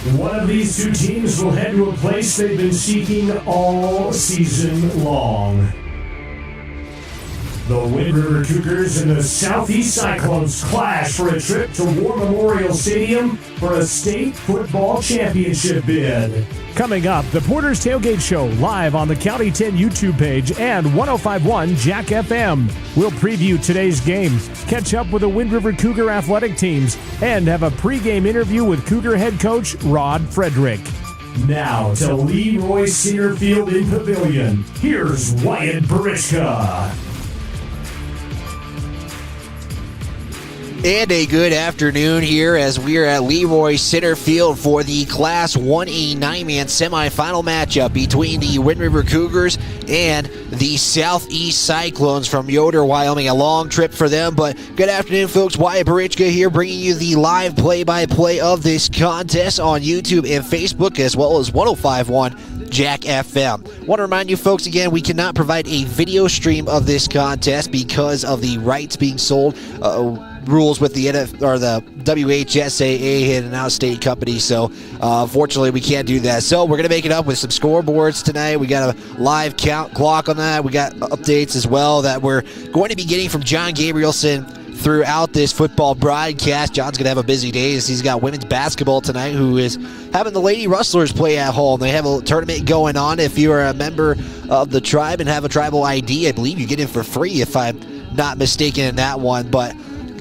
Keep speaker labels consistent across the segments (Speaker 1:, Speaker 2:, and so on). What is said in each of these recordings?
Speaker 1: One of these two teams will head to a place they've been seeking all season long. The Wind River Cougars and the Southeast Cyclones clash for a trip to War Memorial Stadium for a state football championship bid.
Speaker 2: Coming up, the Porter's Tailgate Show live on the County 10 YouTube page and 105.1 Jack FM. We'll preview today's game, catch up with the Wind River Cougar athletic teams, and have a pregame interview with Cougar head coach Rod Frederick.
Speaker 1: Now to Leroy Center Field in Pavilion, here's Wyatt Barichka.
Speaker 3: And a good afternoon here as we are at Leroy Center Field for the Class 1A 9-man semifinal matchup between the Wind River Cougars and the Southeast Cyclones from Yoder, Wyoming. A long trip for them, but good afternoon, folks. Wyatt Barichka here bringing you the live play-by-play of this contest on YouTube and Facebook, as well as 105.1 Jack FM. Want to remind you folks again, we cannot provide a video stream of this contest because of the rights being sold. Rules with the WHSAA and an out-of-state company, so unfortunately we can't do that. So we're going to make it up with some scoreboards tonight. We got a live count clock on that. We got updates as well that we're going to be getting from John Gabrielson throughout this football broadcast. John's going to have a busy day as he's got women's basketball tonight, who is having the Lady Rustlers play at home. They have a tournament going on. If you are a member of the tribe and have a tribal ID, I believe you get in for free if I'm not mistaken in that one, but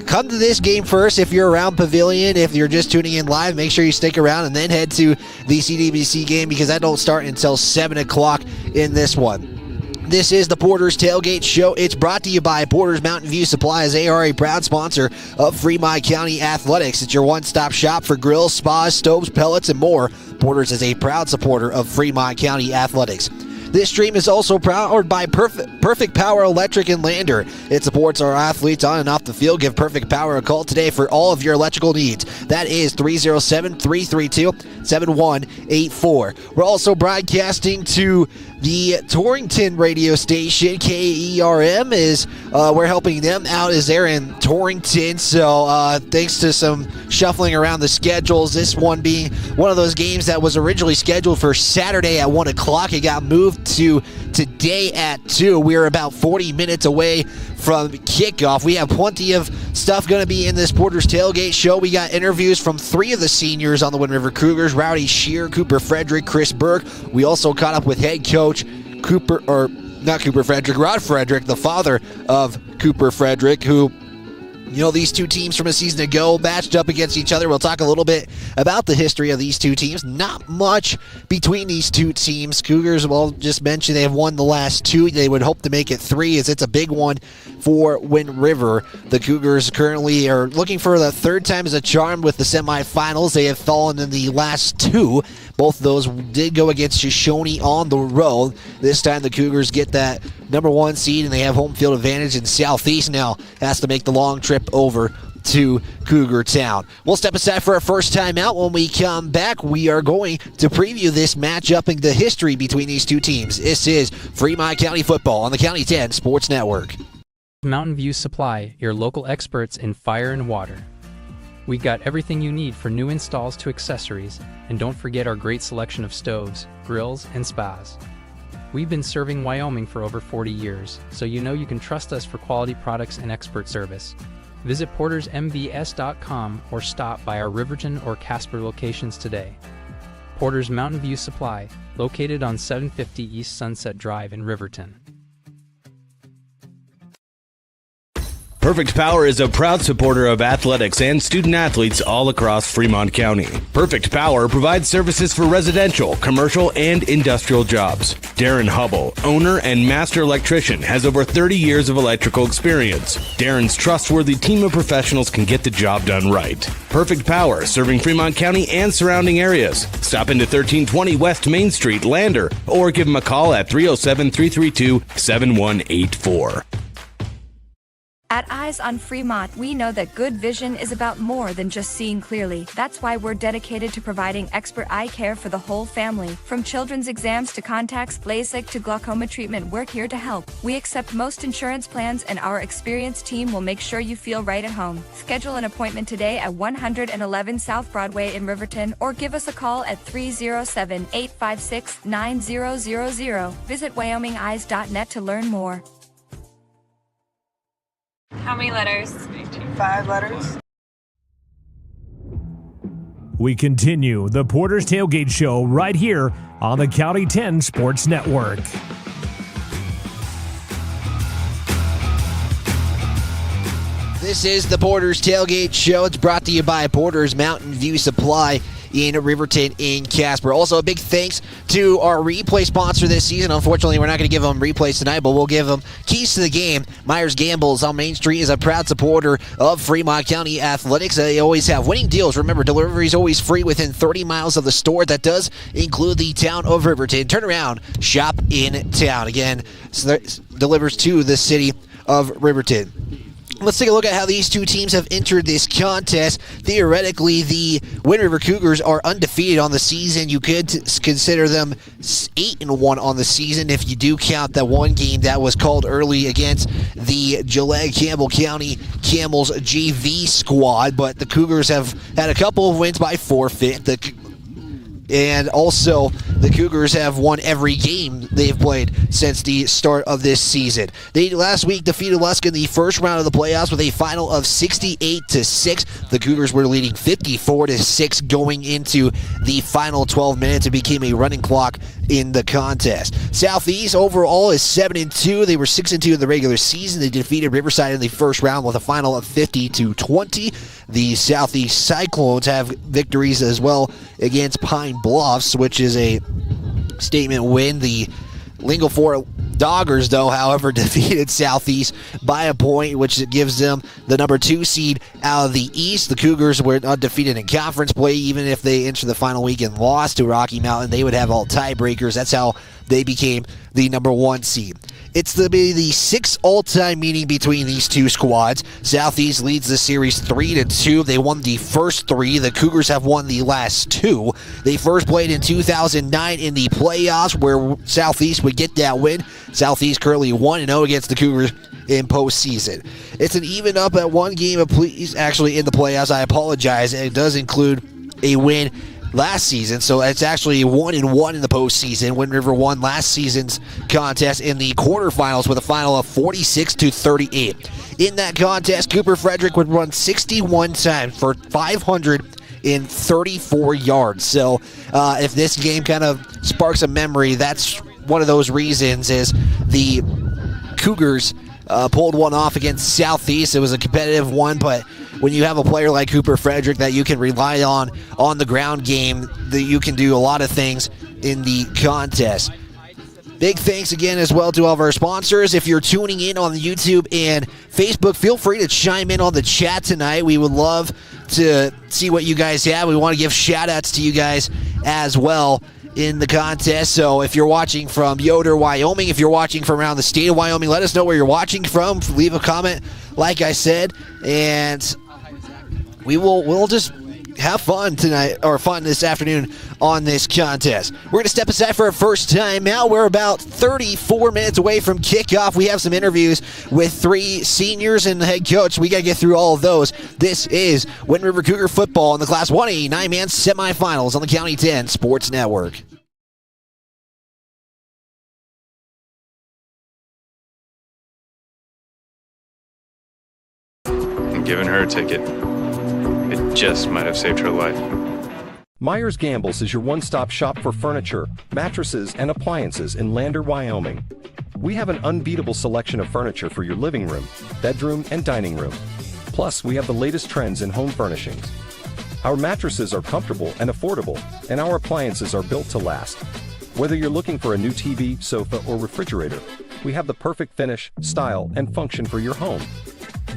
Speaker 3: come to this game first if you're around Pavilion. If you're just tuning in live, make sure you stick around and then head to the CDBC game because that don't start until 7 o'clock in this one. This is the Porter's Tailgate Show. It's brought to you by Porter's Mountain View Supply, as they are a proud sponsor of Fremont County Athletics. It's your one-stop shop for grills, spas, stoves, pellets, and more. Porter's is a proud supporter of Fremont County Athletics. This stream is also powered by Perfect Power Electric and Lander. It supports our athletes on and off the field. Give Perfect Power a call today for all of your electrical needs. That is 307-332-7184. We're also broadcasting to the Torrington radio station, KERM, is we're helping them out as they're in Torrington. So thanks to some shuffling around the schedules, this one being one of those games that was originally scheduled for Saturday at 1 o'clock. It got moved to today at 2. We're about 40 minutes away from kickoff. We have plenty of stuff going to be in this Porter's Tailgate Show. We got interviews from 3 of the seniors on the Wind River Cougars: Rowdy Shear, Cooper Frederick, Chris Burke. We also caught up with head coach Rod Frederick, the father of Cooper Frederick, who, you know, these two teams from a season ago matched up against each other. We'll talk a little bit about the history of these two teams. Not much between these two teams. Cougars, well, just mentioned they have won the last 2. They would hope to make it 3, as it's a big one for Wind River. The Cougars currently are looking for the 3rd time as a charm with the semifinals. They have fallen in the last 2. Both of those did go against Shoshone on the road. This time the Cougars get that number 1 seed, and they have home field advantage, in Southeast now has to make the long trip over to Cougar Town. We'll step aside for our first time out. When we come back, we are going to preview this matchup and the history between these two teams. This is Fremont County Football on the County 10 Sports Network.
Speaker 4: Mountain View Supply, your local experts in fire and water. We got everything you need for new installs to accessories, and don't forget our great selection of stoves, grills, and spas. We've been serving Wyoming for over 40 years, so you know you can trust us for quality products and expert service. Visit portersmbs.com or stop by our Riverton or Casper locations today. Porter's Mountain View Supply, located on 750 East Sunset Drive in Riverton.
Speaker 5: Perfect Power is a proud supporter of athletics and student athletes all across Fremont County. Perfect Power provides services for residential, commercial, and industrial jobs. Darren Hubble, owner and master electrician, has over 30 years of electrical experience. Darren's trustworthy team of professionals can get the job done right. Perfect Power, serving Fremont County and surrounding areas. Stop into 1320 West Main Street, Lander, or give them a call at 307-332-7184.
Speaker 6: At Eyes on Fremont, we know that good vision is about more than just seeing clearly. That's why we're dedicated to providing expert eye care for the whole family. From children's exams to contacts, LASIK to glaucoma treatment, we're here to help. We accept most insurance plans, and our experienced team will make sure you feel right at home. Schedule an appointment today at 111 South Broadway in Riverton, or give us a call at 307-856-9000. Visit WyomingEyes.net to learn more.
Speaker 7: How many letters?
Speaker 8: 5 letters.
Speaker 2: We continue the Porter's Tailgate Show right here on the County 10 Sports Network.
Speaker 3: This is the Porter's Tailgate Show. It's brought to you by Porter's Mountain View Supply in Riverton in Casper. Also, a big thanks to our replay sponsor this season. Unfortunately, we're not going to give them replays tonight, but we'll give them keys to the game. Myers Gambles on Main Street is a proud supporter of Fremont County Athletics. They always have winning deals. Remember, delivery is always free within 30 miles of the store. That does include the town of Riverton. Turn around, shop in town. Again, delivers to the city of Riverton. Let's take a look at how these two teams have entered this contest. Theoretically, the Wind River Cougars are undefeated on the season. You could consider them 8-1 on the season if you do count that one game that was called early against the Gillette-Campbell County Camels JV squad. But the Cougars have had a couple of wins by forfeit. And also, the Cougars have won every game they've played since the start of this season. They last week defeated Lusk in the first round of the playoffs with a final of 68-6. The Cougars were leading 54-6 going into the final 12 minutes. It became a running clock in the contest. Southeast overall is 7-2. They were 6-2 in the regular season. They defeated Riverside in the first round with a final of 50-20. The Southeast Cyclones have victories as well against Pine Bluffs, which is a statement win. The Linglefort Doggers, though, however, defeated Southeast by a point, which gives them the number 2 seed out of the East. The Cougars were undefeated in conference play. Even if they entered the final week and lost to Rocky Mountain, they would have all tiebreakers. That's how they became the number 1 seed. It's to be the 6th all-time meeting between these two squads. Southeast leads the series 3-2. They won the first 3. The Cougars have won the last 2. They first played in 2009 in the playoffs, where Southeast would get that win. Southeast currently 1-0 against the Cougars in postseason. It's an even up at one game apiece, actually, in the playoffs. I apologize. It does include a win last season, so it's actually 1-1 in the postseason. Wind River won last season's contest in the quarterfinals with a final of 46-38. In that contest, Cooper Frederick would run 61 times for 534 yards. So if this game kind of sparks a memory, that's one of those reasons is the Cougars pulled one off against Southeast. It was a competitive one, but when you have a player like Cooper Frederick that you can rely on the ground game, that you can do a lot of things in the contest. Big thanks again as well to all of our sponsors. If you're tuning in on YouTube and Facebook, feel free to chime in on the chat tonight. We would love to see what you guys have. We want to give shout-outs to you guys as well in the contest. So if you're watching from Yoder, Wyoming, if you're watching from around the state of Wyoming, let us know where you're watching from. Leave a comment, like I said, and we'll just have fun tonight, or fun this afternoon on this contest. We're going to step aside for our first time out. We're about 34 minutes away from kickoff. We have some interviews with 3 seniors and the head coach. We got to get through all of those. This is Wind River Cougar football in the Class 1A 9-man semifinals on the County 10 Sports Network.
Speaker 9: I'm giving her a ticket. It just might have saved her life.
Speaker 10: Myers Gambles is your one-stop shop for furniture, mattresses, and appliances in Lander, Wyoming. We have an unbeatable selection of furniture for your living room, bedroom, and dining room. Plus, we have the latest trends in home furnishings. Our mattresses are comfortable and affordable, and our appliances are built to last. Whether you're looking for a new TV, sofa, or refrigerator, we have the perfect finish, style, and function for your home.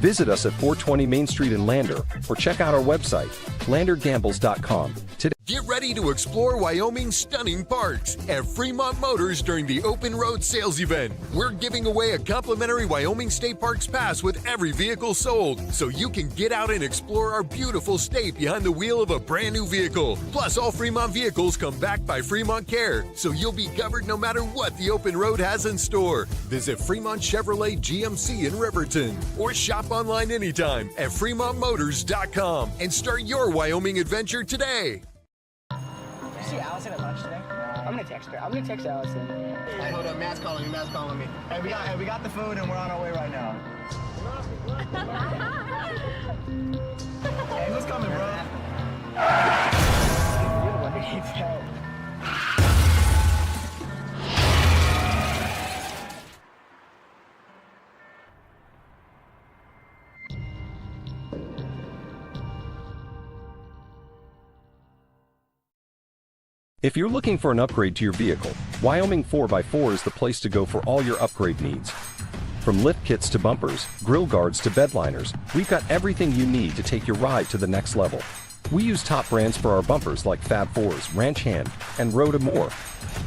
Speaker 10: Visit us at 420 Main Street in Lander, or check out our website, landergambles.com. Today.
Speaker 7: Get ready to explore Wyoming's stunning parks at Fremont Motors during the Open Road Sales Event. We're giving away a complimentary Wyoming State Parks pass with every vehicle sold, so you can get out and explore our beautiful state behind the wheel of a brand new vehicle. Plus, all Fremont vehicles come backed by Fremont Care, so you'll be covered no matter what the open road has in store. Visit Fremont Chevrolet GMC in Riverton or shop online anytime at FremontMotors.com and start your Wyoming adventure today.
Speaker 8: See Allison at lunch today? I'm gonna text her. I'm gonna text Allison.
Speaker 11: Hey, hold up, Matt's calling me. Hey, we got the food and we're on our way right now. Hey, who's coming, bro?
Speaker 10: If you're looking for an upgrade to your vehicle, Wyoming 4x4 is the place to go for all your upgrade needs. From lift kits to bumpers, grill guards to bed liners, we've got everything you need to take your ride to the next level. We use top brands for our bumpers like Fab 4s, Ranch Hand, and Rhoda Moore.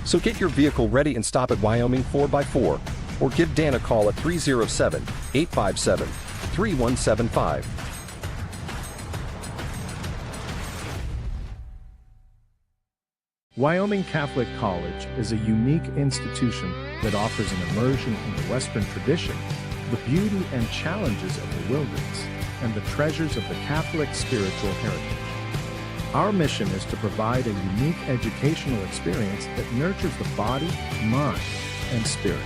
Speaker 10: So get your vehicle ready and stop at Wyoming 4x4 or give Dan a call at 307-857-3175.
Speaker 2: Wyoming Catholic College is a unique institution that offers an immersion in the Western tradition, the beauty and challenges of the wilderness, and the treasures of the Catholic spiritual heritage. Our mission is to provide a unique educational experience that nurtures the body, mind, and spirit.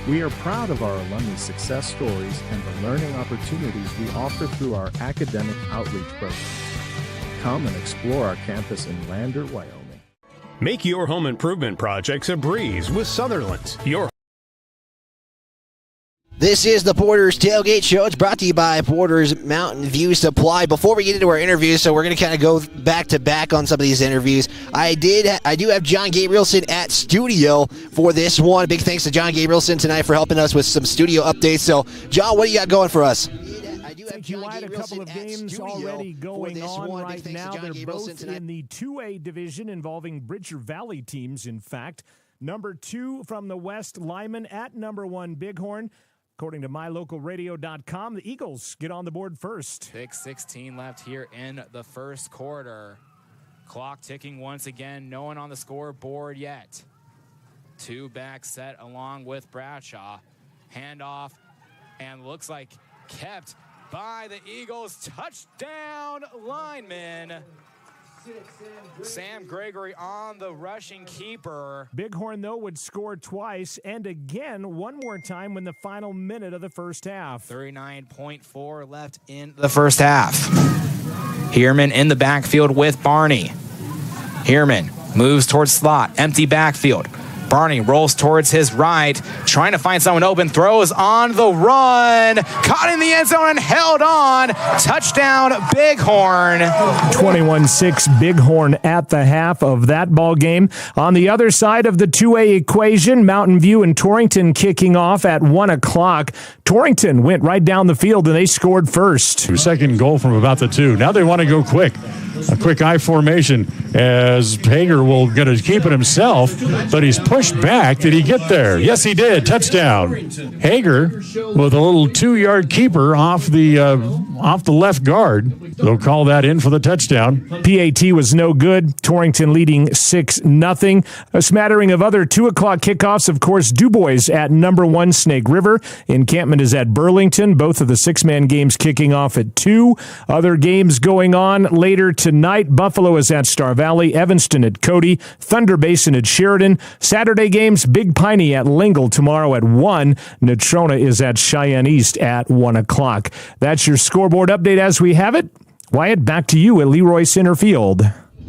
Speaker 2: We are proud of our alumni success stories and the learning opportunities we offer through our academic outreach programs. Come and explore our campus in Lander, Wyoming.
Speaker 12: Make your home improvement projects a breeze with Sutherland's.
Speaker 3: This is the Porter's Tailgate Show. It's brought to you by Porter's Mountain View Supply. Before we get into our interviews, so we're going to kind of go back to back on some of these interviews. I do have John Gabrielson at studio for this one. Big thanks to John Gabrielson tonight for helping us with some studio updates. So, John, what do you got going for us?
Speaker 2: Thank you. I had a couple of games already going on right now. They're both in the 2A division involving Bridger Valley teams, in fact. Number 2 from the West, Lyman at number 1, Bighorn. According to mylocalradio.com, the Eagles get on the board first.
Speaker 13: 6:16 left here in the first quarter. Clock ticking once again. No one on the scoreboard yet. 2 back set along with Bradshaw. Handoff, and looks like kept by the Eagles. Touchdown lineman Sam Gregory on the rushing keeper.
Speaker 2: Bighorn, though, would score twice and again one more time in the final minute of the first half.
Speaker 13: 39.4 left in the first half. Heerman in the backfield with Barney. Heerman moves towards slot, empty backfield. Barney rolls towards his right, trying to find someone open, throws on the run, caught in the end zone and held on. Touchdown, Bighorn.
Speaker 2: 21-6 Bighorn at the half of that ball game. On the other side of the 2A equation, Mountain View and Torrington kicking off at 1 o'clock. Torrington went right down the field and they scored first.
Speaker 14: Second goal from about the 2. Now they want to go quick. A quick I formation as Hager will get to keep it himself, but he's pushed back. Did he get there? Yes, he did. Touchdown. Hager with a little 2-yard keeper off the left guard. They'll call that in for the touchdown.
Speaker 2: PAT was no good. Torrington leading 6-0. A smattering of other 2 o'clock kickoffs. Of course, DuBois at number 1 Snake River. Encampment is at Burlington. Both of the 6-man games kicking off at 2. Other games going on later tonight. Buffalo is at Star Valley. Evanston at Cody. Thunder Basin at Sheridan. Saturday games, Big Piney at Lingle tomorrow at 1. Natrona is at Cheyenne East at 1 o'clock. That's your scoreboard update as we have it. Wyatt, back to you at Leroy Center Field.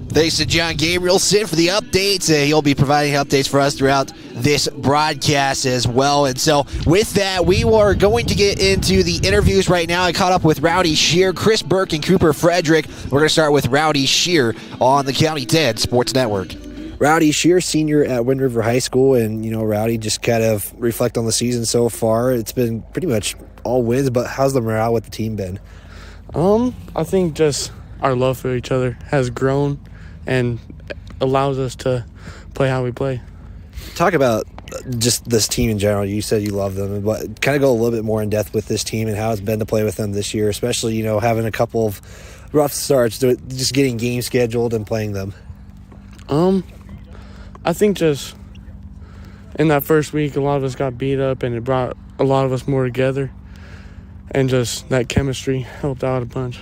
Speaker 3: Thanks to John Gabrielson for the updates. He'll be providing updates for us throughout this broadcast as well. And so with that, we are going to get into the interviews right now. I caught up with Rowdy Shear, Chris Burke, and Cooper Frederick. We're going to start with Rowdy Shear on the County 10 Sports Network. Rowdy Shear, senior at Wind River High School, and, Rowdy, just kind of reflect on the season so far. It's been pretty much all wins, but how's the morale with the team been?
Speaker 15: I think just our love for each other has grown and allows us to play how we play.
Speaker 3: Talk about just this team in general. You said you love them, but kind of go a little bit more in depth with this team and how it's been to play with them this year, especially, you know, having a couple of rough starts, just getting games scheduled and playing them.
Speaker 15: I think just in that first week, a lot of us got beat up, and it brought a lot of us more together, and just that chemistry helped out a bunch.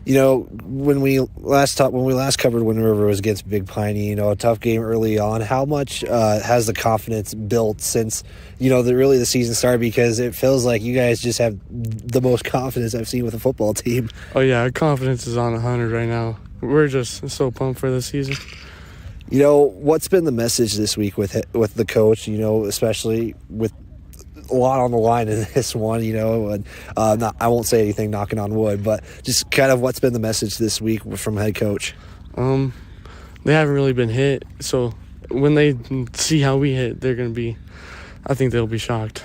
Speaker 3: You know, when we last covered Wind River was against Big Piney, you know, a tough game early on. How much has the confidence built since, you know, the season started? Because it feels like you guys just have the most confidence I've seen with a football team.
Speaker 15: Oh, yeah, our confidence is on 100 right now. We're just so pumped for this season.
Speaker 3: You know, what's been the message this week with the coach, you know, especially with a lot on the line in this one, you know, and I won't say anything knocking on wood, but just kind of what's been the message this week from head coach?
Speaker 15: They haven't really been hit, so when they see how we hit, I think they'll be shocked.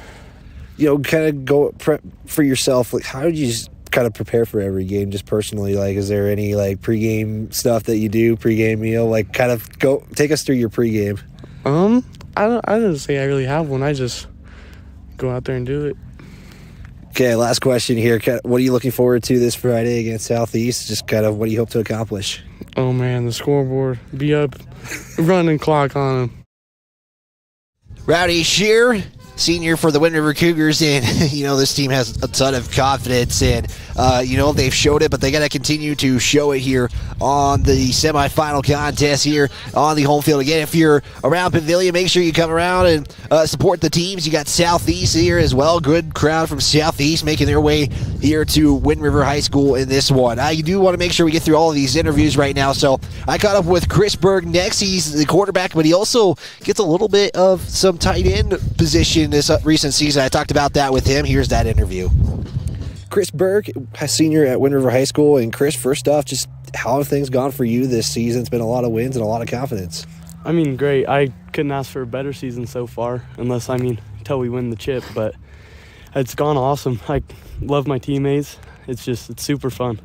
Speaker 3: You know, kind of go prep for yourself. Like, how did you kind of prepare for every game, just personally? Like, is there any like pregame stuff that you do, pregame meal? Like, kind of take us through your pregame.
Speaker 15: I don't say I really have one. I just go out there and do it.
Speaker 3: Okay, last question here. What are you looking forward to this Friday against Southeast? Just kind of what do you hope to accomplish?
Speaker 15: Oh, man, the scoreboard. Be up, running clock on them.
Speaker 3: Rowdy Shear, senior for the Wind River Cougars, and you know this team has a ton of confidence, and you know they've showed it, but they got to continue to show it here on the semifinal contest here on the home field. Again, if you're around Pavilion, make sure you come around and support the teams. You got Southeast here as well. Good crowd from Southeast making their way here to Wind River High School in this one. You do want to make sure we get through all of these interviews right now, so I caught up with Chris Berg next. He's the quarterback, but he also gets a little bit of some tight end position this recent season. I talked about that with him. Here's that interview. Chris Berg, senior at Wind River High School. And Chris, first off, just how have things gone for you this season? It's been a lot of wins and a lot of confidence.
Speaker 15: I mean, great. I couldn't ask for a better season so far, until we win the chip. But it's gone awesome. I love my teammates. It's super fun.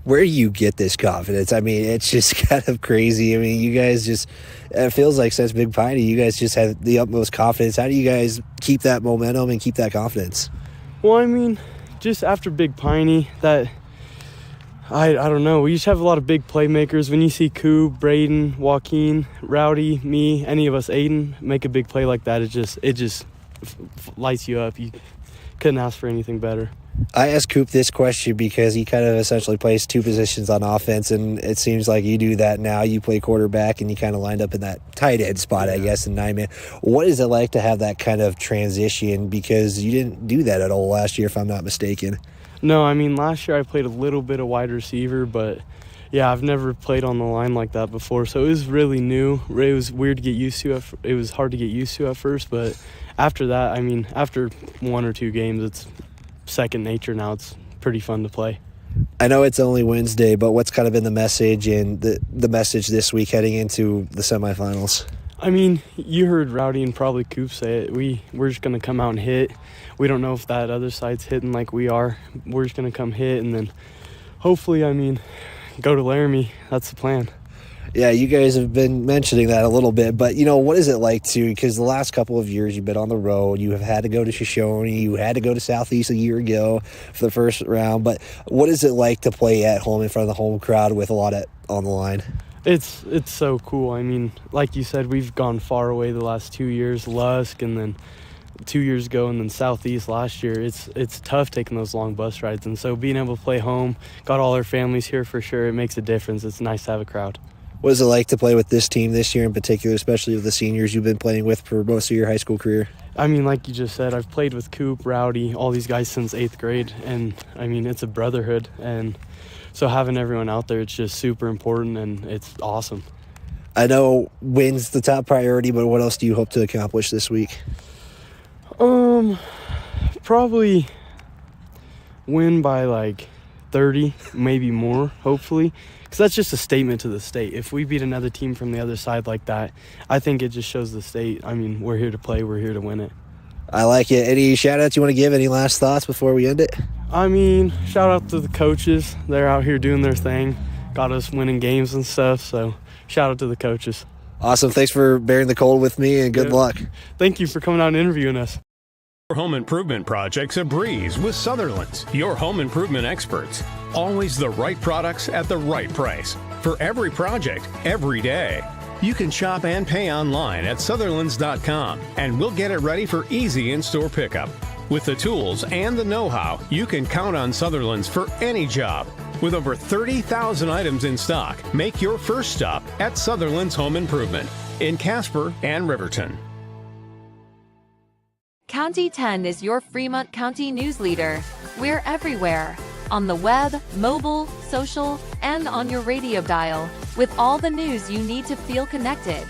Speaker 3: Where do you get this confidence? I mean, it's just kind of crazy. I mean, you guys it feels like since Big Piney, you guys just have the utmost confidence. How do you guys keep that momentum and keep that confidence?
Speaker 15: Well, I mean, just after Big Piney, that I don't know. We just have a lot of big playmakers. When you see Coob, Braden, Joaquin, Rowdy, me, any of us, Aiden, make a big play like that, it just lights you up. You couldn't ask for anything better.
Speaker 3: I asked Coop this question because he kind of essentially plays two positions on offense, and it seems like you do that now. You play quarterback, and you kind of lined up in that tight end spot, I guess, in 9-man. What is it like to have that kind of transition? Because you didn't do that at all last year, if I'm not mistaken.
Speaker 15: No, I mean, last year I played a little bit of wide receiver, but, yeah, I've never played on the line like that before, so it was really new. It was weird to get used to. It was hard to get used to at first, but after that, I mean, after 1 or 2 games, it's second nature now. It's pretty fun to play.
Speaker 3: I know it's only Wednesday, but what's kind of been the message and the message this week heading into the semifinals?
Speaker 15: I mean, you heard Rowdy and probably Coop say it. We're just going to come out and hit. We don't know if that other side's hitting like we are. We're just going to come hit and then hopefully, go to Laramie. That's the plan.
Speaker 3: Yeah, you guys have been mentioning that a little bit, but, you know, what is it like because the last couple of years you've been on the road, you have had to go to Shoshone, you had to go to Southeast a year ago for the first round, but what is it like to play at home in front of the home crowd with a lot on the line?
Speaker 15: It's so cool. I mean, like you said, we've gone far away the last 2 years, Lusk, and then 2 years ago, and then Southeast last year. It's tough taking those long bus rides, and so being able to play home, got all our families here for sure, it makes a difference. It's nice to have a crowd.
Speaker 3: What is it like to play with this team this year in particular, especially with the seniors you've been playing with for most of your high school career?
Speaker 15: I mean, like you just said, I've played with Coop, Rowdy, all these guys since 8th grade, and, I mean, it's a brotherhood, and so having everyone out there, it's just super important, and it's awesome.
Speaker 3: I know wins the top priority, but what else do you hope to accomplish this week?
Speaker 15: Probably win by, 30, maybe more, hopefully. Because that's just a statement to the state. If we beat another team from the other side like that, I think it just shows the state, I mean, we're here to play, we're here to win it.
Speaker 3: I like it. Any shout-outs you want to give? Any last thoughts before we end it?
Speaker 15: I mean, shout out to the coaches. They're out here doing their thing. got us winning games and stuff. So shout out to the coaches.
Speaker 3: Awesome. Thanks for bearing the cold with me, and good luck.
Speaker 15: Thank you for coming out and interviewing us.
Speaker 12: Your home improvement project's a breeze with Sutherland's, your home improvement experts. Always the right products at the right price. For every project, every day. You can shop and pay online at Sutherlands.com, and we'll get it ready for easy in-store pickup. With the tools and the know-how, you can count on Sutherland's for any job. With over 30,000 items in stock, make your first stop at Sutherland's Home Improvement in Casper and Riverton.
Speaker 16: County 10 is your Fremont County news leader. We're everywhere. On the web, mobile, social, and on your radio dial, with all the news you need to feel connected.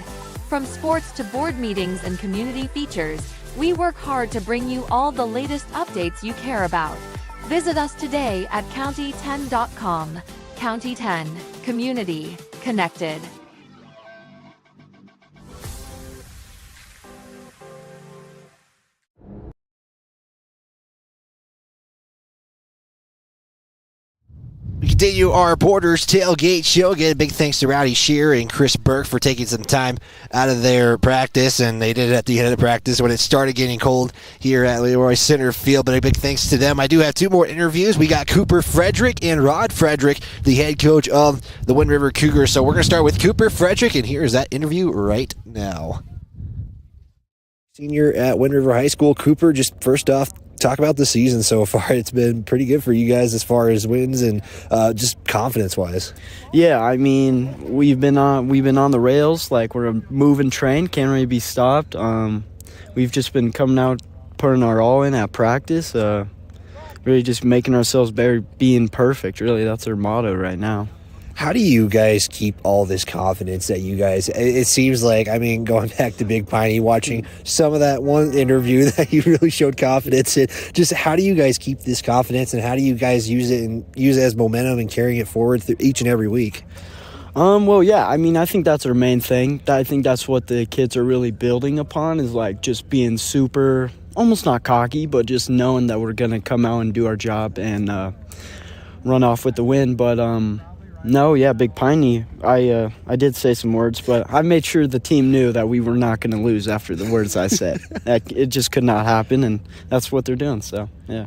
Speaker 16: From sports to board meetings and community features, we work hard to bring you all the latest updates you care about. Visit us today at county10.com. County 10, community connected.
Speaker 3: We continue our Porter's Tailgate Show. Again, a big thanks to Rowdy Shear and Chris Burke for taking some time out of their practice, and they did it at the end of the practice when it started getting cold here at Leroy Center Field, but a big thanks to them. I do have two more interviews. We got Cooper Frederick and Rod Frederick, the head coach of the Wind River Cougars. So we're going to start with Cooper Frederick, and here's that interview right now. Senior at Wind River High School. Cooper, just first off, talk about the season so far. It's been pretty good for you guys as far as wins and just confidence-wise.
Speaker 15: Yeah, I mean, we've been on the rails. Like, we're a moving train, can't really be stopped. We've just been coming out, putting our all in at practice. Really just making ourselves better, being perfect. Really, that's our motto right now.
Speaker 3: How do you guys keep all this confidence that you guys, it seems like, I mean, going back to Big Piney, watching some of that one interview that you really showed confidence in, just how do you guys keep this confidence, and how do you guys use it as momentum and carrying it forward through each and every week?
Speaker 15: Well, yeah, I mean, I think that's our main thing. I think that's what the kids are really building upon, is like just being super, almost not cocky, but just knowing that we're going to come out and do our job and run off with the win. But, no, yeah, Big Piney, I did say some words, but I made sure the team knew that we were not going to lose after the words I said. It just could not happen, and that's what they're doing, so, yeah.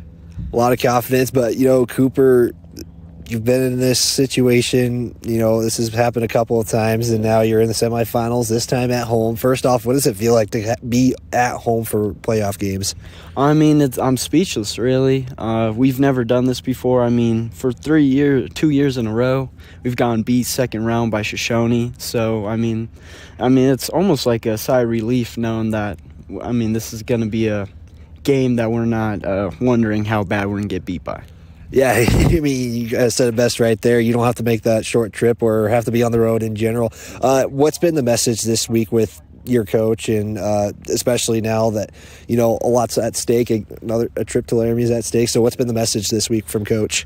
Speaker 3: A lot of confidence, but, Cooper, you've been in this situation, this has happened a couple of times, and now you're in the semifinals, this time at home. First off, what does it feel like to be at home for playoff games?
Speaker 15: I mean, I'm speechless, really. We've never done this before. I mean, for 2 years in a row, we've gotten beat second round by Shoshone. So, I mean, it's almost like a sigh of relief knowing that, this is going to be a game that we're not wondering how bad we're going to get beat by.
Speaker 3: Yeah, I mean, you guys said it best right there. You don't have to make that short trip or have to be on the road in general. What's been the message this week with your coach, and especially now that, a lot's at stake, a trip to Laramie is at stake. So what's been the message this week from Coach?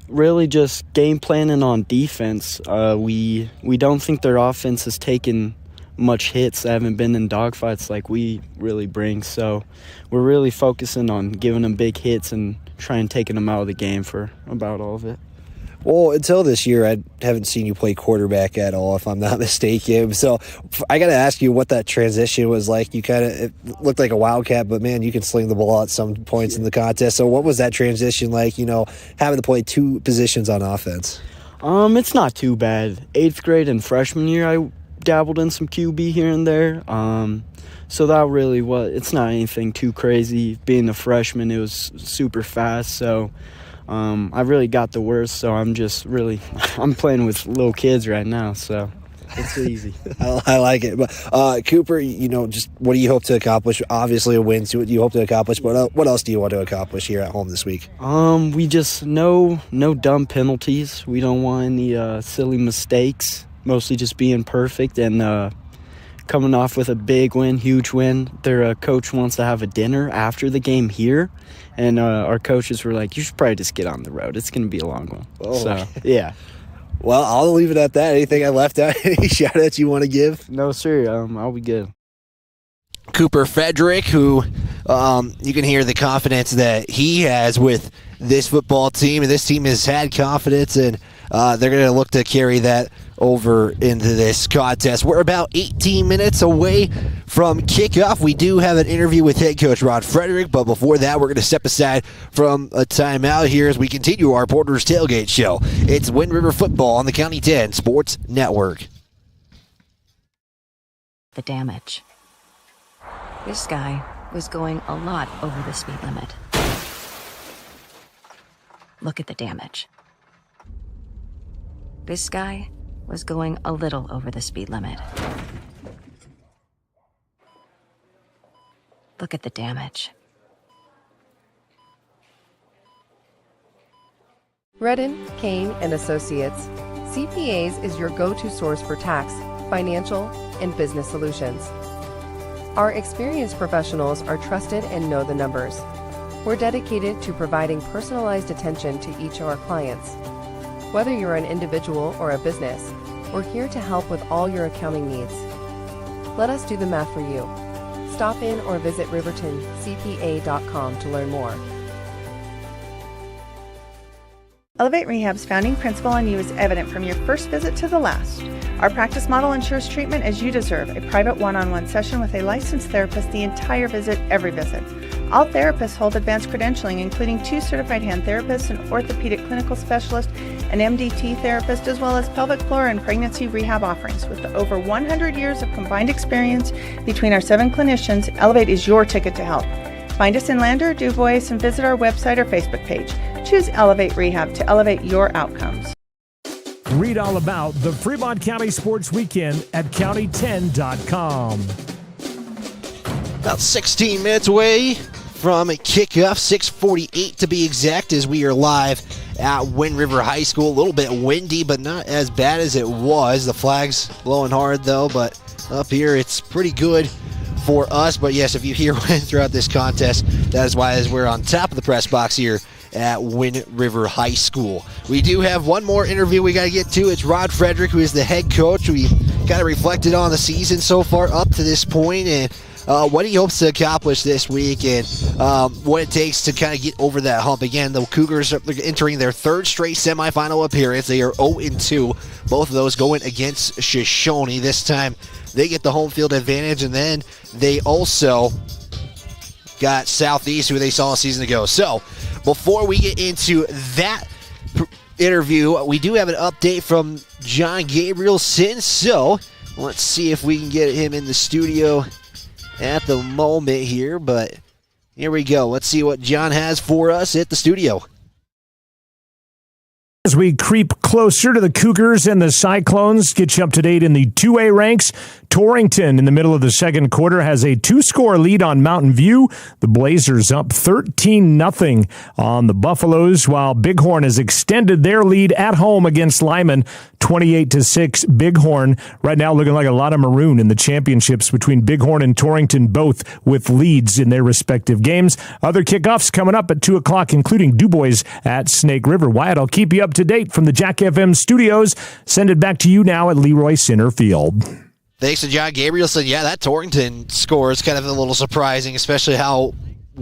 Speaker 15: Really just game planning on defense. We don't think their offense has taken much hits that haven't been in dogfights like we really bring. So we're really focusing on giving them big hits and trying taking them out of the game for about all of it.
Speaker 3: Well, until this year, I haven't seen you play quarterback at all, if I'm not mistaken. So I got to ask you what that transition was like. It looked like a wildcat, but, man, you can sling the ball at some points in the contest. So what was that transition like, having to play two positions on offense?
Speaker 15: It's not too bad. 8th grade and freshman year, I dabbled in some QB here and there. So that really it's not anything too crazy. Being a freshman, it was super fast, so I really got the worst, so I'm playing with little kids right now, so it's easy.
Speaker 3: I like it. But Cooper, just what do you hope to accomplish? Obviously a win, so what do you hope to accomplish, but what else do you want to accomplish here at home this week?
Speaker 15: We just no dumb penalties. We don't want any silly mistakes, mostly just being perfect and coming off with a big win, huge win. Their coach wants to have a dinner after the game here, and our coaches were like, you should probably just get on the road. It's going to be a long one.
Speaker 3: Oh.
Speaker 15: So, yeah.
Speaker 3: Well, I'll leave it at that. Anything I left out? Any shout-outs you want to give?
Speaker 15: No, sir. I'll be good.
Speaker 3: Cooper Frederick, who you can hear the confidence that he has with this football team, and this team has had confidence in they're going to look to carry that over into this contest. We're about 18 minutes away from kickoff. We do have an interview with head coach Rod Frederick, but before that, we're going to step aside from a timeout here as we continue our Porter's Tailgate Show. It's Wind River Football on the County 10 Sports Network.
Speaker 17: The damage. This guy was going a lot over the speed limit. Look at the damage. This guy was going a little over the speed limit. Look at the damage.
Speaker 18: Redden, Kane & Associates. CPAs is your go-to source for tax, financial, and business solutions. Our experienced professionals are trusted and know the numbers. We're dedicated to providing personalized attention to each of our clients. Whether you're an individual or a business, we're here to help with all your accounting needs. Let us do the math for you. Stop in or visit rivertoncpa.com to learn more.
Speaker 19: Elevate Rehab's founding principle on you is evident from your first visit to the last. Our practice model ensures treatment as you deserve, a private one-on-one session with a licensed therapist the entire visit, every visit. All therapists hold advanced credentialing, including 2 certified hand therapists, an orthopedic clinical specialist, an MDT therapist, as well as pelvic floor and pregnancy rehab offerings. With over 100 years of combined experience between our 7 clinicians, Elevate is your ticket to health. Find us in Lander, DuBois, and visit our website or Facebook page. Choose Elevate Rehab to elevate your outcomes.
Speaker 2: Read all about the Fremont County Sports Weekend at county10.com.
Speaker 3: About 16 minutes away from kickoff, 6:48 to be exact, as we are live at Wind River High School. A little bit windy, but not as bad as it was. The flag's blowing hard, though, but up here it's pretty good for us. But yes, if you hear wind throughout this contest, that is why, as we're on top of the press box here at Wind River High School. We do have one more interview we got to get to. It's Rod Frederick, who is the head coach. We kind of reflected on the season so far up to this point and what he hopes to accomplish this week and what it takes to kind of get over that hump. Again, the Cougars are entering their 3rd straight semifinal appearance. They are 0-2. Both of those going against Shoshone. This time they get the home field advantage, and then they also got Southeast, who they saw a season ago. So before we get into that interview, we do have an update from John Gabrielson. So let's see if we can get him in the studio at the moment here. But here we go. Let's see what John has for us at the studio.
Speaker 2: As we creep closer to the Cougars and the Cyclones, get you up to date in the 2A ranks. Torrington in the middle of the second quarter has a 2-score lead on Mountain View. The Blazers up 13-0 on the Buffaloes, while Bighorn has extended their lead at home against Lyman, 28-6. Bighorn right now looking like a lot of maroon in the championships between Bighorn and Torrington, both with leads in their respective games. Other kickoffs coming up at 2 o'clock, including DuBois at Snake River. Wyatt, I'll keep you up to date from the Jack FM studios. Send it back to you now at Leroy Center Field.
Speaker 3: Thanks to John Gabrielson. Yeah, that Torrington score is kind of a little surprising, especially how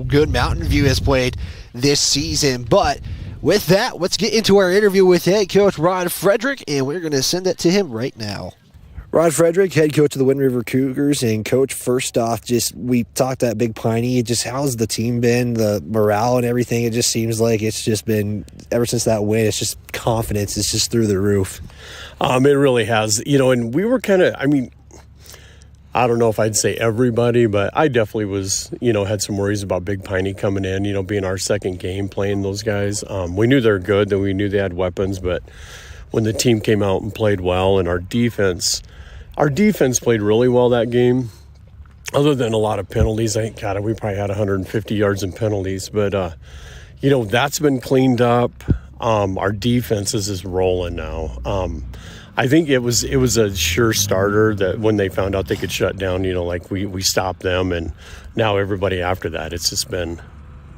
Speaker 3: good Mountain View has played this season. But with that, let's get into our interview with head coach Rod Frederick, and we're going to send it to him right now. Rod Frederick, head coach of the Wind River Cougars. And coach, first off, we talked at Big Piney. How's the team been, the morale and everything? It just seems like it's just been, ever since that win, it's just confidence. It's just through the roof.
Speaker 20: It really has. And we were kind of, I don't know if I'd say everybody, but I definitely was, had some worries about Big Piney coming in, being our second game playing those guys. We knew they're good, that we knew they had weapons, but when the team came out and played well, and our defense played really well that game, other than a lot of penalties. We probably had 150 yards in penalties, but, that's been cleaned up. Our defense is rolling now. I think it was a sure starter that when they found out they could shut down, we stopped them, and now everybody after that, it's just been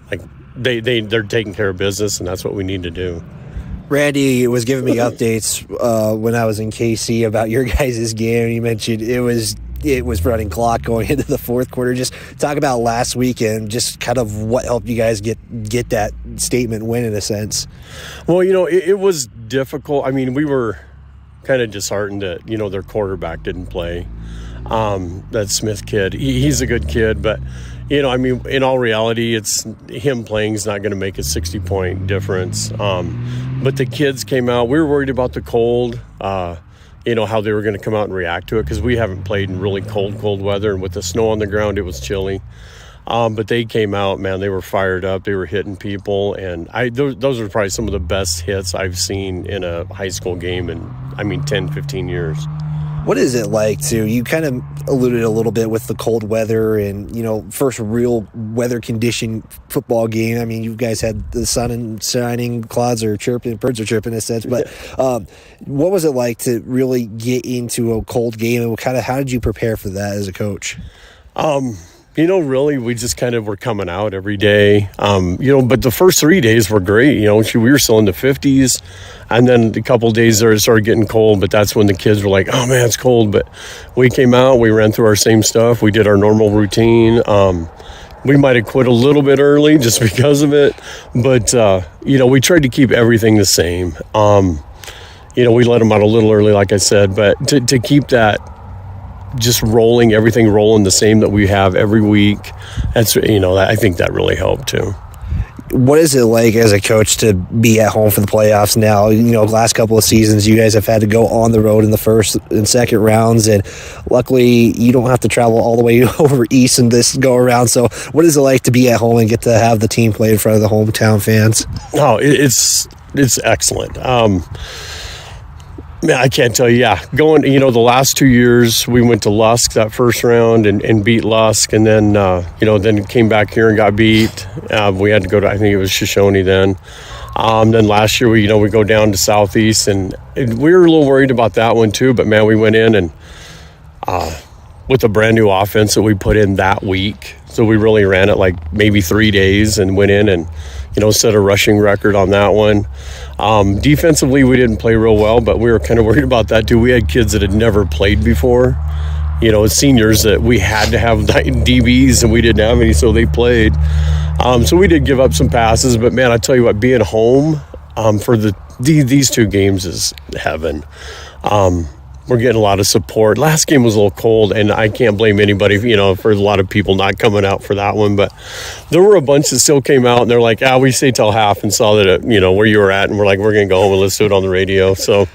Speaker 20: like they're taking care of business, and that's what we need to do.
Speaker 3: Randy was giving me updates when I was in KC about your guys' game. You mentioned it was it was running clock going into the fourth quarter. Just talk about last week and just kind of what helped you guys get that statement win in a sense.
Speaker 20: Well, it was difficult. I mean, we were kind of disheartened that, their quarterback didn't play. That Smith kid, he's a good kid, but, in all reality, it's him playing is not going to make a 60-point difference. But the kids came out. We were worried about the cold, how they were going to come out and react to it, because we haven't played in really cold weather, and with the snow on the ground, it was chilly. But they came out, man, they were fired up. They were hitting people, and those are probably some of the best hits I've seen in a high school game in, 10, 15 years.
Speaker 3: What is it like you kind of alluded a little bit with the cold weather and, first real weather condition football game. You guys had the sun and shining, clouds are chirping, birds are chirping in a sense, but what was it like to really get into a cold game, and how did you prepare for that as a coach?
Speaker 20: Really, we just kind of were coming out every day. But the first 3 days were great. We were still in the 50s. And then a couple of days there, it started getting cold. But that's when the kids were like, oh, man, it's cold. But we came out. We ran through our same stuff. We did our normal routine. We might have quit a little bit early just because of it. But, we tried to keep everything the same. We let them out a little early, like I said. But to keep that just everything rolling the same that we have every week, that's, I think that really helped too.
Speaker 3: What is it like as a coach to be at home for the playoffs now? Last couple of seasons, you guys have had to go on the road in the first and second rounds, and luckily you don't have to travel all the way over east in this go around. So what is it like to be at home and get to have the team play in front of the hometown fans?
Speaker 20: Oh, it's excellent. Man, I can't tell you. Yeah, going, the last 2 years we went to Lusk that first round and beat Lusk, and then then came back here and got beat. We had to go to, I think it was Shoshone then. Then last year we go down to Southeast, and we were a little worried about that one too. But man, we went in and with a brand new offense that we put in that week, so we really ran it like maybe 3 days and went in and set a rushing record on that one. Defensively, we didn't play real well, but we were kind of worried about that too. We had kids that had never played before, seniors that we had to have DBs, and we didn't have any, so they played. So we did give up some passes, but man, I tell you what, being home for these two games is heaven. We're getting a lot of support. Last game was a little cold, and I can't blame anybody, for a lot of people not coming out for that one. But there were a bunch that still came out, and they're like, we stayed till half and saw that, where you were at, and we're like, we're going to go home and let's do it on the radio. So,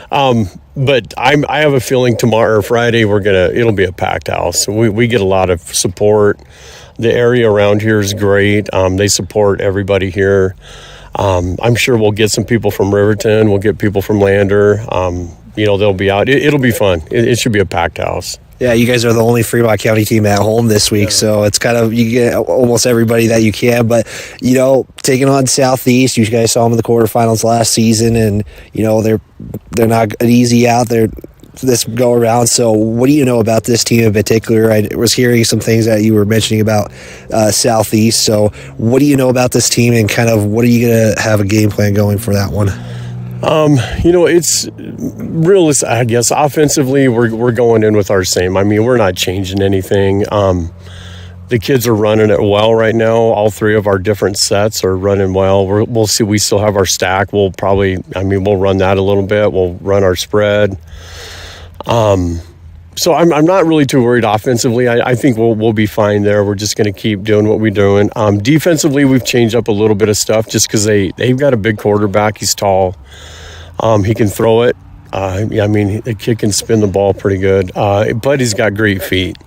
Speaker 20: but I have a feeling tomorrow or Friday it'll be a packed house. We get a lot of support. The area around here is great. They support everybody here. I'm sure we'll get some people from Riverton. We'll get people from Lander. They'll be out. It'll be fun. It should be a packed house.
Speaker 3: Yeah, you guys are the only Fremont County team at home this week, so it's kind of, you get almost everybody that you can. But, taking on Southeast, you guys saw them in the quarterfinals last season, and, they're not an easy out there this go around. So what do you know about this team in particular? I was hearing some things that you were mentioning about Southeast. So what do you know about this team, and kind of what are you going to have a game plan going for that one?
Speaker 20: It's realistic, I guess. Offensively, we're going in with our same. We're not changing anything. The kids are running it well right now. All three of our different sets are running well. We'll see. We still have our stack. We'll probably, we'll run that a little bit. We'll run our spread. So I'm not really too worried offensively. I think we'll be fine there. We're just going to keep doing what we're doing. Defensively, we've changed up a little bit of stuff just because they've got a big quarterback. He's tall. He can throw it. The kid can spin the ball pretty good. But he's got great feet.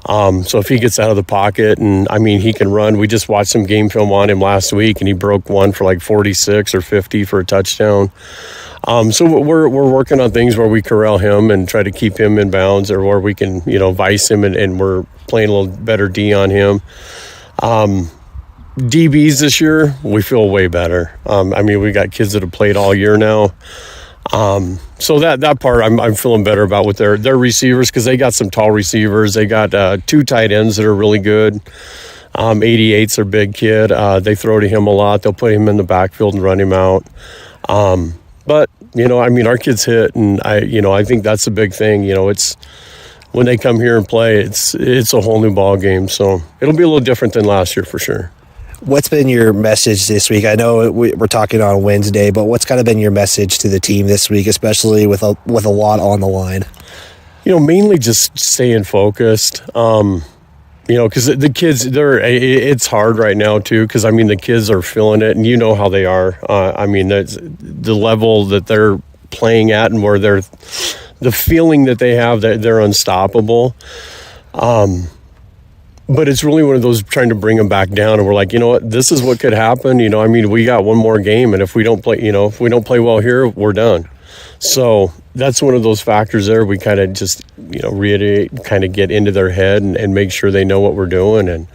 Speaker 20: So if he gets out of the pocket and, he can run. We just watched some game film on him last week, and he broke one for like 46 or 50 for a touchdown. So we're working on things where we corral him and try to keep him in bounds, or where we can, vice him, and we're playing a little better D on him. DBs this year, we feel way better. We got kids that have played all year now. So that part I'm feeling better about with their receivers, because they got some tall receivers. They got two tight ends that are really good. 88's their big kid. They throw to him a lot. They'll put him in the backfield and run him out. But our kids hit, and I think that's a big thing. when they come here and play, it's a whole new ball game. So it'll be a little different than last year for sure.
Speaker 3: What's been your message this week? I know we're talking on Wednesday, but what's kind of been your message to the team this week, especially with a lot on the line?
Speaker 20: Mainly just staying focused. Because the kids, it's hard right now too. Because the kids are feeling it, and you know how they are. The level that they're playing at, and where the feeling that they have that they're unstoppable. But it's really one of those trying to bring them back down, and we're like, you know what, this is what could happen. We got one more game, and if we don't play well here, we're done. So that's one of those factors there. We kind of just, reiterate, kind of get into their head and make sure they know what we're doing, and,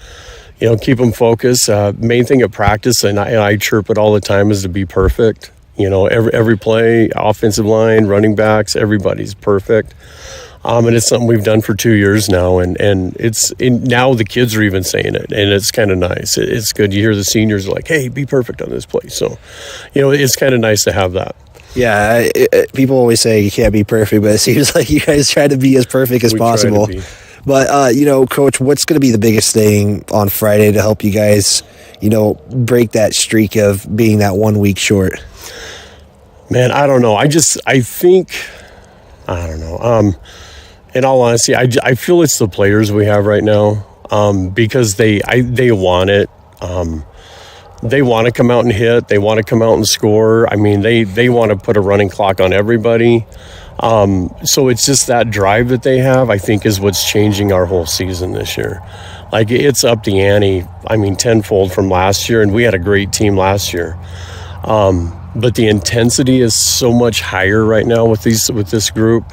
Speaker 20: keep them focused. Main thing at practice, and I chirp it all the time, is to be perfect. Every play, offensive line, running backs, everybody's perfect. And it's something we've done for 2 years now, and now the kids are even saying it, and it's kind of nice. It's good. You hear the seniors like, hey, be perfect on this play. So, it's kind of nice to have that.
Speaker 3: Yeah, people always say you can't be perfect, but it seems like you guys try to be as perfect as possible. But, Coach, what's going to be the biggest thing on Friday to help you guys, break that streak of being that 1 week short?
Speaker 20: Man, I don't know. I don't know. In all honesty, I feel it's the players we have right now, because they want it. They want to come out and hit. They want to come out and score. They want to put a running clock on everybody. So it's just that drive that they have, I think, is what's changing our whole season this year. Like, it's up the ante, tenfold from last year, and we had a great team last year. But the intensity is so much higher right now with this group.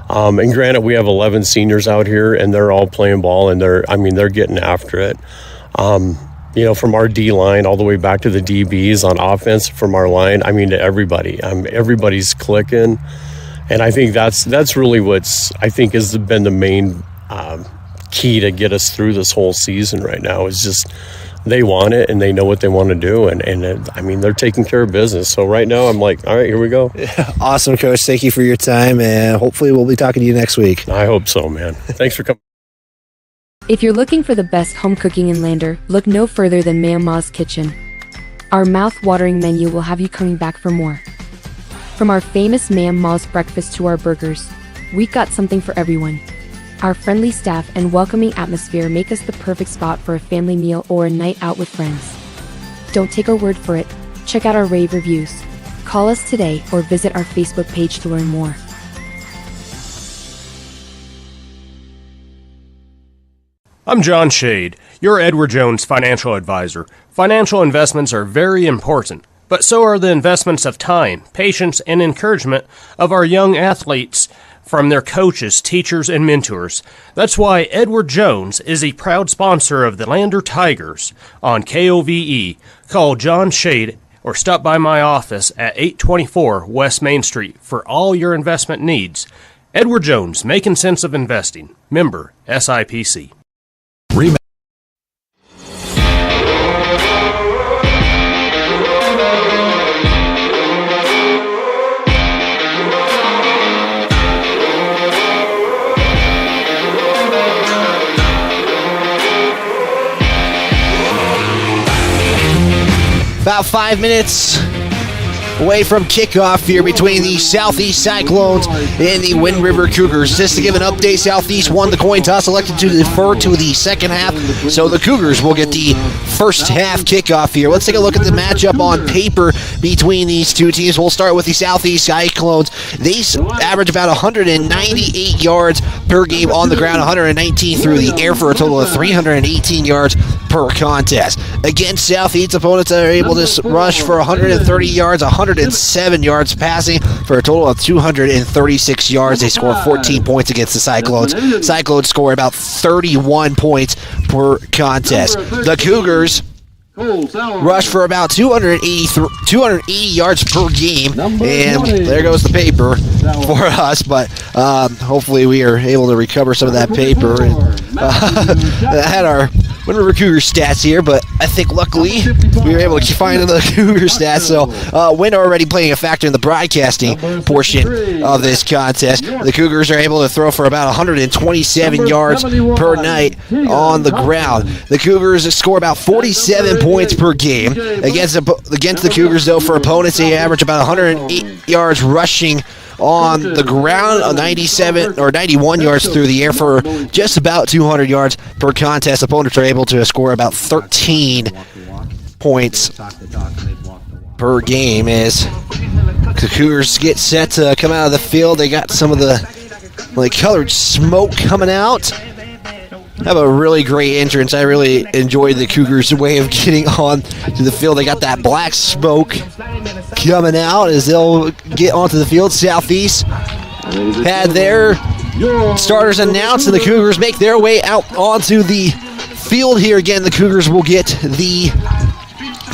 Speaker 20: And granted, we have 11 seniors out here, and they're all playing ball, and they're getting after it. From our D line all the way back to the DBs on offense, from our line, to everybody. Everybody's clicking, and I think that's really what's, I think, has been the main key to get us through this whole season right now. Is just they want it, and they know what they want to do, and they're taking care of business. So right now I'm like, all right, here we go.
Speaker 3: Awesome, Coach. Thank you for your time, and hopefully we'll be talking to you next week.
Speaker 20: I hope so, man. Thanks for coming.
Speaker 21: If you're looking for the best home cooking in Lander, look no further than Mama's Kitchen. Our mouth-watering menu will have you coming back for more. From our famous Mama's breakfast to our burgers, we got something for everyone. Our friendly staff and welcoming atmosphere make us the perfect spot for a family meal or a night out with friends. Don't take our word for it. Check out our rave reviews. Call us today or visit our Facebook page to learn more.
Speaker 22: I'm John Shade, your Edward Jones financial advisor. Financial investments are very important, but so are the investments of time, patience, and encouragement of our young athletes from their coaches, teachers, and mentors. That's why Edward Jones is a proud sponsor of the Lander Tigers on KOVE. Call John Shade or stop by my office at 824 West Main Street for all your investment needs. Edward Jones, making sense of investing. Member SIPC.
Speaker 3: About 5 minutes away from kickoff here between the Southeast Cyclones and the Wind River Cougars. Just to give an update, Southeast won the coin toss, elected to defer to the second half, so the Cougars will get the first half kickoff here. Let's take a look at the matchup on paper between these two teams. We'll start with the Southeast Cyclones. They average about 198 yards per game on the ground, 119 through the air for a total of 318 yards per contest. Against Southeast, opponents are able to rush for 130 yards, 107 yards passing for a total of 236 yards. They score 14 points against the Cyclones. Cyclones score about 31 points per contest. The Cougars rush for about 280 yards per game, and there goes the paper for us, but hopefully we are able to recover some of that paper. had our Wind River Cougar stats here, but I think luckily we were able to find the Cougar stats. So wind already playing a factor in the broadcasting portion of this contest. The Cougars are able to throw for about 127 yards per night on the ground. The Cougars score about 47 points per game. Against the Cougars, though, for opponents, they average about 108 yards rushing on the ground, 97 or 91 yards through the air for just about 200 yards per contest. Opponents are able to score about 13 points per game as the Cougars get set to come out of the field. They got some of the colored smoke coming out. Have a really great entrance. I really enjoyed the Cougars' way of getting on to the field. They got that black smoke coming out as they'll get onto the field. Southeast had their starters announced, and the Cougars make their way out onto the field here. Again, the Cougars will get the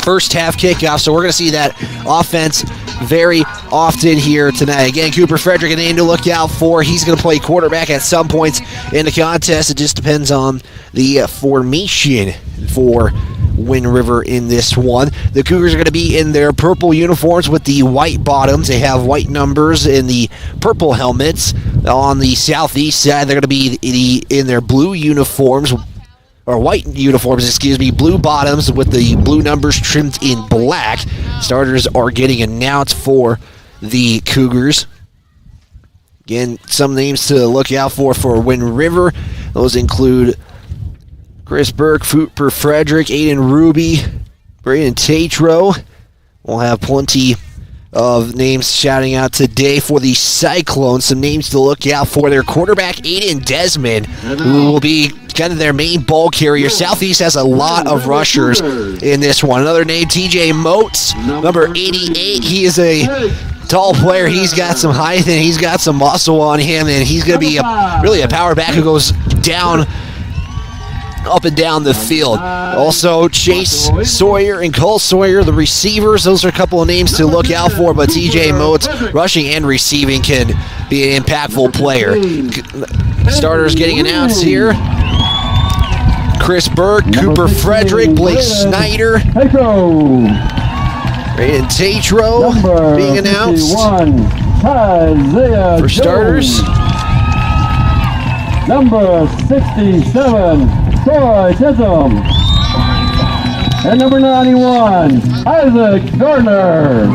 Speaker 3: first half kickoff, so we're going to see that offense very often here tonight. Again, Cooper Frederick, a name to look out for. He's going to play quarterback at some points in the contest. It just depends on the formation for Wind River in this one. The Cougars are going to be in their purple uniforms with the white bottoms. They have white numbers in the purple helmets. On the Southeast side, they're going to be in their blue uniforms, or white uniforms, blue bottoms with the blue numbers trimmed in black. Starters are getting announced for the Cougars. Again, some names to look out for Wind River. Those include Chris Burke, Cooper Frederick, Aiden Ruby, Brayden Tatro. We'll have plenty of names shouting out today for the Cyclones. Some names to look out for. Their quarterback, Aiden Desmond, who will be kind of their main ball carrier. Southeast has a lot of rushers in this one. Another name, TJ Moats, number 88. He is a tall player. He's got some height and he's got some muscle on him, and he's going to be really a power back who goes down, up and down the field. Also, Chase Sawyer and Cole Sawyer, the receivers. Those are a couple of names to look out for, but TJ Moats, rushing and receiving, can be an impactful player. Starters getting announced here. Chris Burke, Cooper Frederick, Blake Snyder, Brayden Tatro being announced for starters.
Speaker 1: Number 67, Troy Chisholm. And number 91, Isaac Gardner.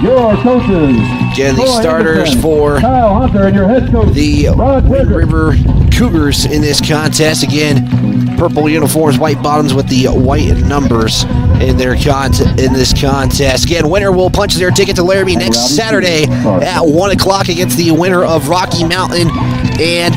Speaker 1: Your coaches.
Speaker 3: Again, the starters for
Speaker 1: Kyle Hunter and your head coach,
Speaker 3: the Wind River Cougars in this contest. Again, purple uniforms, white bottoms with the white numbers in their in this contest. Again, winner will punch their ticket to Laramie next Saturday at 1 o'clock against the winner of Rocky Mountain and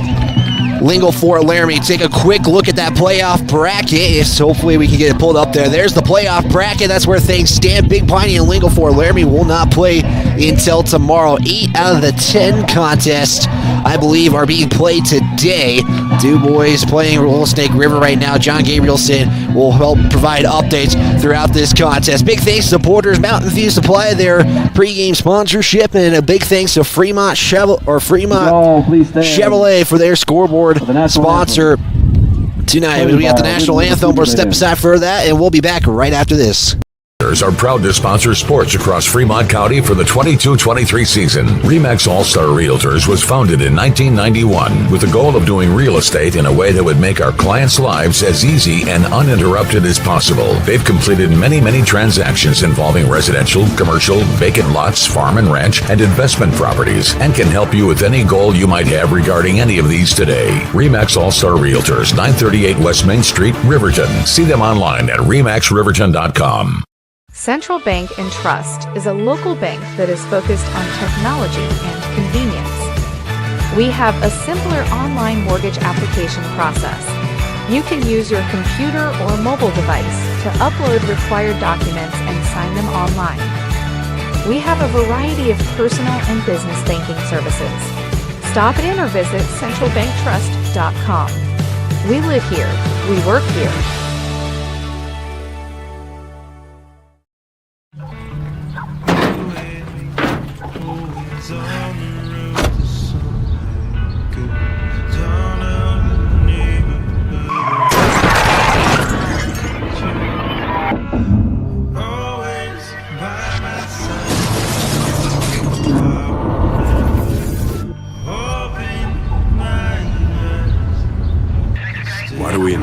Speaker 3: Lingle for Laramie. Take a quick look at that playoff bracket. Hopefully we can get it pulled up there. There's the playoff bracket. That's where things stand. Big Piney and Lingle for Laramie will not play until tomorrow. 8 out of the 10 contests, I believe, are being played today. Du Bois playing Little Snake River right now. John Gabrielson will help provide updates throughout this contest. Big thanks to supporters, Mountain View Supply, their pregame sponsorship, and a big thanks to Fremont Chevrolet for their scoreboard sponsor tonight. We got the national anthem. We'll step aside for that, and we'll be back right after this.
Speaker 4: Are proud to sponsor sports across Fremont County for the 22-23 season. RE/MAX All-Star Realtors was founded in 1991 with the goal of doing real estate in a way that would make our clients' lives as easy and uninterrupted as possible. They've completed many transactions involving residential, commercial, vacant lots, farm and ranch, and investment properties, and can help you with any goal you might have regarding any of these today. RE/MAX All-Star Realtors, 938 West Main Street, Riverton. See them online at remaxriverton.com.
Speaker 23: Central Bank and Trust is a local bank that is focused on technology and convenience. We have a simpler online mortgage application process. You can use your computer or mobile device to upload required documents and sign them online. We have a variety of personal and business banking services. Stop in or visit centralbanktrust.com. We live here. We work here.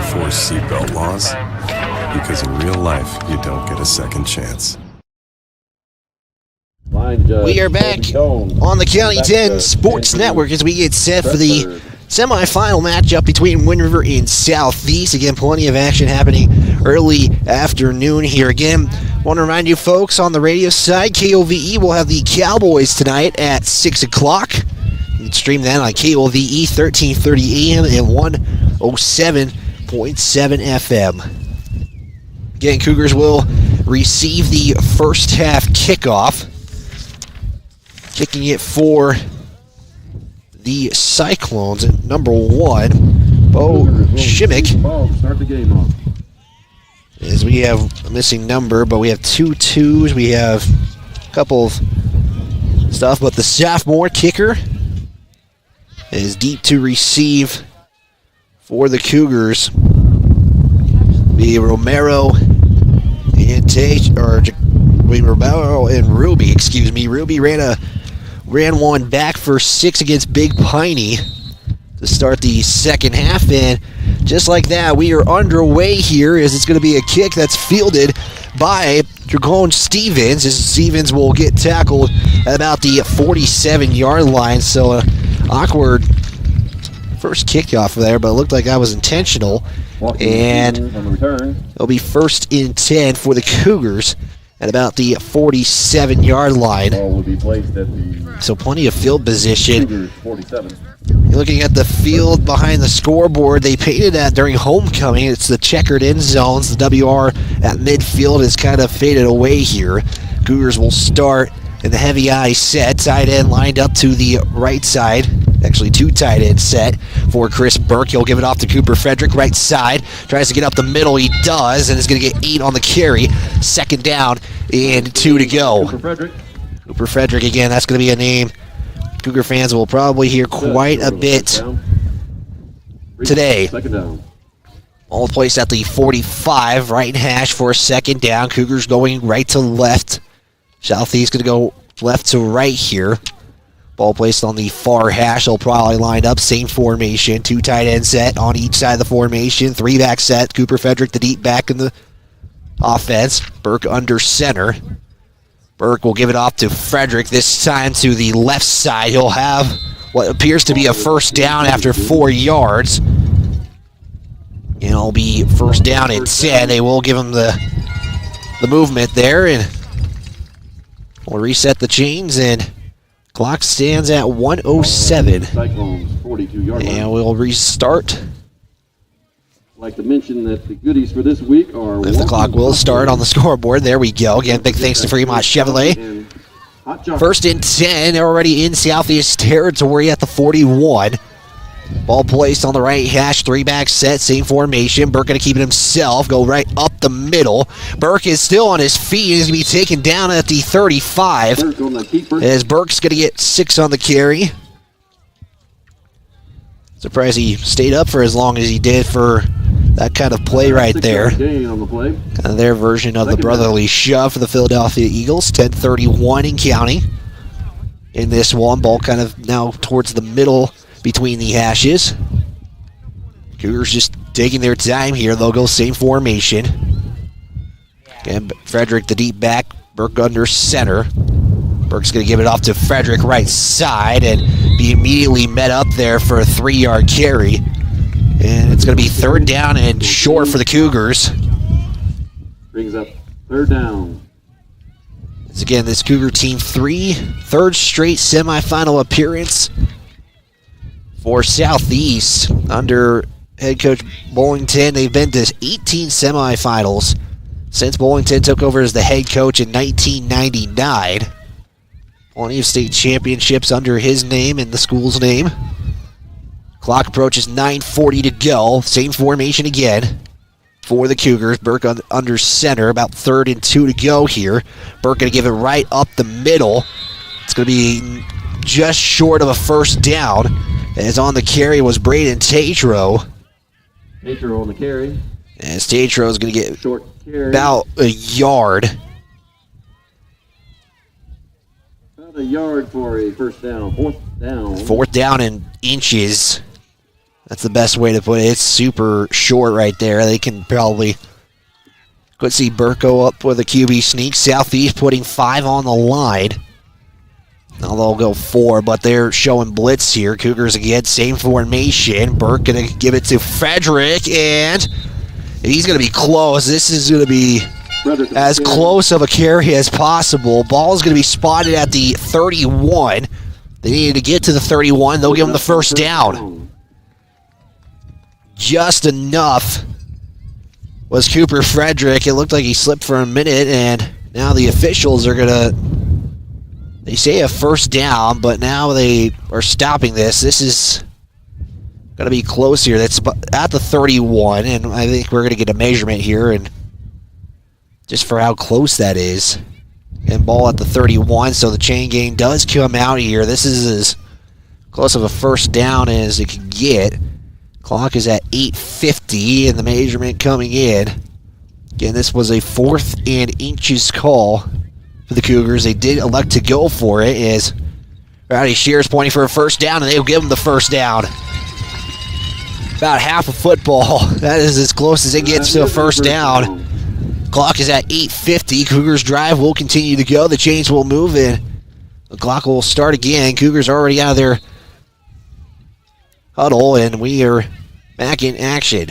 Speaker 5: enforce seatbelt laws, because in real life, you don't get a second chance.
Speaker 3: We are back on the County 10 Sports Network as we get set for the semifinal matchup between Wind River and Southeast. Again, plenty of action happening early afternoon here. Again, want to remind you folks on the radio side, KOVE will have the Cowboys tonight at 6 o'clock. You can stream that on KOVE 1330 AM and 107.7 FM. Again, Cougars will receive the first half kickoff. Kicking it for the Cyclones at number 1, Bo Shimmick.
Speaker 1: Start the game off.
Speaker 3: As we have a missing number, but we have 2 twos. We have a couple of stuff, but the sophomore kicker is deep to receive for the Cougars. Be Romero and Romero and Ruby. Excuse me. Ruby ran one back for 6 against Big Piney to start the second half, and just like that, we are underway here as it's going to be a kick that's fielded by Dragone Stevens, as Stevens will get tackled at about the 47-yard line. So an awkward first kickoff there, but it looked like that was intentional. And it'll be first and 10 for the Cougars at about the 47-yard line. So plenty of field position. You're looking at the field behind the scoreboard. They painted that during homecoming. It's the checkered end zones. The WR at midfield has kind of faded away here. Cougars will start in the heavy eye set. Tight end lined up to the right side. Actually, 2 tight end set for Chris Burke. He'll give it off to Cooper Frederick, right side. Tries to get up the middle. He does, and is going to get 8 on the carry. Second down and 2 to go. Cooper Frederick, again, that's going to be a name Cougar fans will probably hear quite a bit today. All placed at the 45, right hash for a second down. Cougars going right to left. Southeast going to go left to right here. Ball placed on the far hash. They'll probably line up. Same formation. 2 tight end set on each side of the formation. 3 back set. Cooper Frederick, the deep back in the offense. Burke under center. Burke will give it off to Frederick. This time to the left side. He'll have what appears to be a first down after 4 yards. And it'll be first down and 10. They will give him the movement there. And we'll reset the chains, and clock stands at 1:07. And we'll restart.
Speaker 1: I'd like to mention that the goodies for this week are...
Speaker 3: If the clock will start on the scoreboard. There we go. Again, big thanks to Fremont Chevrolet. First and 10. They're already in Southeast territory at the 41. Ball placed on the right hash. 3 back set. Same formation. Burke going to keep it himself. Go right up the middle. Burke is still on his feet. He's going to be taken down at the 35. As Burke's going to get 6 on the carry. Surprised he stayed up for as long as he did for that kind of play right there. Kind of their version of the brotherly shove for the Philadelphia Eagles. 10:31 in counting. In this one, ball kind of now towards the middle between the hashes. Cougars just taking their time here. They'll go same formation. Again, Frederick the deep back. Burke under center. Burke's going to give it off to Frederick right side and be immediately met up there for a 3-yard carry. And it's going to be third down and short for the Cougars.
Speaker 1: Brings up third down.
Speaker 3: As again, this Cougar team third straight semifinal appearance for Southeast under head coach Bollington. They've been to 18 semifinals since Bollington took over as the head coach in 1999. Plenty of state championships under his name and the school's name. Clock approaches 9:40 to go. Same formation again for the Cougars. Burke under center, about 3rd and 2 to go here. Burke going to give it right up the middle. It's going to be just short of a first down. As on the carry was Braden Tatro.
Speaker 1: Tatro on the carry.
Speaker 3: As Tatro is going to get
Speaker 1: short carry.
Speaker 3: About a yard.
Speaker 1: About a yard for a first down. 4th down.
Speaker 3: 4th down in inches. That's the best way to put it. It's super short right there. They can probably could see Burke go up with a QB sneak. Southeast putting 5 on the line. Now they'll go 4, but they're showing blitz here. Cougars again, same formation. Burke going to give it to Frederick, and he's going to be close. This is going to be as close of a carry as possible. Ball is going to be spotted at the 31. They needed to get to the 31. They'll give them the first down. Just enough was Cooper Frederick. It looked like he slipped for a minute, and now the officials are going to, they say a first down, but now they are stopping this. This is going to be close here. That's at the 31, and I think we're going to get a measurement here, and just for how close that is. And ball at the 31, so the chain gang does come out here. This is as close of a first down as it can get. Clock is at 8:50, and the measurement coming in. Again, this was a 4th and inches call for the Cougars. They did elect to go for it as Rowdy Shears pointing for a first down, and they'll give them the first down. About half a football. That is as close as it gets to a first down. Clock is at 8:50. Cougars drive will continue to go. The chains will move in. The clock will start again. Cougars are already out of their huddle, and we are back in action.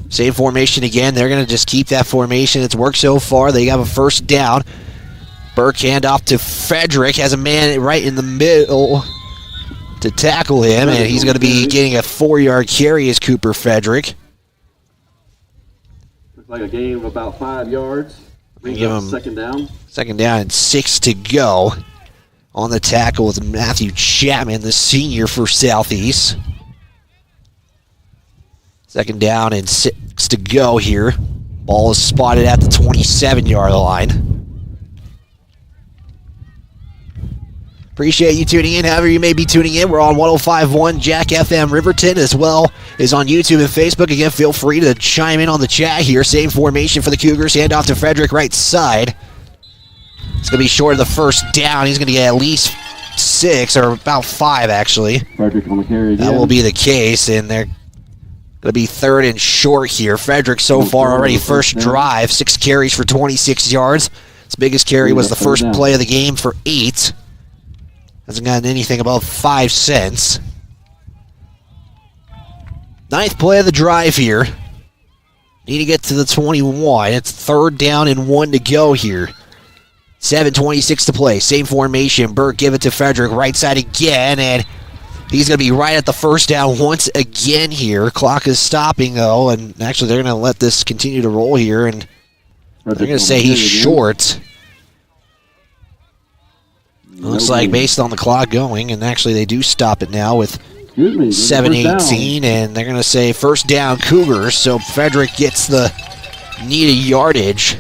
Speaker 3: Same formation again. They're going to just keep that formation. It's worked so far. They have a first down. Burke handoff to Frederick. Has a man right in the middle to tackle him, and he's going to be getting a 4-yard carry as Cooper Frederick.
Speaker 1: Looks like a gain of about 5 yards.
Speaker 3: Give him
Speaker 1: second down.
Speaker 3: Second down and 6 to go. On the tackle with Matthew Chapman, the senior for Southeast. Second down and 6 to go here. Ball is spotted at the 27-yard line. Appreciate you tuning in, however you may be tuning in. We're on 105.1 Jack FM Riverton, as well as on YouTube and Facebook. Again, feel free to chime in on the chat here. Same formation for the Cougars. Handoff to Frederick, right side. It's going to be short of the first down. He's going to get at least 6, or about 5, actually.
Speaker 1: Frederick on the carry again.
Speaker 3: That will be the case, and they're going to be 3rd and short here. Frederick so far already first drive, 6 carries for 26 yards. His biggest carry was the first play of the game for 8. Hasn't gotten anything above 5 cents. 9th play of the drive here. Need to get to the 21. It's 3rd down and 1 to go here. 7:26 to play. Same formation. Burke give it to Frederick. Right side again, and he's going to be right at the first down once again here. Clock is stopping, though, and actually they're going to let this continue to roll here, and they're going to say he's short. Looks like based on the clock going, and actually they do stop it now with 7:18, and they're going to say first down Cougars, so Frederick gets the needed yardage.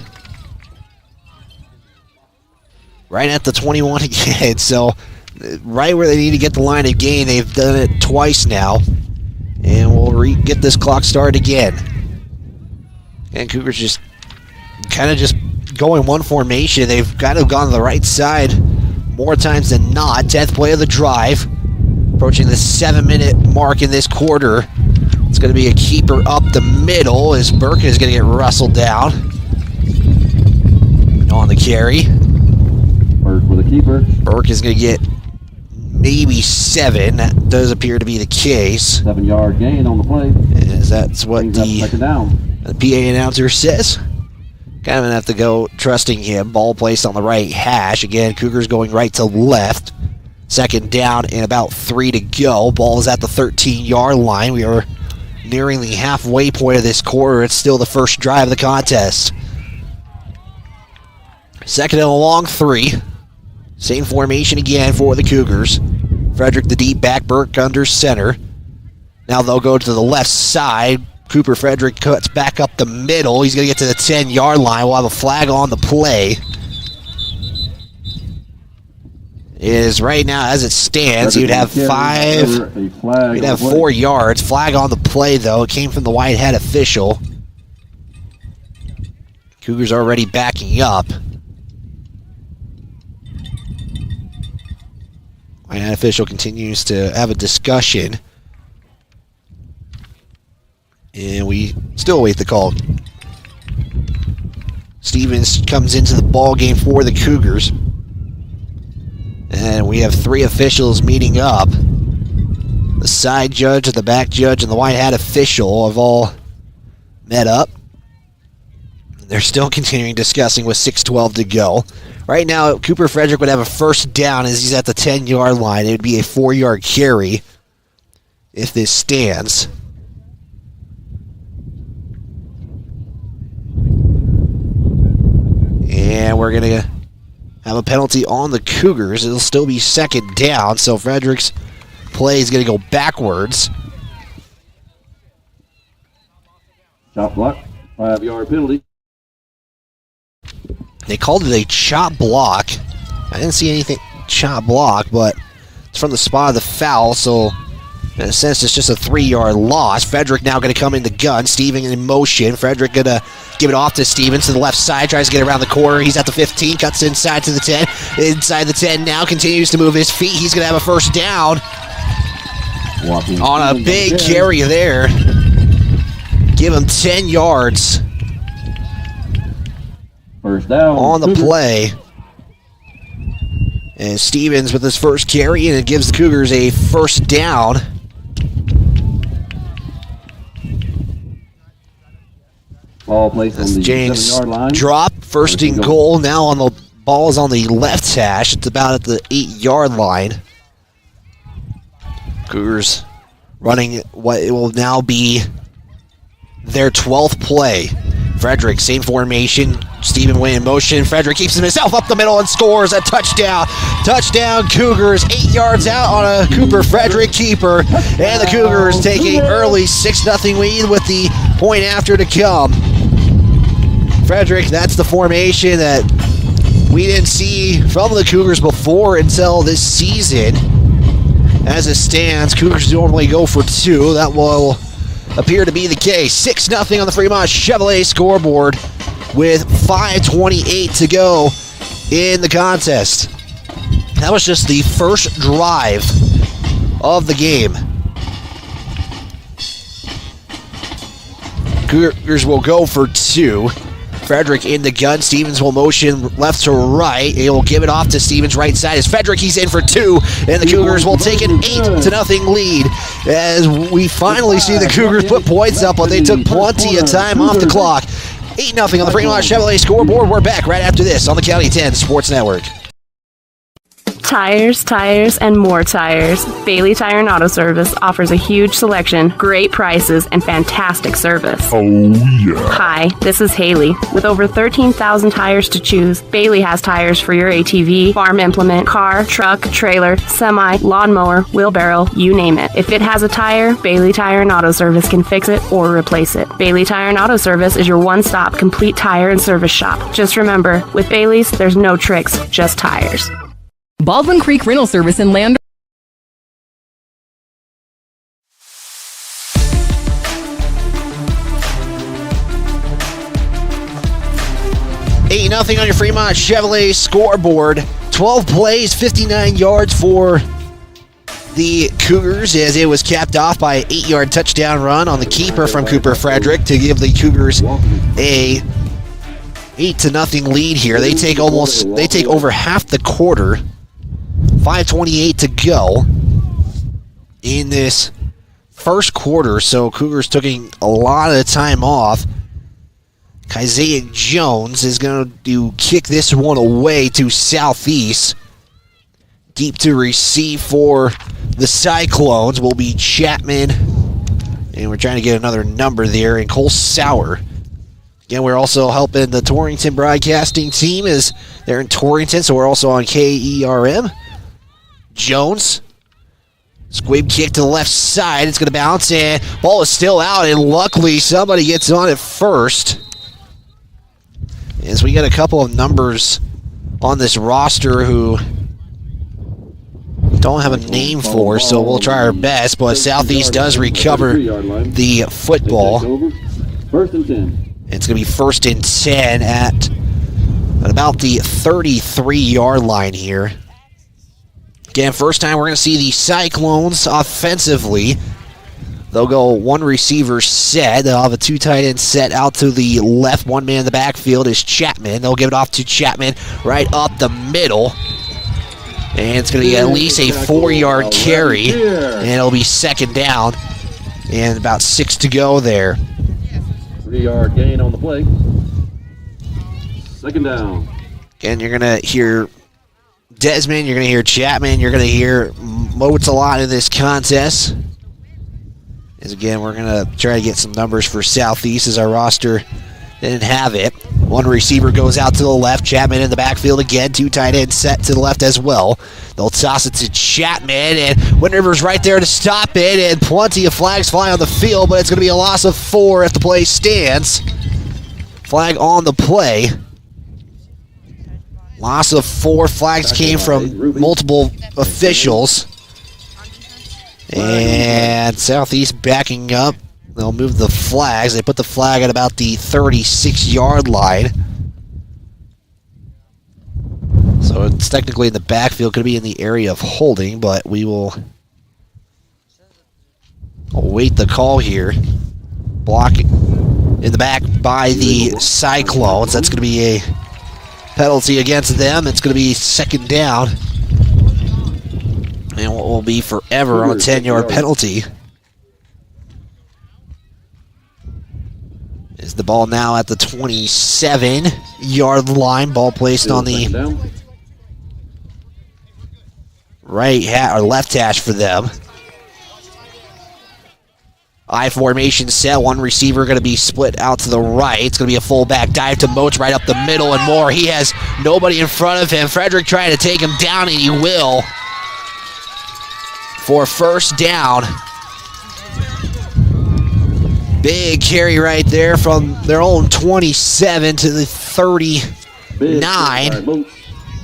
Speaker 3: Right at the 21 again, so right where they need to get the line of gain. They've done it twice now, and we'll get this clock started again. And Cougars just kind of just going one formation. They've kind of gone to the right side more times than not. 10th play of the drive. Approaching the 7-minute mark in this quarter. It's going to be a keeper up the middle as Burke is going to get rustled down on the carry.
Speaker 1: Burke with a keeper.
Speaker 3: Burke is going to get maybe 7. That does appear to be the case.
Speaker 1: 7-yard gain on the play.
Speaker 3: As that's what the PA announcer says. Kind of going to have to go trusting him. Ball placed on the right hash. Again, Cougars going right to left. Second down and about 3 to go. Ball is at the 13-yard line. We are nearing the halfway point of this quarter. It's still the first drive of the contest. Second and a long 3. Same formation again for the Cougars. Frederick the deep back, Burke under center. Now they'll go to the left side. Cooper Frederick cuts back up the middle. He's going to get to the 10-yard line. We'll have a flag on the play. It is right now, as it stands, you'd have 4 yards. Flag on the play, though. It came from the white hat official. Cougars already backing up. White hat official continues to have a discussion. And we still await the call. Stevens comes into the ball game for the Cougars. And we have 3 officials meeting up. The side judge, the back judge, and the white hat official have all met up. They're still continuing discussing with 6:12 to go. Right now, Cooper Frederick would have a first down as he's at the 10-yard line. It would be a 4-yard carry if this stands. And we're going to have a penalty on the Cougars. It'll still be second down, so Frederick's play is going to go backwards.
Speaker 1: Chop block, 5-yard penalty.
Speaker 3: They called it a chop block. I didn't see anything chop block, but it's from the spot of the foul, so in a sense it's just a 3-yard loss. Frederick now going to come in the gun. Steven in motion. Frederick going to give it off to Stevens to the left side. Tries to get around the corner. He's at the 15. Cuts inside to the 10. Inside the 10 now. Continues to move his feet. He's going to have a first down. On a big carry there. Give him 10 yards.
Speaker 1: First down.
Speaker 3: On the play. And Stevens with his first carry, and it gives the Cougars a first down.
Speaker 1: Ball placed on the
Speaker 3: James
Speaker 1: 7-yard line.
Speaker 3: Drop, first and goal. Now on the ball is on the left hash. It's about at the 8-yard line. Cougars running what it will now be their 12th play. Frederick, same formation. Stephen Wayne in motion. Frederick keeps himself up the middle and scores a touchdown. Touchdown Cougars, 8 yards out on a Cooper Frederick keeper. And the Cougars taking early 6-0 lead with the point after to come. Frederick, that's the formation that we didn't see from the Cougars before until this season. As it stands, Cougars normally go for 2. That will appear to be the case. 6-0 on the Fremont Chevrolet scoreboard with 5:28 to go in the contest. That was just the first drive of the game. Cougars will go for 2. Frederick in the gun. Stevens will motion left to right. He will give it off to Stevens right side. As Frederick, he's in for 2. And the Cougars will take an 8-0 lead. As we finally see the Cougars put points up, but they took plenty of time off the clock. 8-0 on the Fremont Chevrolet scoreboard. We're back right after this on the County 10 Sports Network.
Speaker 6: Tires, and more tires. Bailey Tire and Auto Service offers a huge selection, great prices, and fantastic service.
Speaker 4: Oh, yeah.
Speaker 6: Hi, this is Haley. With over 13,000 tires to choose, Bailey has tires for your ATV, farm implement, car, truck, trailer, semi, lawnmower, wheelbarrow, you name it. If it has a tire, Bailey Tire and Auto Service can fix it or replace it. Bailey Tire and Auto Service is your one-stop complete tire and service shop. Just remember, with Bailey's, there's no tricks, just tires.
Speaker 7: Baldwin Creek Rental Service in Lander.
Speaker 3: Nothing on your Fremont Chevrolet scoreboard. 12 plays, 59 yards for the Cougars as it was capped off by an 8-yard touchdown run on the keeper from Cooper Frederick to give the Cougars a 8-0 lead here. They take over half the quarter. 5:28 to go in this first quarter, so Cougars taking a lot of time off. Isaiah Jones is going to kick this one away to Southeast. Deep to receive for the Cyclones will be Chapman. And we're trying to get another number there. And Cole Sauer. Again, we're also helping the Torrington broadcasting team as they're in Torrington, so we're also on KERM. Jones. Squib kick to the left side. It's going to bounce, and ball is still out, and luckily somebody gets on it first. As we get a couple of numbers on this roster who don't have a name for, so we'll try our best, but Southeast does recover the football.
Speaker 1: First and 10.
Speaker 3: It's going to be first and 10 at about the 33-yard line here. Again, first time we're going to see the Cyclones offensively. They'll go one receiver set. They'll have a two tight end set out to the left. One man in the backfield is Chapman. They'll give it off to Chapman right up the middle. And it's going to be at least a 4-yard carry. And it'll be second down. And about 6 to go there.
Speaker 1: 3-yard gain on the play. Second down.
Speaker 3: Again, you're going to hear Desmond. You're going to hear Chapman. You're going to hear Moats a lot in this contest. As again, we're going to try to get some numbers for Southeast as our roster didn't have it. One receiver goes out to the left. Chapman in the backfield again. Two tight ends set to the left as well. They'll toss it to Chapman, and Wind River's right there to stop it, and plenty of flags fly on the field, but it's going to be a loss of 4 if the play stands. Flag on the play. Loss of 4. Flags came from multiple officials. And Southeast backing up. They'll move the flags. They put the flag at about the 36-yard line. So it's technically in the backfield. Could be in the area of holding, but we will await the call here. Blocking in the back by the Cyclones. That's going to be a penalty against them. It's going to be second down. And what will be forever on a 10-yard penalty. Is the ball now at the 27-yard line. Ball placed on the left hash for them. I formation set. One receiver going to be split out to the right. It's going to be a fullback dive to Moats right up the middle and more. He has nobody in front of him. Frederick trying to take him down, and he will. For first down. Big carry right there from their own 27 to the 39.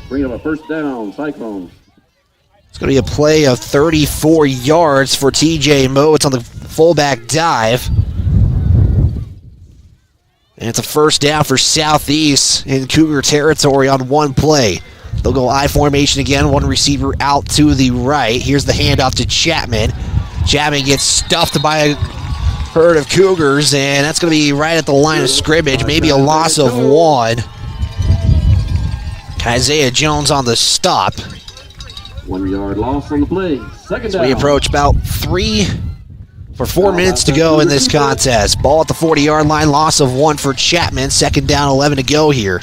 Speaker 1: Bring up a first down, Cyclones.
Speaker 3: It's going to be a play of 34 yards for TJ Moats on the fullback dive. And it's a first down for Southeast in Cougar territory on one play. They'll go I formation again. One receiver out to the right. Here's the handoff to Chapman. Chapman gets stuffed by a herd of Cougars, and that's going to be right at the line of scrimmage. Maybe a loss of 1. Isaiah Jones on the stop.
Speaker 1: 1-yard loss on the play. Second down.
Speaker 3: We approach about 4 minutes to go in this contest. Ball at the 40-yard line. Loss of 1 for Chapman. Second down, 11 to go here.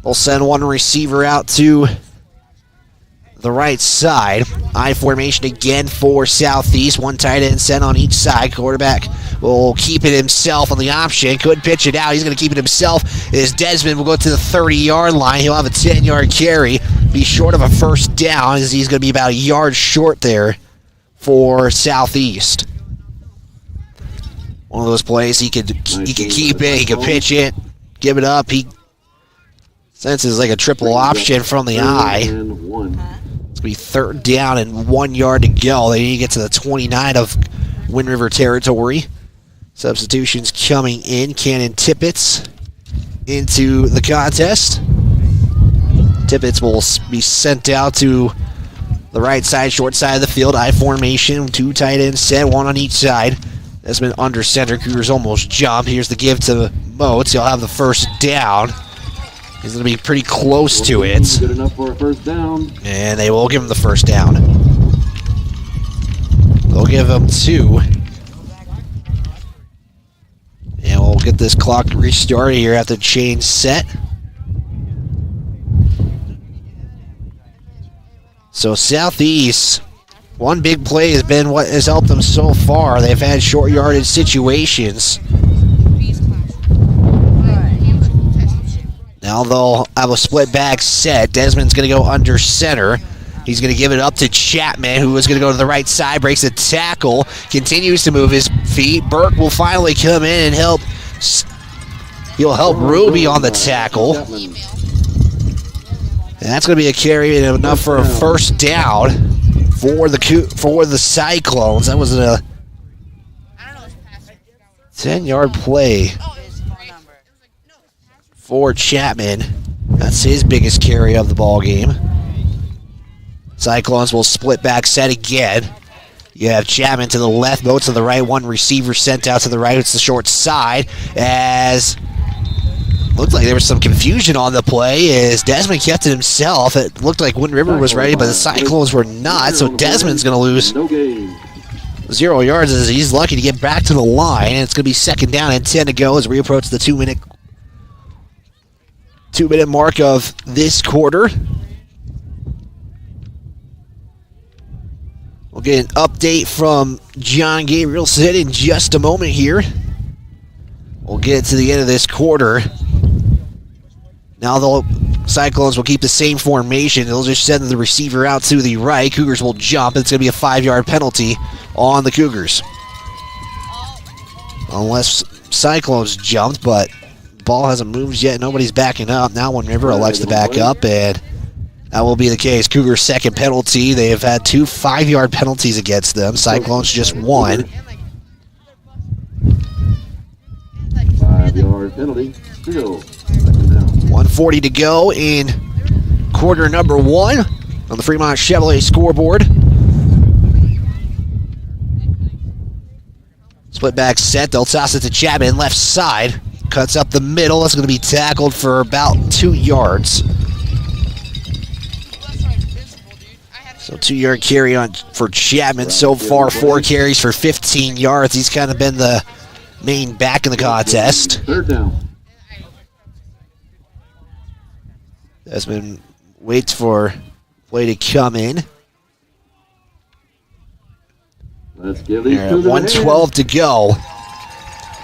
Speaker 3: They'll send one receiver out to the right side. I formation again for Southeast. One tight end sent on each side. Quarterback will keep it himself on the option. Could pitch it out. He's going to keep it himself. As Desmond will go to the 30-yard line. He'll have a 10-yard carry. Be short of a first down as he's going to be about a yard short there for Southeast. One of those plays he could keep it. He could pitch it. Give it up. He senses like a triple option from the eye. It's going to be third down and 1 yard to go. They need to get to the 29 of Wind River territory. Substitutions coming in. Cannon Tippett into the contest. Tippett will be sent out to the right side, short side of the field. I formation, 2 tight ends set, 1 on each side. That's been under center. Cougars almost jump. Here's the give to Moats. He'll have the first down. He's going to be pretty close to it.
Speaker 1: Good enough for a first down.
Speaker 3: And they will give him the first down. They'll give him 2. And we'll get this clock restarted here after the change set. So Southeast, one big play has been what has helped them so far. They've had short yardage situations. Now they'll have a split back set. Desmond's going to go under center. He's going to give it up to Chapman, who is going to go to the right side, breaks a tackle, continues to move his feet. Burke will finally come in and help. He'll help Ruby on the tackle. And that's going to be a carry and enough for a first down for the Cyclones. That was a 10-yard play for Chapman. That's his biggest carry of the ball game. Cyclones will split back set again. You have Chapman to the left, Moat to the right, one receiver sent out to the right. It's the short side as looked like there was some confusion on the play as Desmond kept it himself. It looked like Wind River was ready, but the Cyclones were not, so Desmond's going to lose 0 yards as he's lucky to get back to the line. And it's going to be 2nd down and 10 to go as we approach the 2-minute mark of this quarter. We'll get an update from John Gabrielson in just a moment here. We'll get to the end of this quarter. Now the Cyclones will keep the same formation. They'll just send the receiver out to the right. Cougars will jump. It's going to be a 5-yard penalty on the Cougars. Unless Cyclones jumped, but ball hasn't moved yet. Nobody's backing up. Now Wind River elects to back up, and that will be the case. Cougars' second penalty. They have had 2 5-yard penalties against them. Cyclones just 1.
Speaker 1: 5-yard penalty. Still 2nd down.
Speaker 3: 1:40 to go in quarter number 1 on the Fremont Chevrolet scoreboard. Split back set. They'll toss it to Chapman, left side. Cuts up the middle. That's going to be tackled for about 2 yards. So 2-yard carry on for Chapman so far. 4 carries for 15 yards. He's kind of been the main back in the contest.
Speaker 1: 3rd down.
Speaker 3: Desmond waits for play to come in.
Speaker 1: Let's give these
Speaker 3: At 1:12 to go.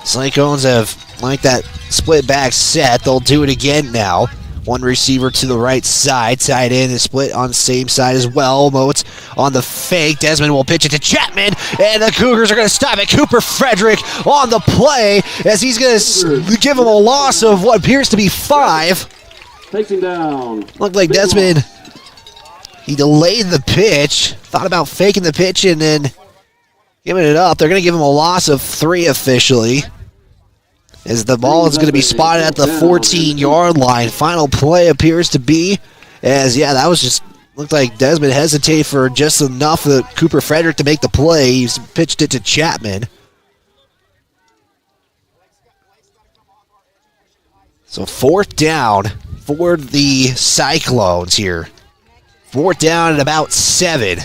Speaker 3: Cyclones have like that split back set. They'll do it again now. One receiver to the right side. Tight end is split on the same side as well. Moats on the fake. Desmond will pitch it to Chapman, and the Cougars are going to stop it. Cooper Frederick on the play as he's going to give him a loss of what appears to be 5.
Speaker 1: Takes him down.
Speaker 3: Looked like Desmond, he delayed the pitch, thought about faking the pitch and then giving it up. They're going to give him a loss of 3 officially, as the ball is going to be spotted at the 14-yard line. Final play appears to be, as that was just, looked like Desmond hesitated for just enough of Cooper Frederick to make the play. He's pitched it to Chapman. So 4th down for the Cyclones here. 4th down at about 7.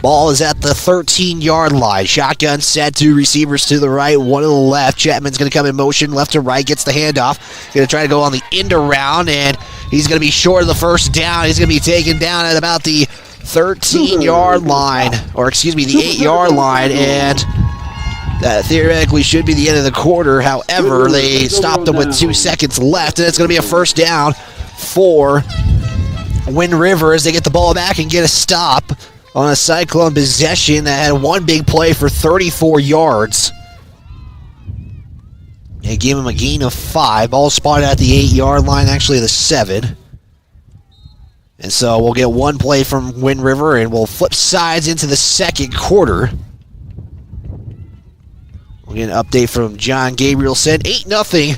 Speaker 3: Ball is at the 13-yard line. Shotgun set, 2 receivers to the right, 1 to the left. Chapman's going to come in motion, left to right, gets the handoff. Going to try to go on the end around, and he's going to be short of the 1st down. He's going to be taken down at about the 13-yard line, or excuse me, the 8-yard line, and that theoretically should be the end of the quarter. However, they stopped him with 2 seconds left, and it's going to be a 1st down for Wind River as they get the ball back and get a stop on a Cyclone possession that had 1 big play for 34 yards. They gave him a gain of 5. Ball spotted at the 8-yard line, actually the 7. And so we'll get 1 play from Wind River, and we'll flip sides into the 2nd quarter. We'll get an update from John Gabrielson. 8-0.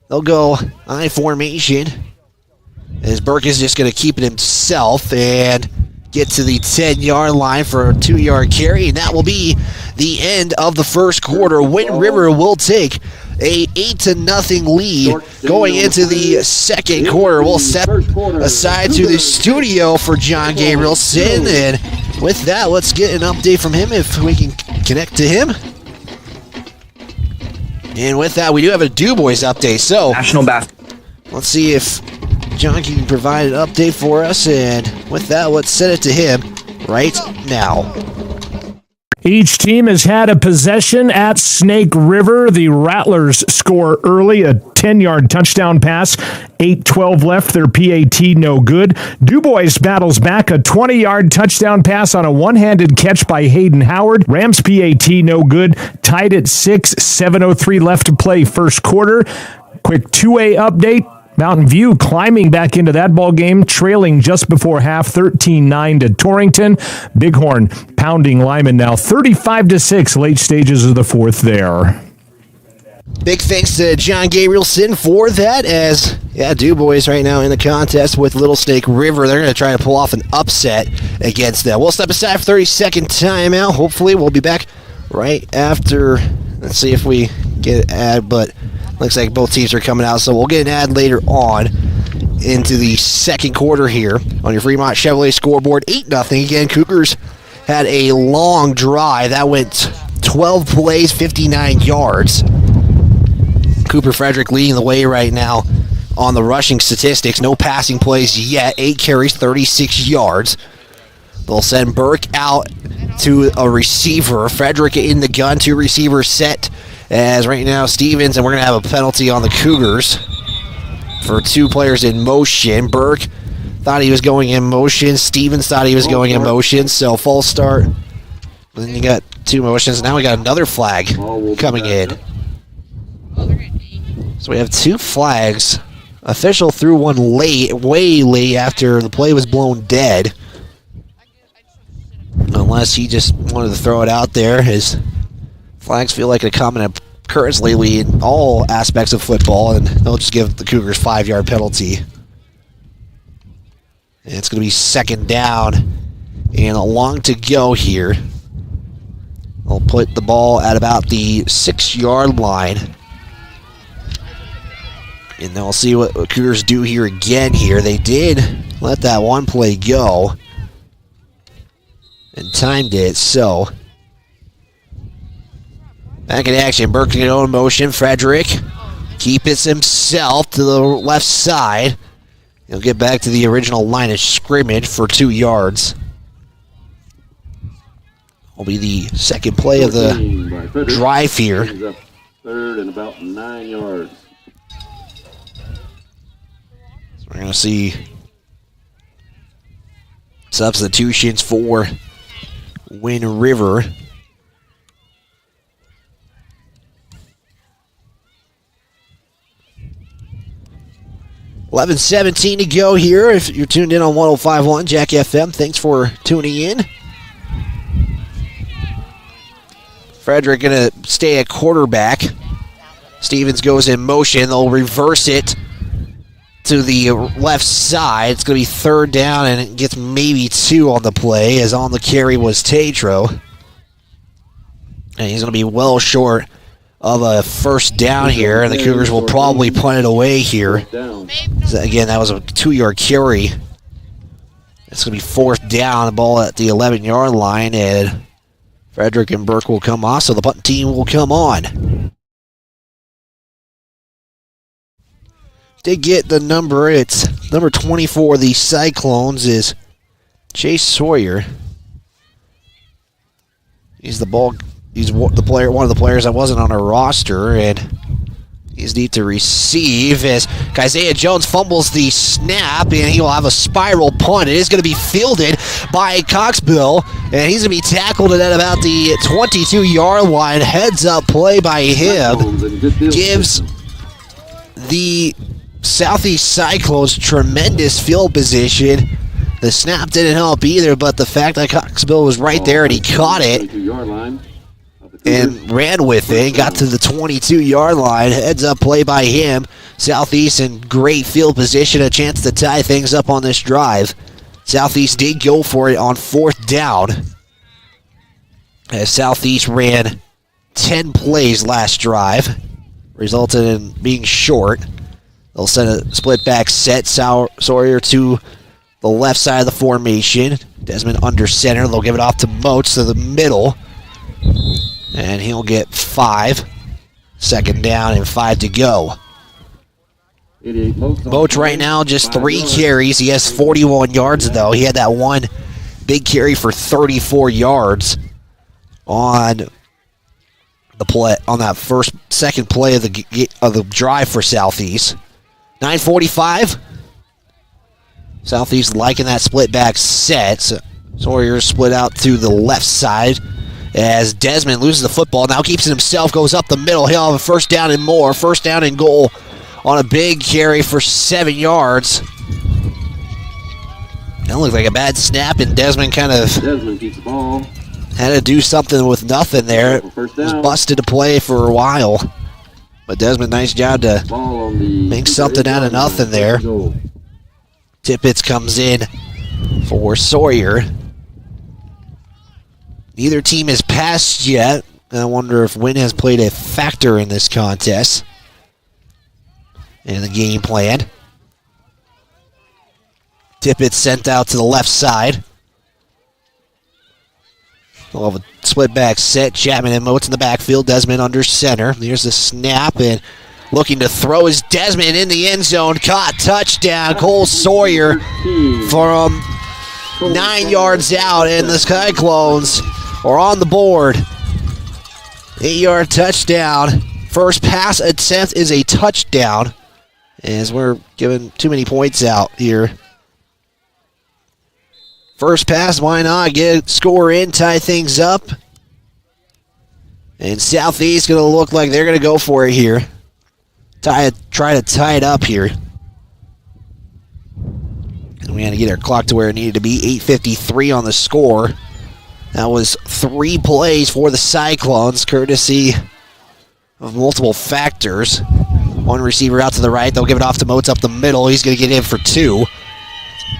Speaker 3: They'll go I formation, as Burke is just going to keep it himself and get to the 10-yard line for a 2-yard carry, and that will be the end of the 1st quarter. Wind River will take a 8-0 lead going into the 2nd quarter. We'll step aside to the studio for John Gabrielson, and with that, let's get an update from him if we can connect to him. And with that, we do have a Du Bois update. So let's see if John can provide an update for us, and with that, let's send it to him right now.
Speaker 2: Each team has had a possession at Snake River. The Rattlers score early, a 10-yard touchdown pass. 8:12 left, their PAT no good. Du Bois battles back a 20-yard touchdown pass on a one-handed catch by Hayden Howard. Rams PAT no good, tied at 6, 7:03 left to play 1st quarter. Quick 2A update. Mountain View climbing back into that ball game, trailing just before half, 13-9 to Torrington. Bighorn pounding Lyman now, 35-6, late stages of the 4th there.
Speaker 3: Big thanks to John Gabrielson for that, as Yeah, DuBois right now in the contest with Little Snake River. They're going to try to pull off an upset against them. We'll step aside for 30-second timeout. Hopefully, we'll be back right after. Let's see if we get an ad, but looks like both teams are coming out, so we'll get an ad later on into the second quarter here on your Fremont Chevrolet scoreboard. 8-0. Again, Cougars had a long drive. That went 12 plays, 59 yards. Cooper Frederick leading the way right now on the rushing statistics. No passing plays yet. 8 carries, 36 yards. They'll send Burke out to a receiver. Frederick in the gun. 2 receivers set as right now Stevens, and we're going to have a penalty on the Cougars for 2 players in motion. Burke thought he was going in motion. Stevens thought he was going in motion. So false start. Then you got 2 motions. Now we got another flag coming in. So we have 2 flags. Official threw one late, way late after the play was blown dead. Unless he just wanted to throw it out there. His flags feel like a common occurrence lately in all aspects of football, and they'll just give the Cougars 5-yard penalty. And it's going to be second down and a long to go here. They'll put the ball at about the 6-yard line. And they'll see what the Cougars do here again here. They did let that one play go and timed it, so back in action. Burke to get on motion. Frederick keeps himself to the left side. He'll get back to the original line of scrimmage for 2 yards. Will be the second play of the drive here.
Speaker 1: Third and about 9 yards.
Speaker 3: We're going to see substitutions for Wind River. $11:17 to go here. If you're tuned in on 105.1 Jack FM, thanks for tuning in. Frederick going to stay at quarterback. Stevens goes in motion. They'll reverse it to the left side. It's going to be third down, and it gets maybe 2 on the play, as on the carry was Tatro. And he's going to be well short of a first down here, and the Cougars will probably punt it away here. So again, that was a 2-yard carry. It's going to be 4th down, the ball at the 11-yard line, and Frederick and Burke will come off, so the punt team will come on. Did get the number. It's number 24. The Cyclones is Chase Sawyer. He's the ball. He's the player. One of the players that wasn't on our roster, and he's need to receive as Isaiah Jones fumbles the snap, and he will have a spiral punt. It is going to be fielded by Coxbill, and he's going to be tackled at about the 22-yard line. Heads up play by him gives the Southeast Cyclones tremendous field position. The snap didn't help either, but the fact that Coxbill was right there and he caught it and ran with it, got to the 22-yard line. Heads up play by him. Southeast in great field position, a chance to tie things up on this drive. Southeast did go for it on 4th down, as Southeast ran 10 plays last drive, resulted in being short. They'll send a split back set. Sawyer to the left side of the formation. Desmond under center. They'll give it off to Moats to the middle. And he'll get 5. Second down and 5 to go. Moats right now just 3 carries. He has 41 yards though. He had that one big carry for 34 yards on the play, on that second play of the drive for Southeast. 9:45. Southeast liking that split back set. Sawyer split out to the left side as Desmond loses the football. Now keeps it himself, goes up the middle. He'll have a first down and more. First down and goal on a big carry for 7 yards. That looked like a bad snap, and Desmond keeps the ball. Had to do something with nothing there. It was busted to play for a while. But Desmond, nice job to make something out of nothing there. Tippett comes in for Sawyer. Neither team has passed yet. I wonder if wind has played a factor in this contest and the game plan. Tippett sent out to the left side. We'll have a split back set. Chapman and Moats in the backfield. Desmond under center. Here's the snap, and looking to throw is Desmond in the end zone. Caught, touchdown. Cole Sawyer from 9 yards out, and the Cyclones are on the board. 8-yard touchdown. First pass attempt is a touchdown, as we're giving too many points out here. First pass, why not? Get a score in, tie things up. And Southeast going to look like they're going to go for it here. Try to tie it up here. And we had to get our clock to where it needed to be. 8:53 on the score. That was 3 plays for the Cyclones, courtesy of multiple factors. One receiver out to the right. They'll give it off to Moats up the middle. He's going to get in for 2.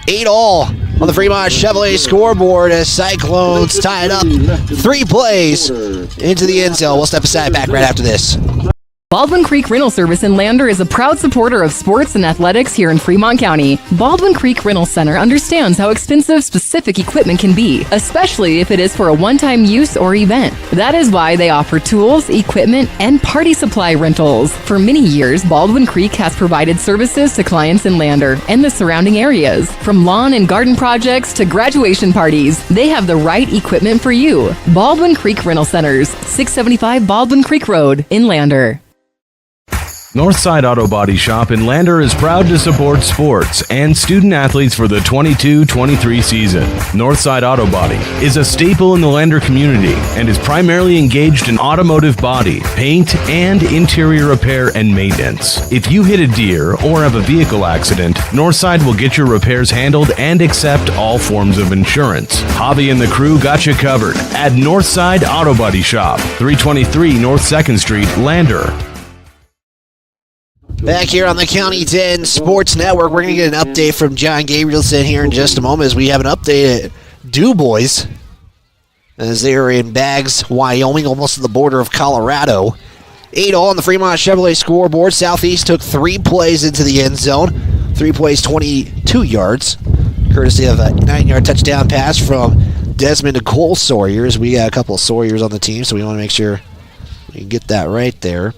Speaker 3: 8-all on the Fremont Chevrolet scoreboard as Cyclones tie it up. 3 plays into the end zone. We'll step aside, back right after this.
Speaker 7: Baldwin Creek Rental Service in Lander is a proud supporter of sports and athletics here in Fremont County. Baldwin Creek Rental Center understands how expensive specific equipment can be, especially if it is for a one-time use or event. That is why they offer tools, equipment, and party supply rentals. For many years, Baldwin Creek has provided services to clients in Lander and the surrounding areas. From lawn and garden projects to graduation parties, they have the right equipment for you. Baldwin Creek Rental Centers, 675 Baldwin Creek Road in Lander.
Speaker 8: Northside Auto Body Shop in Lander is proud to support sports and student athletes for the 22-23 season. Northside Auto Body is a staple in the Lander community and is primarily engaged in automotive body, paint, and interior repair and maintenance. If you hit a deer or have a vehicle accident, Northside will get your repairs handled and accept all forms of insurance. Javi and the crew got you covered at Northside Auto Body Shop, 323 North 2nd Street, Lander.
Speaker 3: Back here on the County 10 Sports Network, we're going to get an update from John Gabrielson here in just a moment as we have an update at DuBois as they are in Baggs, Wyoming, almost at the border of Colorado. 8-all on the Fremont Chevrolet scoreboard. Southeast took 3 plays into the end zone. 3 plays, 22 yards, courtesy of a 9-yard touchdown pass from Desmond to Cole Sawyers. We got a couple of Sawyers on the team, so we want to make sure we can get that right there.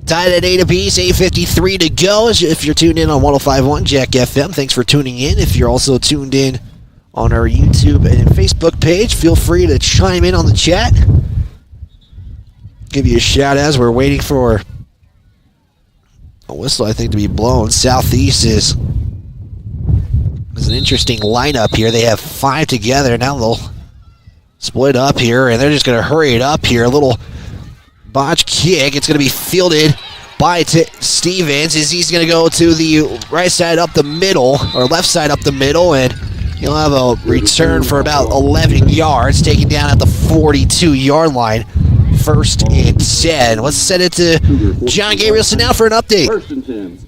Speaker 3: Tied at 8 apiece, 8:53 to go. If you're tuned in on 105.1 Jack FM, thanks for tuning in. If you're also tuned in on our YouTube and Facebook page, feel free to chime in on the chat. Give you a shout as we're waiting for a whistle, I think, to be blown. Southeast is an interesting lineup here. They have 5 together. Now they'll split up here, and they're just going to hurry it up here. A little botch kick. It's going to be fielded by Stevens as he's going to go to the right side up the middle, or left side up the middle, and he'll have a return for about 11 yards, taken down at the 42-yard line. 1st and 10. Let's send it to John Gabrielson now for an update.
Speaker 1: 1st and 10.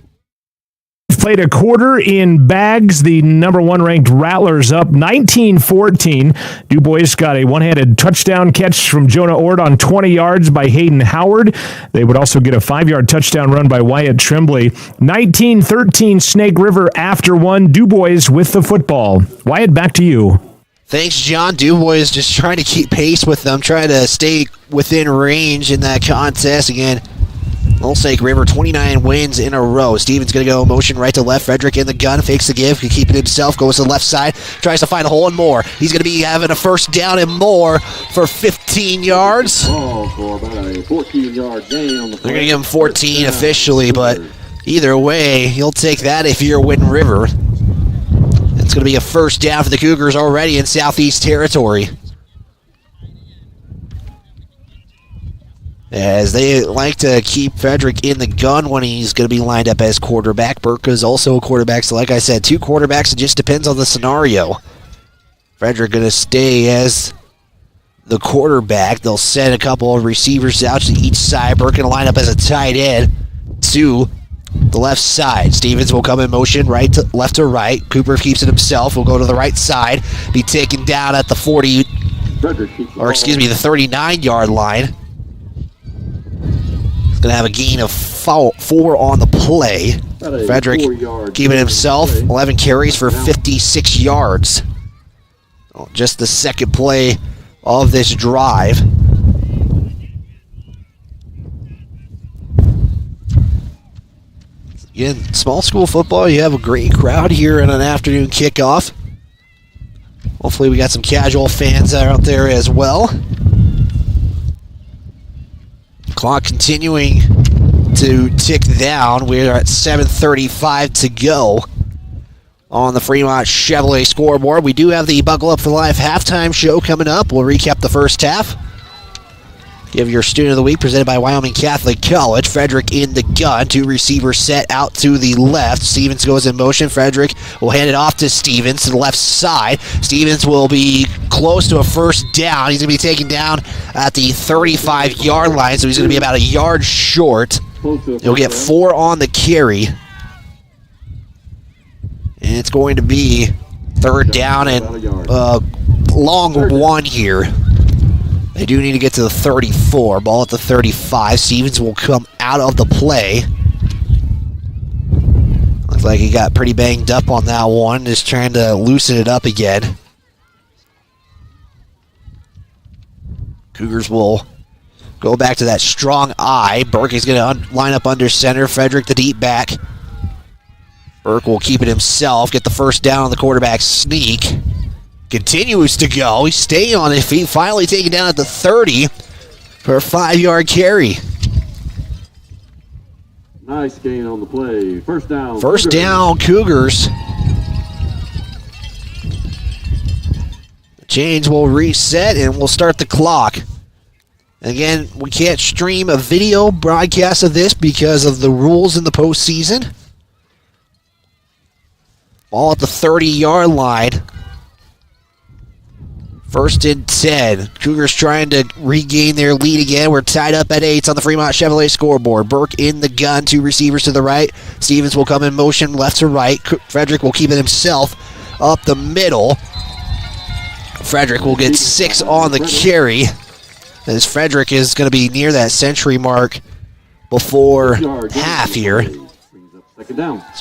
Speaker 2: Played a quarter in Baggs. The number 1 ranked Rattlers up 19-14. DuBois got a one-handed touchdown catch from Jonah Ord on 20 yards by Hayden Howard. They would also get a 5-yard touchdown run by Wyatt Tremblay. 19-13 Snake River after 1. DuBois with the football. Wyatt, back to you.
Speaker 3: Thanks, John. DuBois just trying to keep pace with them, trying to stay within range in that contest. Again, Old Snake River, 29 wins in a row. Stevens going to go motion right to left. Frederick in the gun, fakes the give, can keep it himself, goes to the left side, tries to find a hole and more. He's going to be having a 1st down and more for 15 yards.
Speaker 1: For about a 14-yard gain on the
Speaker 3: They're going to give him 14 officially, but either way, you'll take that if you're Wind River. It's going to be a 1st down for the Cougars already in Southeast territory, as they like to keep Frederick in the gun when he's going to be lined up as quarterback. Burka's also a quarterback, so like I said, 2 quarterbacks. It just depends on the scenario. Frederick going to stay as the quarterback. They'll send a couple of receivers out to each side. Burke going to line up as a tight end to the left side. Stevens will come in motion left to right. Cooper keeps it himself. Will go to the right side. Be taken down at the 40, or excuse me, the 39-yard line. He's going to have a gain of 4 on the play. Frederick keeping himself 11 carries for 56 yards. Just the second play of this drive. Again, small school football, you have a great crowd here in an afternoon kickoff. Hopefully we got some casual fans out there as well. Clock continuing to tick down. We're at 7:35 to go on the Fremont Chevrolet scoreboard. We do have the Buckle Up for Life halftime show coming up. We'll recap the first half. Give your Student of the Week presented by Wyoming Catholic College. Frederick in the gun. 2 receivers set out to the left. Stevens goes in motion. Frederick will hand it off to Stevens to the left side. Stevens will be close to a first down. He's going to be taken down at the 35-yard line, so he's going to be about a yard short. He'll get 4 on the carry. And it's going to be third down and long one here. They do need to get to the 34. Ball at the 35. Stevens will come out of the play. Looks like he got pretty banged up on that one. Just trying to loosen it up again. Cougars will go back to that strong eye. Burke is going to line up under center. Frederick the deep back. Burke will keep it himself. Get the first down on the quarterback sneak. Continues to go. He's staying on his feet. Finally taken down at the 30 for a 5-yard carry.
Speaker 1: Nice gain on the play. First down.
Speaker 3: First down, Cougars. The chains will reset and we'll start the clock. Again, we can't stream a video broadcast of this because of the rules in the postseason. Ball at the 30-yard line. First and 10. Cougars trying to regain their lead again. We're tied up at 8 on the Fremont Chevrolet scoreboard. Burke in the gun. 2 receivers to the right. Stevens will come in motion left to right. Frederick will keep it himself up the middle. Frederick will get 6 on the carry. As Frederick is going to be near that century mark before half here.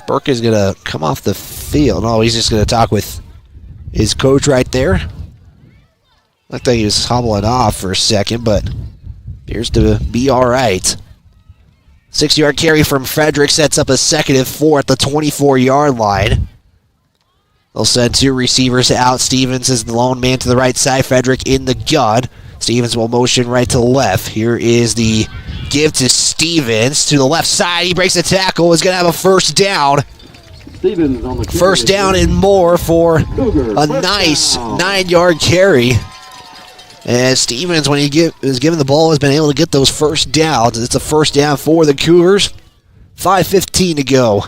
Speaker 3: Burke is going to come off the field. No, he's just going to talk with his coach right there. Looked like he was hobbling off for a second, but appears to be all right. 6-yard carry from Frederick sets up a second and 4 at the 24-yard line. They'll send 2 receivers out. Stevens is the lone man to the right side. Frederick in the gun. Stevens will motion right to left. Here is the give to Stevens to the left side. He breaks the tackle. Is going to have a first down.
Speaker 1: Stevens on the
Speaker 3: first down and more for a nice 9-yard carry. And Stevens, when he is given the ball, has been able to get those first downs. It's a first down for the Cougars. 5:15 to go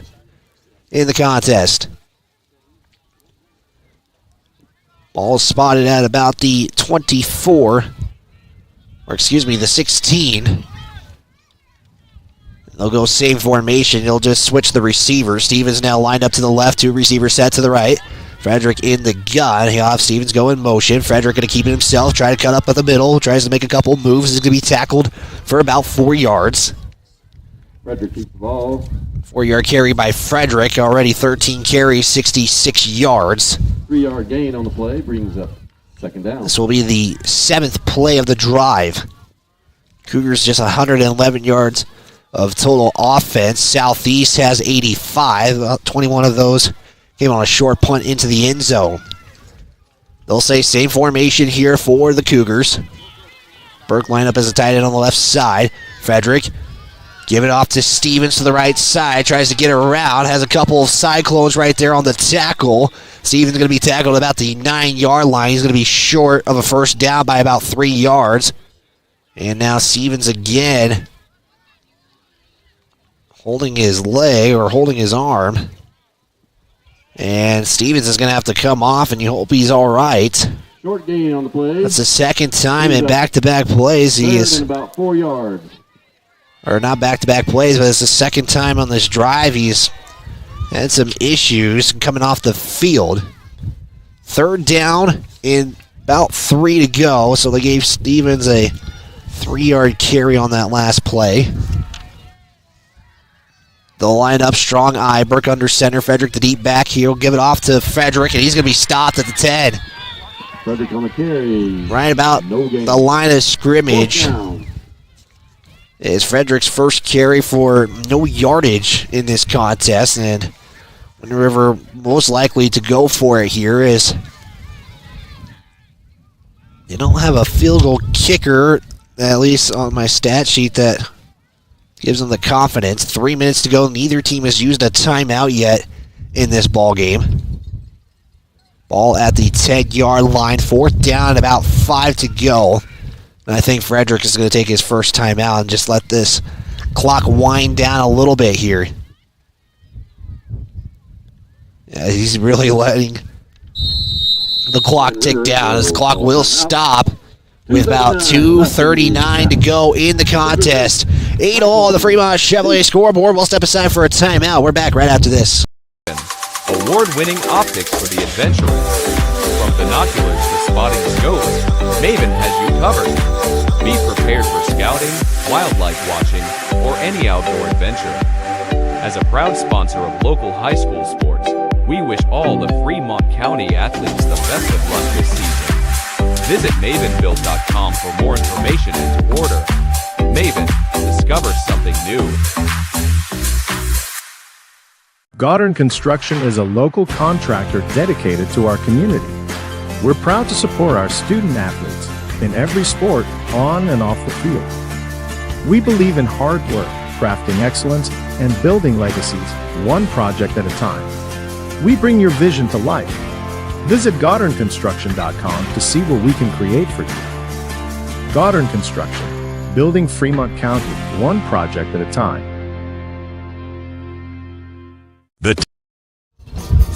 Speaker 3: in the contest. Ball spotted at about the 24, or excuse me, the 16. They'll go same formation. They'll just switch the receivers. Stevens now lined up to the left, 2 receivers set to the right. Frederick in the gun. He'll have Stevens go in motion. Frederick going to keep it himself, try to cut up at the middle, tries to make a couple moves. He's going to be tackled for about 4 yards.
Speaker 1: Frederick keeps the ball.
Speaker 3: 4-yard carry by Frederick. Already 13 carries, 66 yards.
Speaker 1: 3-yard gain on the play brings up second down.
Speaker 3: This will be the 7th play of the drive. Cougars just 111 yards of total offense. Southeast has 85. About 21 of those came on a short punt into the end zone. They'll say same formation here for the Cougars. Burke line up as a tight end on the left side. Frederick give it off to Stevens to the right side. Tries to get around. Has a couple of Cyclones right there on the tackle. Stevens going to be tackled about the 9-yard line. He's going to be short of a first down by about 3 yards. And now Stevens again holding his leg or holding his arm. And Stevens is going to have to come off, and you hope he's all right.
Speaker 1: Short gain on the play.
Speaker 3: That's the second time in back-to-back plays he is.
Speaker 1: About 4 yards.
Speaker 3: Or not back-to-back plays, but it's the second time on this drive he's had some issues coming off the field. Third down in about 3 to go, so they gave Stevens a 3-yard carry on that last play. They'll line up strong eye. Burke under center. Frederick the deep back. He'll give it off to Frederick, and he's going to be stopped at the 10.
Speaker 1: Frederick on the carry.
Speaker 3: Right about the line of scrimmage. Is Frederick's first carry for no yardage in this contest, and Wind River most likely to go for it here is they don't have a field goal kicker, at least on my stat sheet, that gives them the confidence. 3 minutes to go. Neither team has used a timeout yet in this ball game. Ball at the 10-yard line. Fourth down, about 5 to go. And I think Frederick is going to take his first timeout and just let this clock wind down a little bit here. Yeah, he's really letting the clock tick down. This clock will stop with about 2:39 to go in the contest. 8-all on the Fremont Chevrolet scoreboard. We'll step aside for a timeout. We're back right after this.
Speaker 9: Award-winning optics for the adventurous. From binoculars to spotting scopes, Maven has you covered. Be prepared for scouting, wildlife watching, or any outdoor adventure. As a proud sponsor of local high school sports, we wish all the Fremont County athletes the best of luck this season. Visit mavenbuild.com for more information and to order. Maven, discover something new.
Speaker 2: Goddard Construction is a local contractor dedicated to our community. We're proud to support our student athletes in every sport on and off the field. We believe in hard work, crafting excellence, and building legacies one project at a time. We bring your vision to life. Visit GoddardConstruction.com to see what we can create for you. Goddard Construction, building Fremont County one project at a time.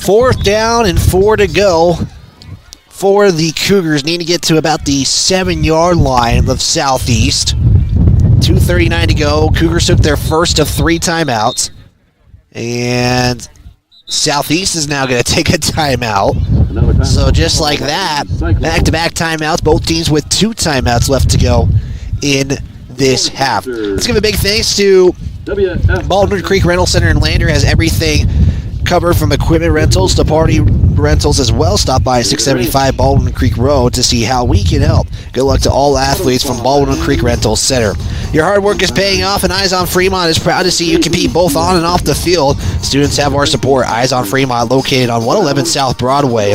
Speaker 3: Fourth down and 4 to go for the Cougars. Need to get to about the 7-yard line of Southeast. 2:39 to go. Cougars took their first of 3 timeouts. And Southeast is now going to take a timeout. So just like that, back-to-back timeouts. Both teams with 2 timeouts left to go in this half. Let's give a big thanks to Baldwin Creek Rental Center in Lander. Has everything covered from equipment rentals to party rentals as well. Stop by 675 Baldwin Creek Road to see how we can help. Good luck to all athletes from Baldwin Creek Rental Center. Your hard work is paying off, and Eyes on Fremont is proud to see you compete both on and off the field. Students have our support. Eyes on Fremont, located on 111 South Broadway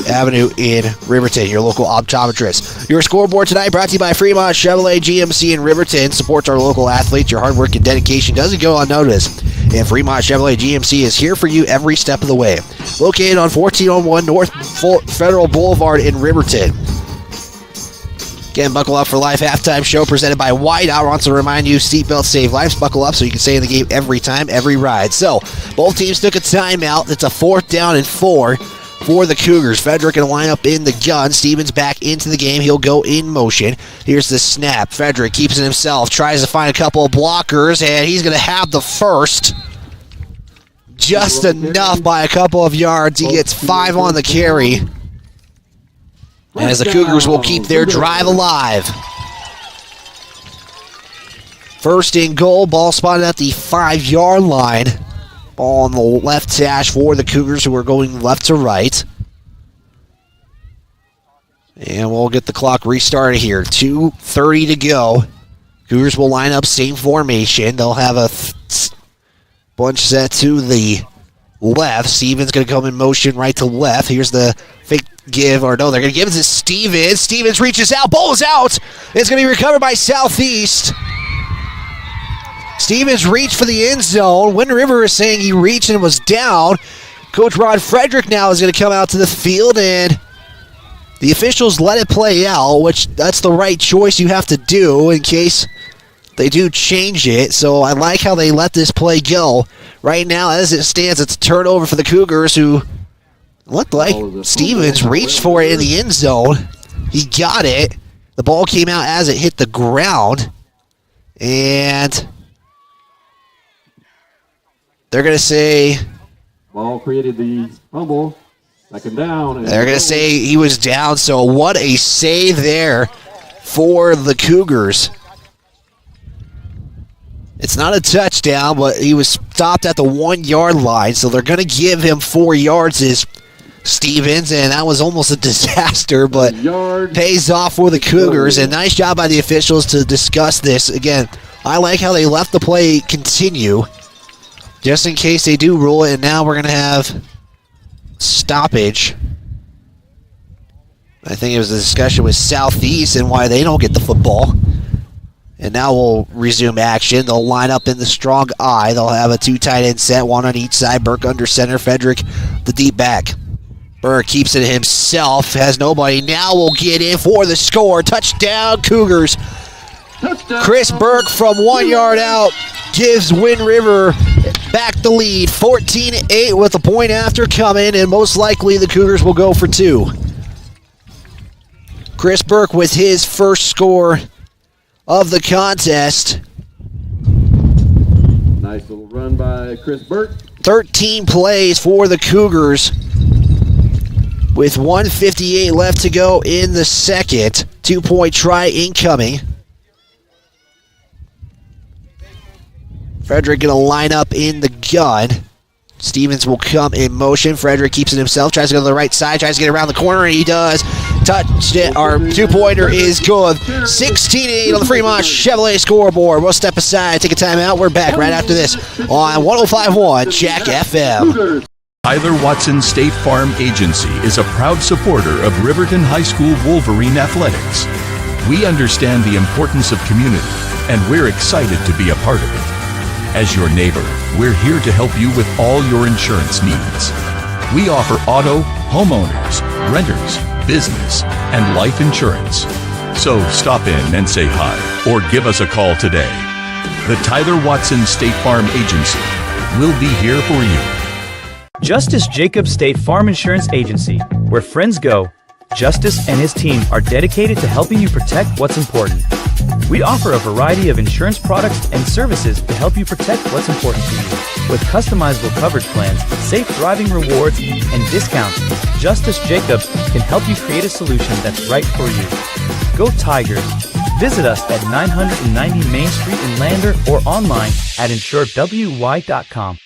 Speaker 3: Avenue in Riverton. Your local optometrist. Your scoreboard tonight brought to you by Fremont Chevrolet GMC in Riverton. Supports our local athletes. Your hard work and dedication doesn't go unnoticed. And Fremont Chevrolet GMC is here for you every step of the way. Located on 1401 North Federal Boulevard in Riverton. Again, buckle up for life halftime show presented by Whiteout. Wants to remind you, seatbelts save lives. Buckle up so you can stay in the game every time, every ride. So, both teams took a timeout. It's a 4th down and 4 for the Cougars. Frederick going to line up in the gun. Stevens back into the game. He'll go in motion. Here's the snap. Frederick keeps it himself. Tries to find a couple of blockers, and he's going to have the first. Just enough by a couple of yards. He gets 5 on the carry. As the Cougars will keep their drive alive. First and goal. Ball spotted at the 5-yard line. Ball on the left hash for the Cougars, who are going left to right. And we'll get the clock restarted here. 2:30 to go. Cougars will line up same formation. They'll have a bunch set to the left. Stevens going to come in motion right to left. Here's the fake give, or no, they're going to give it to Stevens. Stevens reaches out. Ball is out. It's going to be recovered by Southeast. Stevens reached for the end zone. Wind River is saying he reached and was down. Coach Rod Frederick now is going to come out to the field, and the officials let it play out, which that's the right choice you have to do in case they do change it. So I like how they let this play go. Right now, as it stands, it's a turnover for the Cougars, who Looked like Stevens reached for it in the end zone. He got it. The ball came out as it hit the ground. And they're going to say...
Speaker 1: Ball created the fumble. Second down.
Speaker 3: They're going to say he was down, so what a save there for the Cougars. It's not a touchdown, but he was stopped at the 1 yard line, so they're going to give him 4 yards as Stevens, and that was almost a disaster, but pays off for the Cougars, and nice job by the officials to discuss this. Again, I like how they left the play continue, just in case they do rule it, and now we're going to have stoppage. I think it was a discussion with Southeast and why they don't get the football. And now we'll resume action. They'll line up in the strong I. They'll have a 2 tight end set, 1 on each side. Burke under center, Frederick the deep back. Burke keeps it himself, has nobody. Now we'll get in for the score. Touchdown, Cougars. Touchdown. Chris Burke from 1 yard out gives Wind River back the lead. 14-8 with a point after coming, and most likely the Cougars will go for 2. Chris Burke with his first score of the contest.
Speaker 1: Nice little run by Chris Burke.
Speaker 3: 13 plays for the Cougars with 1:58 left to go in the second. 2-point try incoming. Frederick going to line up in the gun. Stevens will come in motion. Frederick keeps it himself, tries to go to the right side, tries to get around the corner, and he does. Touchdown, our 2-pointer is good. 16-8 on the Fremont Chevrolet scoreboard. We'll step aside, take a timeout. We're back right after this on 105.1 Jack FM.
Speaker 10: Tyler Watson State Farm Agency is a proud supporter of Riverton High School Wolverine Athletics. We understand the importance of community, and we're excited to be a part of it. As your neighbor, we're here to help you with all your insurance needs. We offer auto, homeowners, renters, business, and life insurance. So stop in and say hi or give us a call today. The Tyler Watson State Farm Agency will be here for you.
Speaker 11: Justice Jacobs State Farm Insurance Agency, where friends go. Justice and his team are dedicated to helping you protect what's important. We offer a variety of insurance products and services to help you protect what's important to you. With customizable coverage plans, safe driving rewards, and discounts, Justice Jacobs can help you create a solution that's right for you. Go Tigers! Visit us at 990 Main Street in Lander or online at insuredwy.com.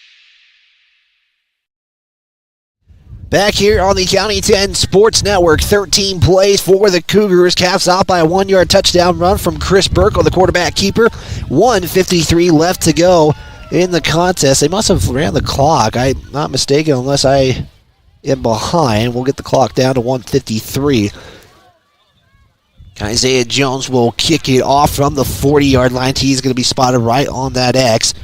Speaker 3: Back here on the County 10 Sports Network, 13 plays for the Cougars, caps off by a 1 yard touchdown run from Chris Burke on the quarterback keeper. 1:53 left to go in the contest. They must have ran the clock, I'm not mistaken, unless I am behind. We'll get the clock down to 1:53. Isaiah Jones will kick it off from the 40-yard line. He's going to be spotted right on that X.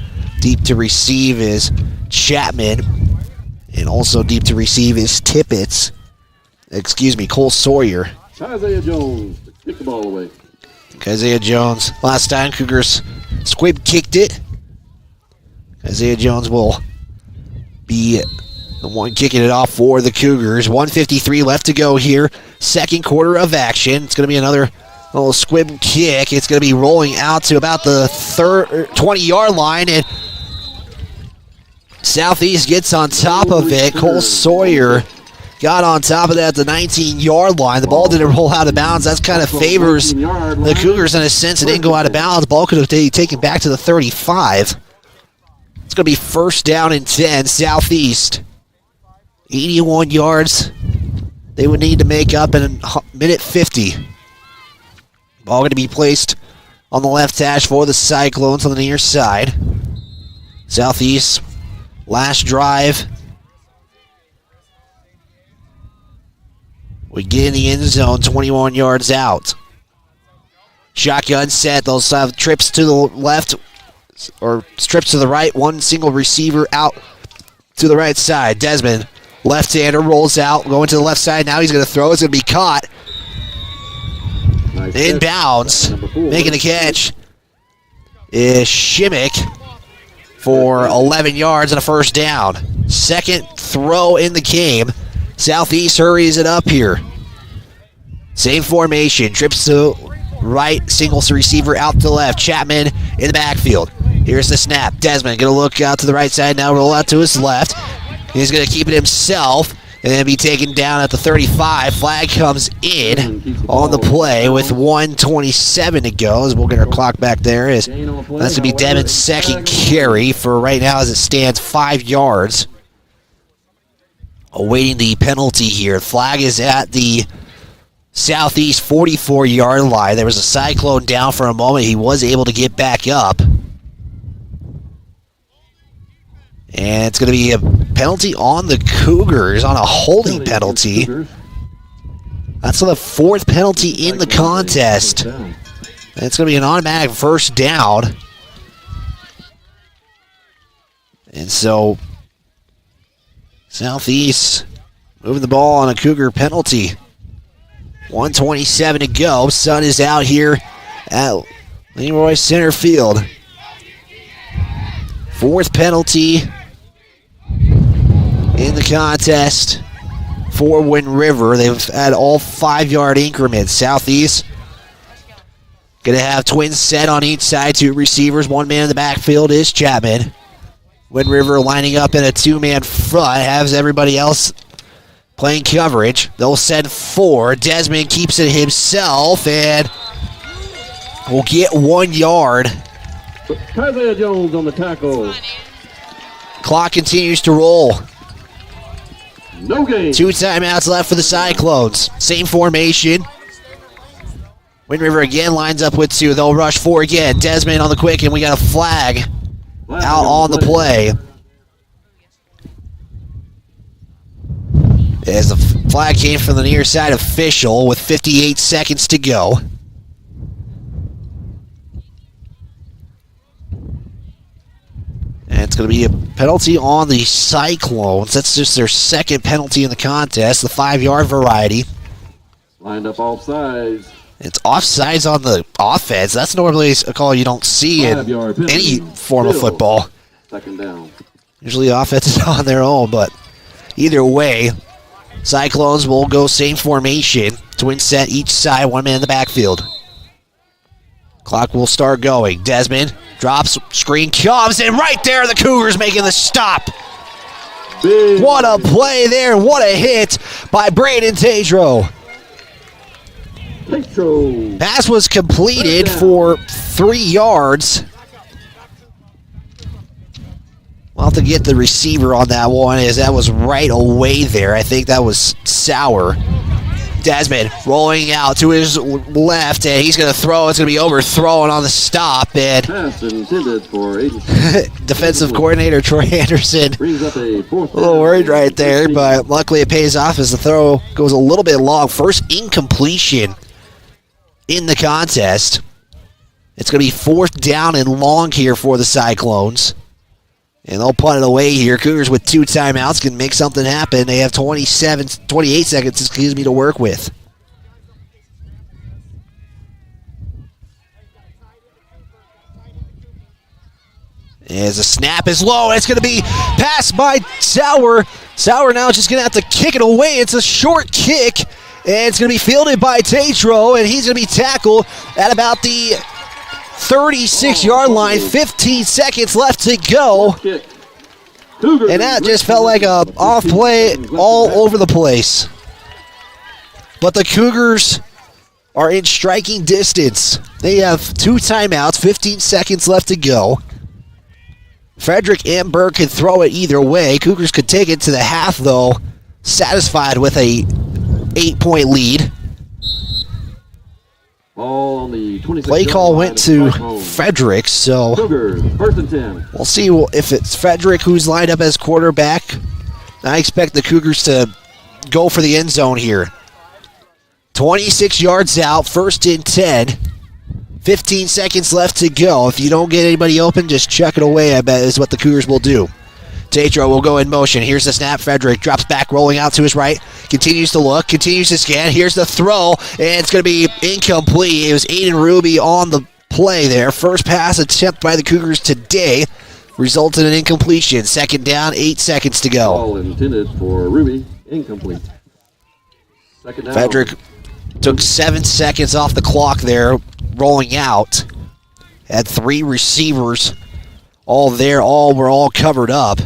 Speaker 3: Deep to receive is Chapman. And also deep to receive is Cole Sawyer.
Speaker 1: Isaiah Jones to kick the ball away.
Speaker 3: Isaiah Jones. Last time Cougars squib kicked it. Isaiah Jones will be the one kicking it off for the Cougars. 1:53 left to go here. Second quarter of action. It's going to be another little squib kick. It's going to be rolling out to about the 20-yard line, and Southeast gets on top of it. Cole Sawyer got on top of that at the 19-yard line. The ball didn't roll out of bounds. That kind of favors the Cougars in a sense. It didn't go out of bounds. The ball could have taken back to the 35. It's going to be first down and 10, Southeast. 81 yards they would need to make up in a minute 50. Ball going to be placed on the left hash for the Cyclones on the near side. Southeast, last drive. We get in the end zone, 21 yards out. Shotgun set. They'll have trips to the left or trips to the right. One single receiver out to the right side. Desmond, left-hander, rolls out, going to the left side. Now he's going to throw. It's going to be caught. Nice inbounds. Making the catch is Shimmick for 11 yards and a first down. Second throw in the game. Southeast hurries it up here. Same formation. Trips to right, singles the receiver out to left. Chapman in the backfield. Here's the snap. Desmond going to look out to the right side now, roll out to his left. He's going to keep it himself and then be taken down at the 35. Flag comes in on the play with 1:27 to go as we'll get our clock back there. That's going to be Devin's second carry for right now as it stands 5 yards. Awaiting the penalty here. Flag is at the Southeast 44-yard line. There was a Cyclone down for a moment. He was able to get back up. And it's going to be a penalty on the Cougars on a holding penalty. That's the 4th penalty in the contest. And it's going to be an automatic first down. And so Southeast moving the ball on a Cougar penalty. 1:27 to go. Sun is out here at Leroy Center Field. 4th penalty in the contest for Wind River. They've had all 5-yard increments. Southeast going to have twins set on each side, 2 receivers. 1 man in the backfield is Chapman. Wind River lining up in a 2-man front, has everybody else playing coverage. They'll send 4. Desmond keeps it himself and will get 1 yard.
Speaker 1: Isaiah Jones on the tackle.
Speaker 3: Clock continues to roll.
Speaker 1: No game.
Speaker 3: 2 timeouts left for the Cyclones. Same formation. Wind River again lines up with 2. They'll rush 4 again. Desmond on the quick, and we got a flag out on the play. As the flag came from the near side official with 58 seconds to go. And it's going to be a penalty on the Cyclones. That's just their 2nd penalty in the contest, the 5-yard variety.
Speaker 1: Lined up offsides.
Speaker 3: It's offsides on the offense. That's normally a call you don't see in any form of football.
Speaker 1: 2nd down.
Speaker 3: Usually the offense is on their own, but either way, Cyclones will go same formation. Twin set each side, 1 man in the backfield. Clock will start going. Desmond drops, screen comes, and right there the Cougars making the stop. What a play there. What a hit by Braden Tatro. Pass was completed for 3 yards. We'll have to get the receiver on that one, as that was right away there. I think that was Sauer. Desmond rolling out to his left, and he's going to throw. It's going to be overthrown on the stop. And
Speaker 1: pass intended for
Speaker 3: defensive coordinator Troy Anderson
Speaker 1: brings up a 4th down.
Speaker 3: A little worried right there, but luckily it pays off as the throw goes a little bit long. First incompletion in the contest. It's going to be 4th down and long here for the Cyclones. And they'll punt it away here. Cougars with 2 timeouts can make something happen. They have 28 seconds, to work with. As the snap is low, and it's going to be passed by Sauer. Sauer now just going to have to kick it away. It's a short kick, and it's going to be fielded by Tatro, and he's going to be tackled at about the 36-yard line. 15 seconds left to go. And that just felt like a off play all over the place. But the Cougars are in striking distance. They have 2 timeouts, 15 seconds left to go. Frederick and Burke could throw it either way. Cougars could take it to the half, though, satisfied with a 8-point lead.
Speaker 1: Ball on the 26
Speaker 3: Play call went to Frederick, so
Speaker 1: Cougars, 1st and 10.
Speaker 3: We'll see if it's Frederick who's lined up as quarterback. I expect the Cougars to go for the end zone here. 26 yards out, 1st and 10. 15 seconds left to go. If you don't get anybody open, just chuck it away, I bet is what the Cougars will do. Tatro will go in motion. Here's the snap. Frederick drops back, rolling out to his right. Continues to look, continues to scan. Here's the throw, and it's going to be incomplete. It was Aiden Ruby on the play there. First pass attempt by the Cougars today resulted in incompletion. 2nd down, 8 seconds to go.
Speaker 1: Ball intended for Ruby. Incomplete. Second down.
Speaker 3: Frederick took 7 seconds off the clock there, rolling out. Had 3 receivers all there, were all covered up.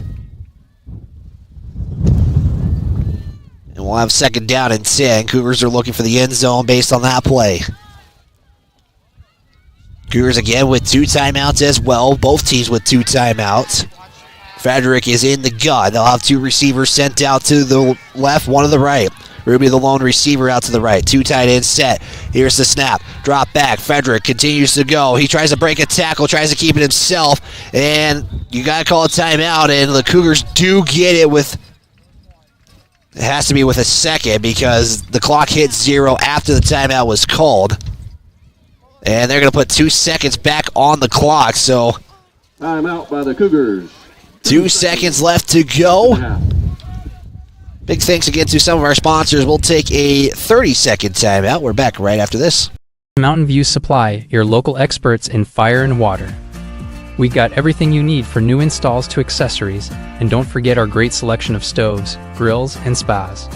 Speaker 3: And we'll have second down and 10. Cougars are looking for the end zone based on that play. Cougars again with 2 timeouts as well. Both teams with 2 timeouts. Frederick is in the gun. They'll have 2 receivers sent out to the left, 1 to the right. Ruby, the lone receiver, out to the right. 2 tight ends set. Here's the snap. Drop back. Frederick continues to go. He tries to break a tackle, tries to keep it himself, and you got to call a timeout, and the Cougars do get it with... It has to be with a second because the clock hit 0 after the timeout was called. And they're going to put 2 seconds back on the clock, so...
Speaker 1: Timeout by the Cougars.
Speaker 3: 2 seconds left to go. Big thanks again to some of our sponsors. We'll take a 30-second timeout. We're back right after this.
Speaker 12: Mountain View Supply, your local experts in fire and water. We got everything you need for new installs to accessories, and don't forget our great selection of stoves, grills, and spas.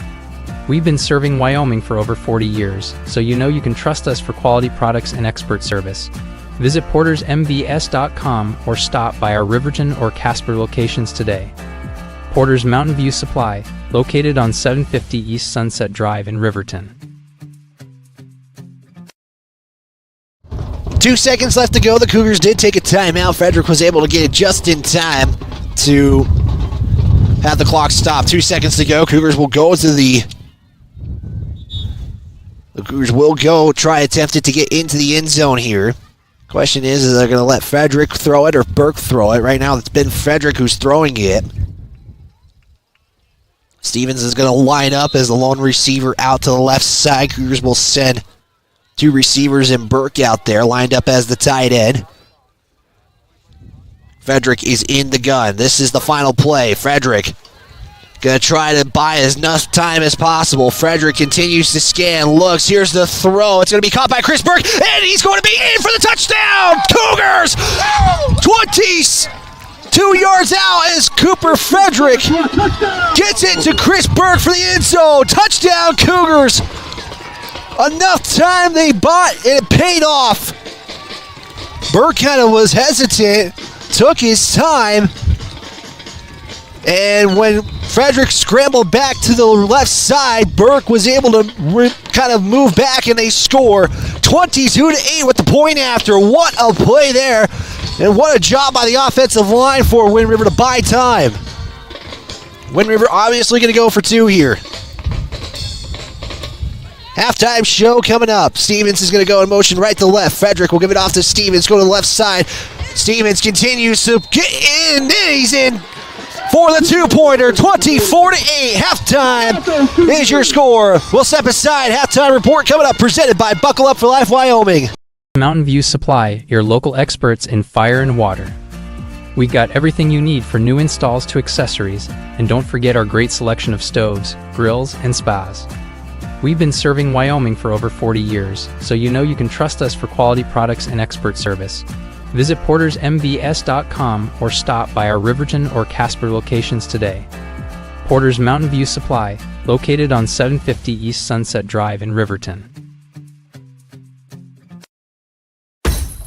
Speaker 12: We've been serving Wyoming for over 40 years, so you know you can trust us for quality products and expert service. Visit portersmbs.com or stop by our Riverton or Casper locations today. Porter's Mountain View Supply, located on 750 East Sunset Drive in Riverton.
Speaker 3: 2 seconds left to go. The Cougars did take a timeout. Frederick was able to get it just in time to have the clock stop. 2 seconds to go. Cougars will go to the Cougars will go try attempted to get into the end zone here. Question is they're going to let Frederick throw it or Burke throw it? Right now it's been Frederick who's throwing it. Stevens is going to line up as the lone receiver out to the left side. Cougars will send 2 receivers and Burke out there, lined up as the tight end. Frederick is in the gun. This is the final play. Frederick going to try to buy as enough time as possible. Frederick continues to scan, looks. Here's the throw. It's going to be caught by Chris Burke, and he's going to be in for the touchdown. Cougars! 22 yards out as Cooper Frederick gets it to Chris Burke for the end zone. Touchdown, Cougars. Enough time they bought, and it paid off. Burke kind of was hesitant, took his time, and when Frederick scrambled back to the left side, Burke was able to kind of move back, and they score 22-8 with the point after. What a play there, and what a job by the offensive line for Wind River to buy time. Wind River obviously going to go for 2 here. Halftime show coming up. Stevens is going to go in motion right to left. Frederick will give it off to Stevens. Go to the left side. Stevens continues to get in. And he's in for the 2-pointer. 24-8. Halftime is your score. We'll step aside. Halftime report coming up. Presented by Buckle Up for Life Wyoming.
Speaker 12: Mountain View Supply, your local experts in fire and water. We got everything you need for new installs to accessories, and don't forget our great selection of stoves, grills, and spas. We've been serving Wyoming for over 40 years, so you know you can trust us for quality products and expert service. Visit portersmbs.com or stop by our Riverton or Casper locations today. Porter's Mountain View Supply, located on 750 East Sunset Drive in Riverton.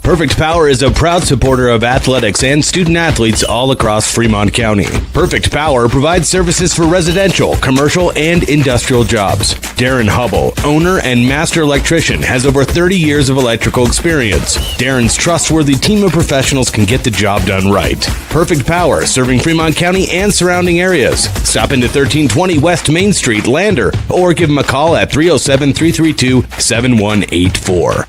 Speaker 8: Perfect Power is a proud supporter of athletics and student athletes all across Fremont County. Perfect Power provides services for residential, commercial, and industrial jobs. Darren Hubble, owner and master electrician, has over 30 years of electrical experience. Darren's trustworthy team of professionals can get the job done right. Perfect Power, serving Fremont County and surrounding areas. Stop into 1320 West Main Street, Lander, or give them a call at 307-332-7184.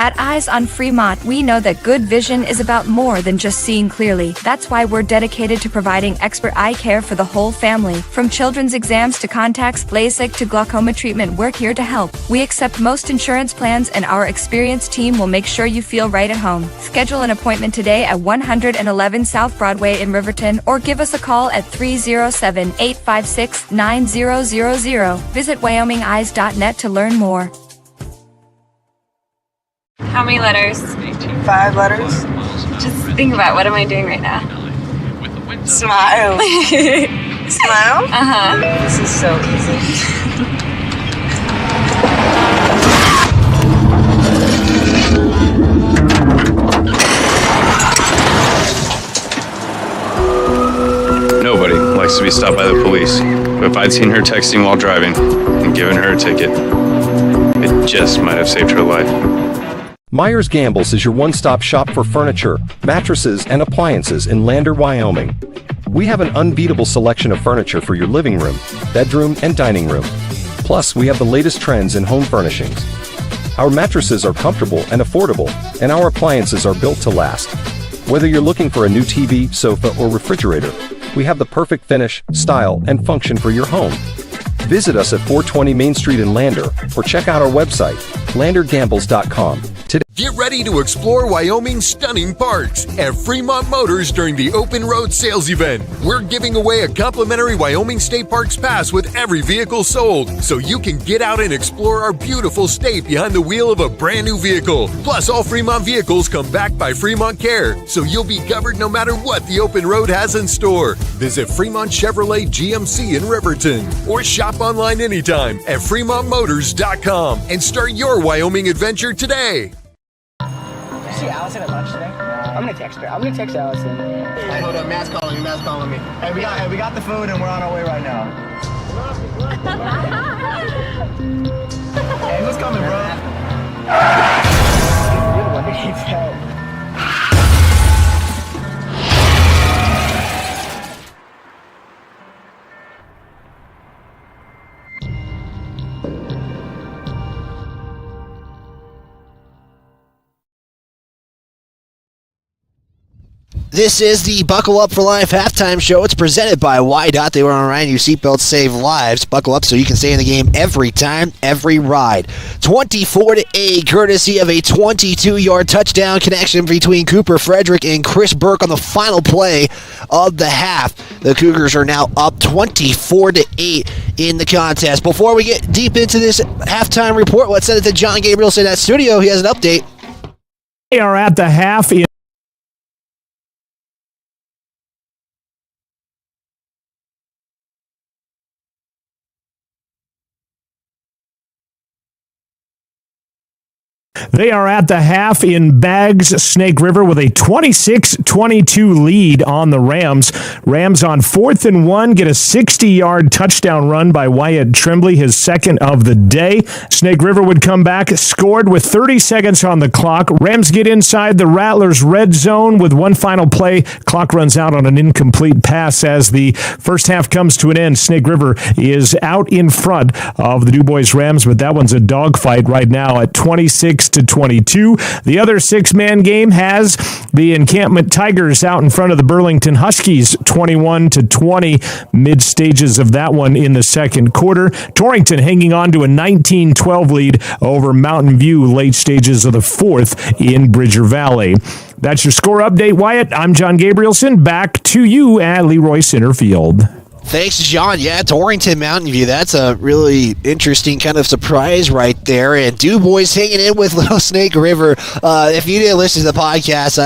Speaker 13: At Eyes on Fremont, we know that good vision is about more than just seeing clearly. That's why we're dedicated to providing expert eye care for the whole family. From children's exams to contacts, LASIK to glaucoma treatment, we're here to help. We accept most insurance plans, and our experienced team will make sure you feel right at home. Schedule an appointment today at 111 South Broadway in Riverton, or give us a call at 307-856-9000. Visit WyomingEyes.net to learn more.
Speaker 14: How many letters?
Speaker 24: 5 letters.
Speaker 14: Just think about, what am I doing right now?
Speaker 24: Smile.
Speaker 14: Smile?
Speaker 15: Uh-huh.
Speaker 14: This is so easy.
Speaker 16: Nobody likes to be stopped by the police, but if I'd seen her texting while driving and given her a ticket, it just might have saved her life.
Speaker 24: Myers Gambles is your one-stop shop for furniture, mattresses, and appliances in Lander, Wyoming. We have an unbeatable selection of furniture for your living room, bedroom, and dining room. Plus, we have the latest trends in home furnishings. Our mattresses are comfortable and affordable, and our appliances are built to last. Whether you're looking for a new TV, sofa, or refrigerator, we have the perfect finish, style, and function for your home. Visit us at 420 Main Street in Lander, or check out our website, landergambles.com. Today.
Speaker 25: Get ready to explore Wyoming's stunning parks at Fremont Motors during the Open Road Sales Event. We're giving away a complimentary Wyoming State Parks pass with every vehicle sold, so you can get out and explore our beautiful state behind the wheel of a brand new vehicle. Plus, all Fremont vehicles come back by Fremont Care, so you'll be covered no matter what the open road has in store. Visit Fremont Chevrolet GMC in Riverton, or shop online anytime at FremontMotors.com and start your Wyoming adventure today.
Speaker 26: Did you see Allison at lunch today? I'm gonna text her. I'm gonna text Allison. Hey, hold up, Matt's calling me. Hey, we got the food and we're on our way right now. Hey, who's coming, bro? You're the one that needs help.
Speaker 3: This is the Buckle Up for Life halftime show. It's presented by YDOT. They were on Ryan. Your seatbelts save lives. Buckle up so you can stay in the game every time, every ride. 24-8, courtesy of a 22-yard touchdown connection between Cooper Frederick and Chris Burke on the final play of the half. The Cougars are now up 24-8 in the contest. Before we get deep into this halftime report, let's send it to John Gabrielson at studio. He has an update.
Speaker 2: They are at the half in They are at the half in Baggs, Snake River with a 26-22 lead on the Rams. Rams on 4th and 1 get a 60-yard touchdown run by Wyatt Tremblay, his second of the day. Snake River would come back, scored with 30 seconds on the clock. Rams get inside the Rattlers' red zone with one final play. Clock runs out on an incomplete pass as the first half comes to an end. Snake River is out in front of the Du Bois Rams, but that one's a dogfight right now at 26-22. The other six-man game has the Encampment Tigers out in front of the Burlington Huskies 21-20, mid-stages of that one in the second quarter. Torrington hanging on to a 19-12 lead over Mountain View late stages of the fourth in Bridger Valley. That's your score update, Wyatt. I'm John Gabrielson. Back to you at Leroy Center Field.
Speaker 3: Thanks, John. Yeah, Torrington, Mountain View. That's a really interesting kind of surprise right there. And Du Bois hanging in with Little Snake River. If you didn't listen to the podcast,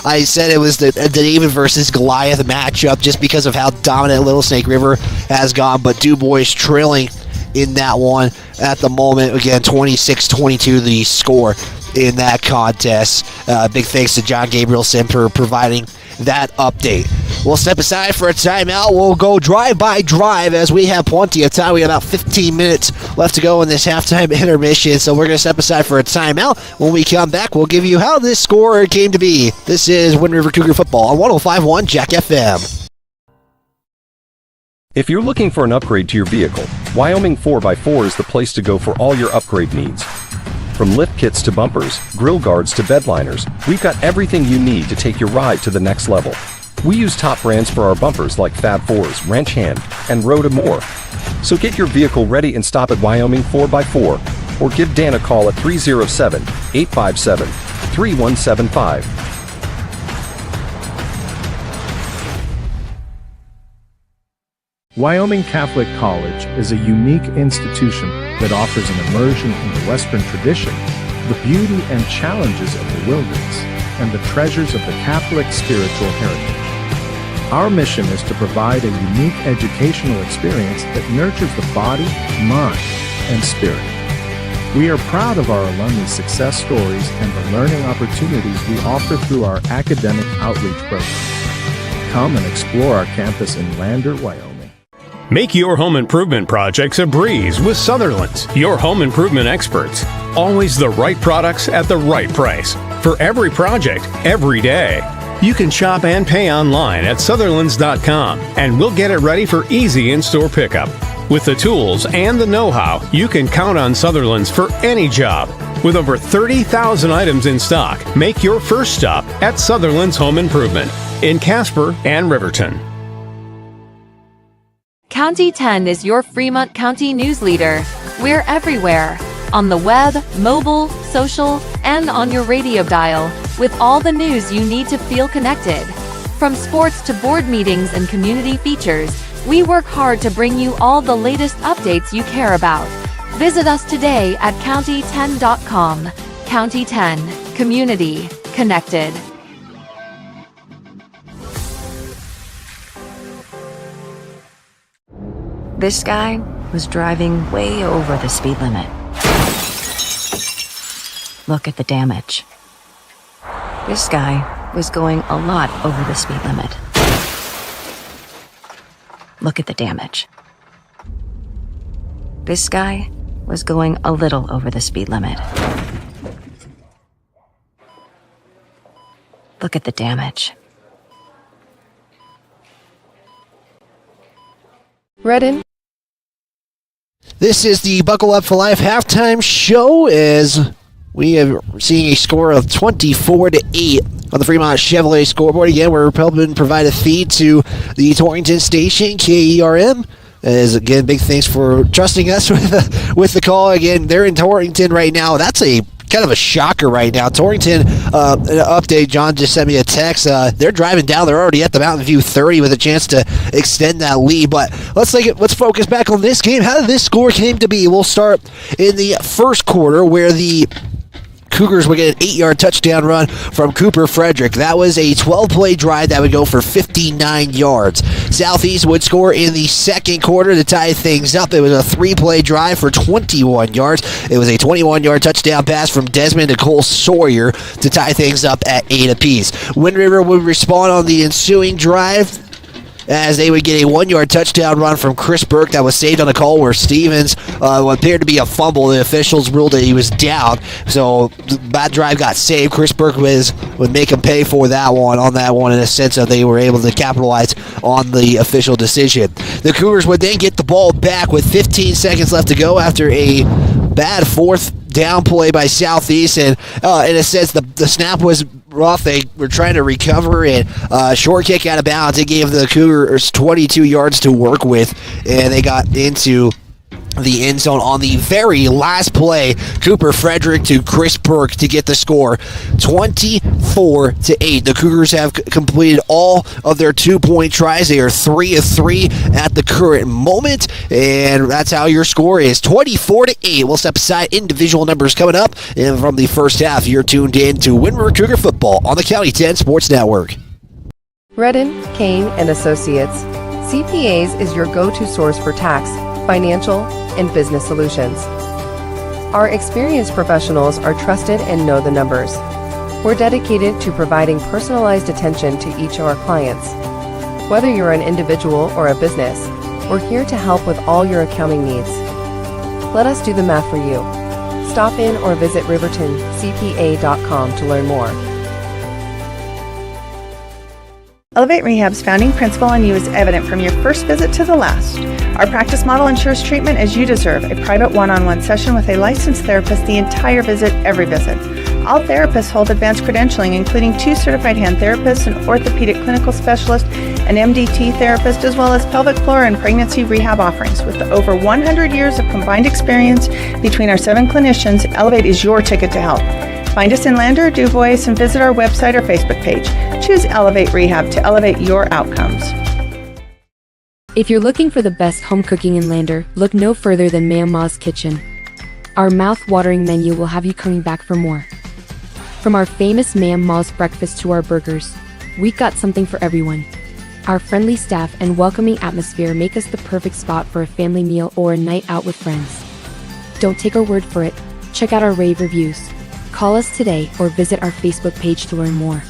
Speaker 3: I said it was the David versus Goliath matchup just because of how dominant Little Snake River has gone. But Du Bois trailing in that one at the moment. Again, 26-22 the score in that contest. Big thanks to John Gabrielson for providing that update. We'll step aside for a timeout. We'll go drive by drive as we have plenty of time. We have about 15 minutes left to go in this halftime intermission, so we're going to step aside for a timeout. When we come back, we'll give you how this score came to be. This is Wind River Cougar Football on 105.1 Jack FM.
Speaker 24: If you're looking for an upgrade to your vehicle, Wyoming 4x4 is the place to go for all your upgrade needs. From lift kits to bumpers, grill guards to bed liners, we've got everything you need to take your ride to the next level. We use top brands for our bumpers like Fab 4s, Wrench Hand, and Rhoda Moore. So get your vehicle ready and stop at Wyoming 4x4 or give Dan a call at 307-857-3175.
Speaker 27: Wyoming Catholic College is a unique institution that offers an immersion in the Western tradition, the beauty and challenges of the wilderness, and the treasures of the Catholic spiritual heritage. Our mission is to provide a unique educational experience that nurtures the body, mind, and spirit. We are proud of our alumni success stories and the learning opportunities we offer through our academic outreach program. Come and explore our campus in Lander, Wyoming.
Speaker 15: Make your home improvement projects a breeze with Sutherland's, your home improvement experts. Always the right products at the right price. For every project, every day. You can shop and pay online at Sutherlands.com, and we'll get it ready for easy in-store pickup. With the tools and the know-how, you can count on Sutherlands for any job. With over 30,000 items in stock, make your first stop at Sutherland's Home Improvement in Casper and Riverton.
Speaker 17: County 10 is your Fremont County news leader. We're everywhere. On the web, mobile, social, and on your radio dial, with all the news you need to feel connected. From sports to board meetings and community features, we work hard to bring you all the latest updates you care about. Visit us today at county10.com. County 10, community connected.
Speaker 18: This guy was driving way over the speed limit. Look at the damage. This guy was going a lot over the speed limit. Look at the damage. This guy was going a little over the speed limit. Look at the damage.
Speaker 19: Redden.
Speaker 3: This is the Buckle Up for Life halftime show as we are seeing a score of 24-8 on the Fremont Chevrolet scoreboard. Again, we're helping provide a feed to the Torrington station, KERM. As again, big thanks for trusting us with the call. Again, they're in Torrington right now. That's a kind of a shocker right now. Torrington, an update, John just sent me a text. They're driving down. They're already at the Mountain View 30 with a chance to extend that lead. But let's focus back on this game. How did this score came to be? We'll start in the first quarter where the Cougars would get an 8-yard touchdown run from Cooper Frederick. That was a 12-play drive that would go for 59 yards. Southeast would score in the second quarter to tie things up. It was a 3-play drive for 21 yards. It was a 21-yard touchdown pass from Desmond to Cole Sawyer to tie things up at 8 apiece. Wind River would respond on the ensuing drive as they would get a 1-yard touchdown run from Chris Burke that was saved on a call where Stevens, what appeared to be a fumble, the officials ruled that he was down. So that drive got saved. Chris Burke would make him pay for that one in a sense that they were able to capitalize on the official decision. The Cougars would then get the ball back with 15 seconds left to go after a bad fourth down play by Southeast, and in a sense the snap was rough. They were trying to recover, and short kick out of bounds. It gave the Cougars 22 yards to work with, and they got into the end zone on the very last play. Cooper Frederick to Chris Burke to get the score, 24-8. The Cougars have completed all of their 2-point tries. They are 3 of 3 at the current moment, and that's how your score is, 24-8. We'll step aside individual numbers coming up, and from the first half, you're tuned in to Wind River Cougar Football on the County 10 Sports Network.
Speaker 19: Redden, Kane and Associates. CPAs is your go-to source for tax, financial, and business solutions. Our experienced professionals are trusted and know the numbers. We're dedicated to providing personalized attention to each of our clients. Whether you're an individual or a business, we're here to help with all your accounting needs. Let us do the math for you. Stop in or visit rivertoncpa.com to learn more.
Speaker 20: Elevate Rehab's founding principle on you is evident from your first visit to the last. Our practice model ensures treatment as you deserve, a private one-on-one session with a licensed therapist the entire visit, every visit. All therapists hold advanced credentialing, including 2 certified hand therapists, an orthopedic clinical specialist, an MDT therapist, as well as pelvic floor and pregnancy rehab offerings. With over 100 years of combined experience between our 7 clinicians, Elevate is your ticket to health. Find us in Lander, DuBois, and visit our website or Facebook page. Choose Elevate Rehab to elevate your outcomes.
Speaker 21: If you're looking for the best home cooking in Lander, look no further than Ma'am Ma's Kitchen. Our mouth-watering menu will have you coming back for more. From our famous Ma'am Ma's breakfast to our burgers, we got something for everyone. Our friendly staff and welcoming atmosphere make us the perfect spot for a family meal or a night out with friends. Don't take our word for it. Check out our rave reviews. Call us today or visit our Facebook page to learn more.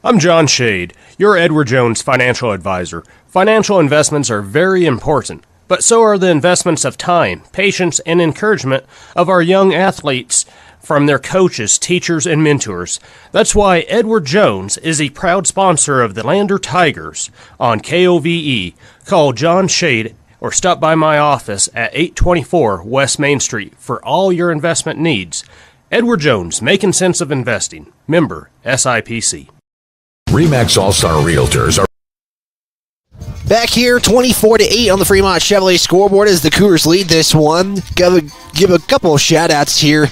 Speaker 4: I'm John Shade, your Edward Jones financial advisor. Financial investments are very important, but so are the investments of time, patience, and encouragement of our young athletes from their coaches, teachers, and mentors. That's why Edward Jones is a proud sponsor of the Lander Tigers on KOVE. Call John Shade or stop by my office at 824 West Main Street for all your investment needs. Edward Jones, making sense of investing. Member SIPC.
Speaker 5: RE/MAX All-Star Realtors are
Speaker 3: back here, 24-8 on the Fremont Chevrolet scoreboard as the Cougars lead this one. Give a couple of shout-outs here.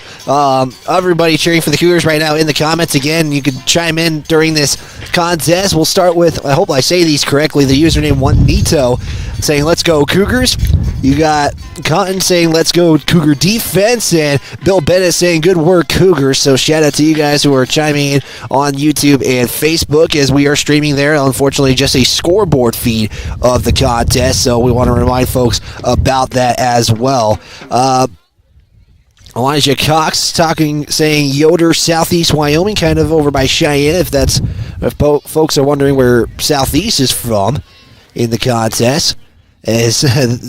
Speaker 3: Everybody cheering for the Cougars right now in the comments. Again, you can chime in during this contest. We'll start with, I hope I say these correctly, the username Juanito saying, let's go Cougars. You got Cotton saying, let's go Cougar defense, and Bill Bennett saying, good work Cougars. So shout out to you guys who are chiming in on YouTube and Facebook as we are streaming there. Unfortunately, just a scoreboard feed of the contest, so we want to remind folks about that as well. Elijah Cox saying Yoder, Southeast Wyoming, kind of over by Cheyenne, if folks are wondering where Southeast is from in the contest, as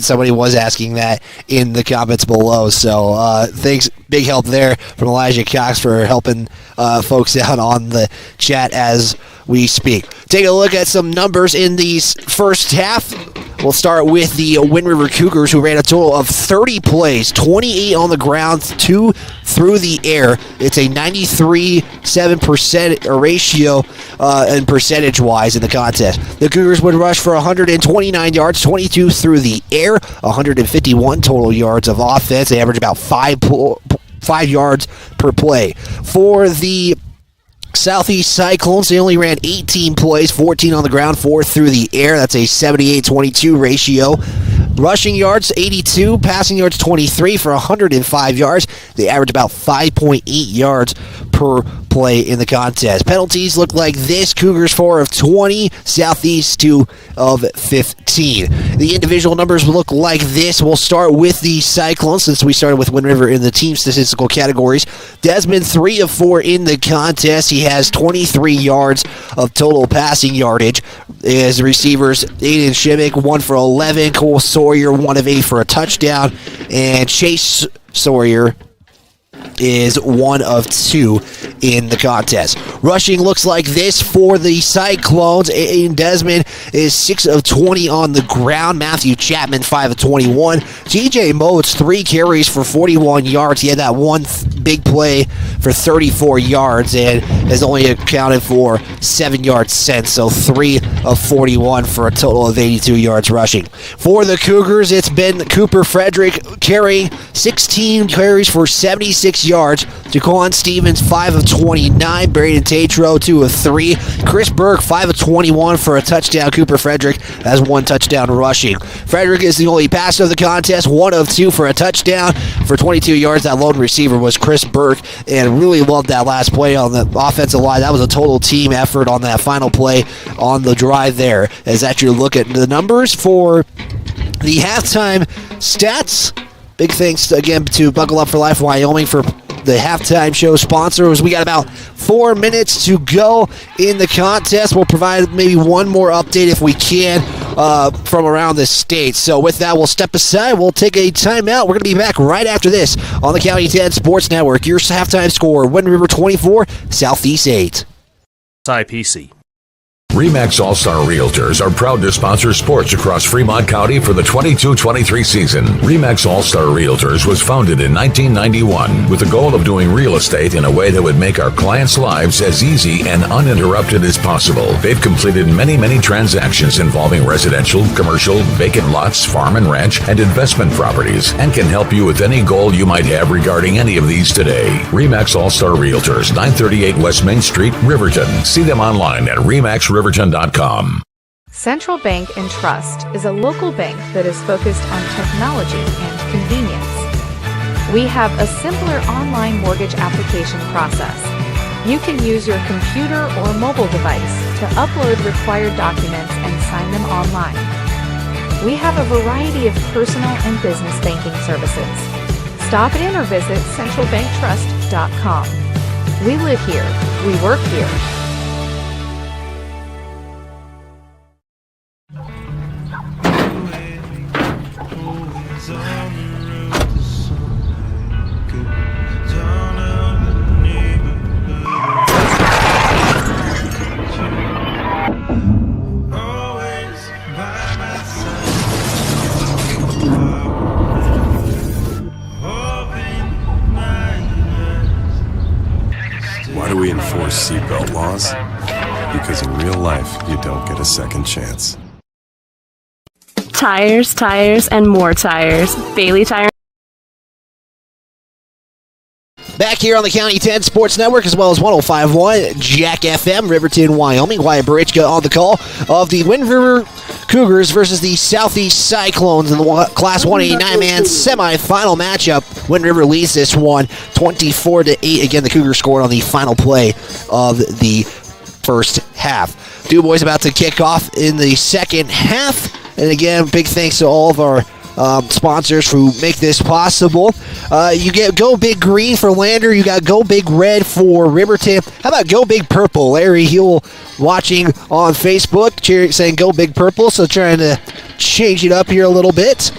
Speaker 3: somebody was asking that in the comments below. So thanks, big help there from Elijah Cox for helping folks out on the chat as we speak. Take a look at some numbers in the first half. We'll start with the Wind River Cougars, who ran a total of 30 plays, 28 on the ground, 2 through the air. It's a 93.7% ratio and percentage-wise in the contest. The Cougars would rush for 129 yards, 22 through the air, 151 total yards of offense. They average about 5 yards per play. For the Southeast Cyclones, they only ran 18 plays, 14 on the ground, 4 through the air. That's a 78-22 ratio. Rushing yards, 82. Passing yards, 23 for 105 yards. They average about 5.8 yards per play in the contest. Penalties look like this. Cougars 4 of 20. Southeast 2 of 15. The individual numbers look like this. We'll start with the Cyclones, since we started with Wind River in the team statistical categories. Desmond 3 of 4 in the contest. He has 23 yards of total passing yardage. His receivers, Aiden Shimmick, 1 for 11. Cole Sawyer, 1 of 8 for a touchdown. And Chase Sawyer is 1 of 2 in the contest. Rushing looks like this for the Cyclones. Aiden Desmond is 6 of 20 on the ground. Matthew Chapman, 5 of 21. TJ Motes, 3 carries for 41 yards. He had that one big play for 34 yards and has only accounted for 7 yards since, so 3 of 41 for a total of 82 yards rushing. For the Cougars, it's been Cooper Frederick carrying 16 carries for 76 yards. Jaquan Stevens, 5 of 29. Braden Tatro, 2 of 3. Chris Burke, 5 of 21 for a touchdown. Cooper Frederick has 1 touchdown rushing. Frederick is the only passer of the contest, 1 of 2 for a touchdown. For 22 yards, that lone receiver was Chris Burke, and really loved that last play on the offensive line. That was a total team effort on that final play on the drive there. As that you look at the numbers for the halftime stats. Big thanks again to Buckle Up for Life Wyoming for the halftime show sponsors. We got about 4 minutes to go in the contest. We'll provide maybe one more update if we can from around the state. So with that, we'll step aside. We'll take a timeout. We're going to be back right after this on the County 10 Sports Network. Your halftime score, Wind River 24, Southeast 8.
Speaker 4: IPC.
Speaker 5: RE/MAX All-Star Realtors are proud to sponsor sports across Fremont County for the 22-23 season. RE/MAX All-Star Realtors was founded in 1991 with the goal of doing real estate in a way that would make our clients' lives as easy and uninterrupted as possible. They've completed many transactions involving residential, commercial, vacant lots, farm and ranch, and investment properties, and can help you with any goal you might have regarding any of these today. RE/MAX All-Star Realtors, 938 West Main Street, Riverton. See them online at remaxriverton.com.
Speaker 6: Central Bank and Trust is a local bank that is focused on technology and convenience. We have a simpler online mortgage application process, You can use your computer or mobile device to upload required documents and sign them online. We have a variety of personal and business banking services. Stop in or visit centralbanktrust.com. We live here. We work here.
Speaker 1: Why do we enforce seatbelt laws? Because in real life, you don't get a second chance.
Speaker 7: Tires, tires, and more tires. Bailey Tire.
Speaker 3: Back here on the County 10 Sports Network, as well as 105.1 Jack FM, Riverton, Wyoming. Wyatt Barichka on the call of the Wind River Cougars versus the Southeast Cyclones in the Class 189-man semifinal matchup. Wind River leads this one 24-8. Again, the Cougars scored on the final play of the first half. Du Bois about to kick off in the second half. And again, big thanks to all of our sponsors who make this possible. You get Go Big Green for Lander. You got Go Big Red for Riverton. How about Go Big Purple? Larry Huell watching on Facebook saying Go Big Purple, so trying to change it up here a little bit.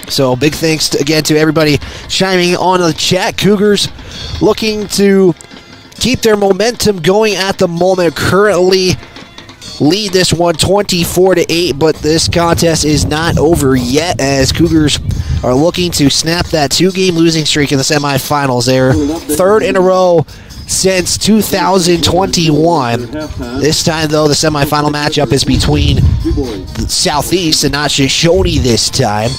Speaker 3: So big thanks again to everybody chiming on the chat. Cougars looking to keep their momentum going at the moment. Currently lead this one 24-8, but this contest is not over yet as Cougars are looking to snap that two-game losing streak in the semifinals. They're third in a row since 2021. This time, though, the semifinal matchup is between the Southeast and not Shoshone this time,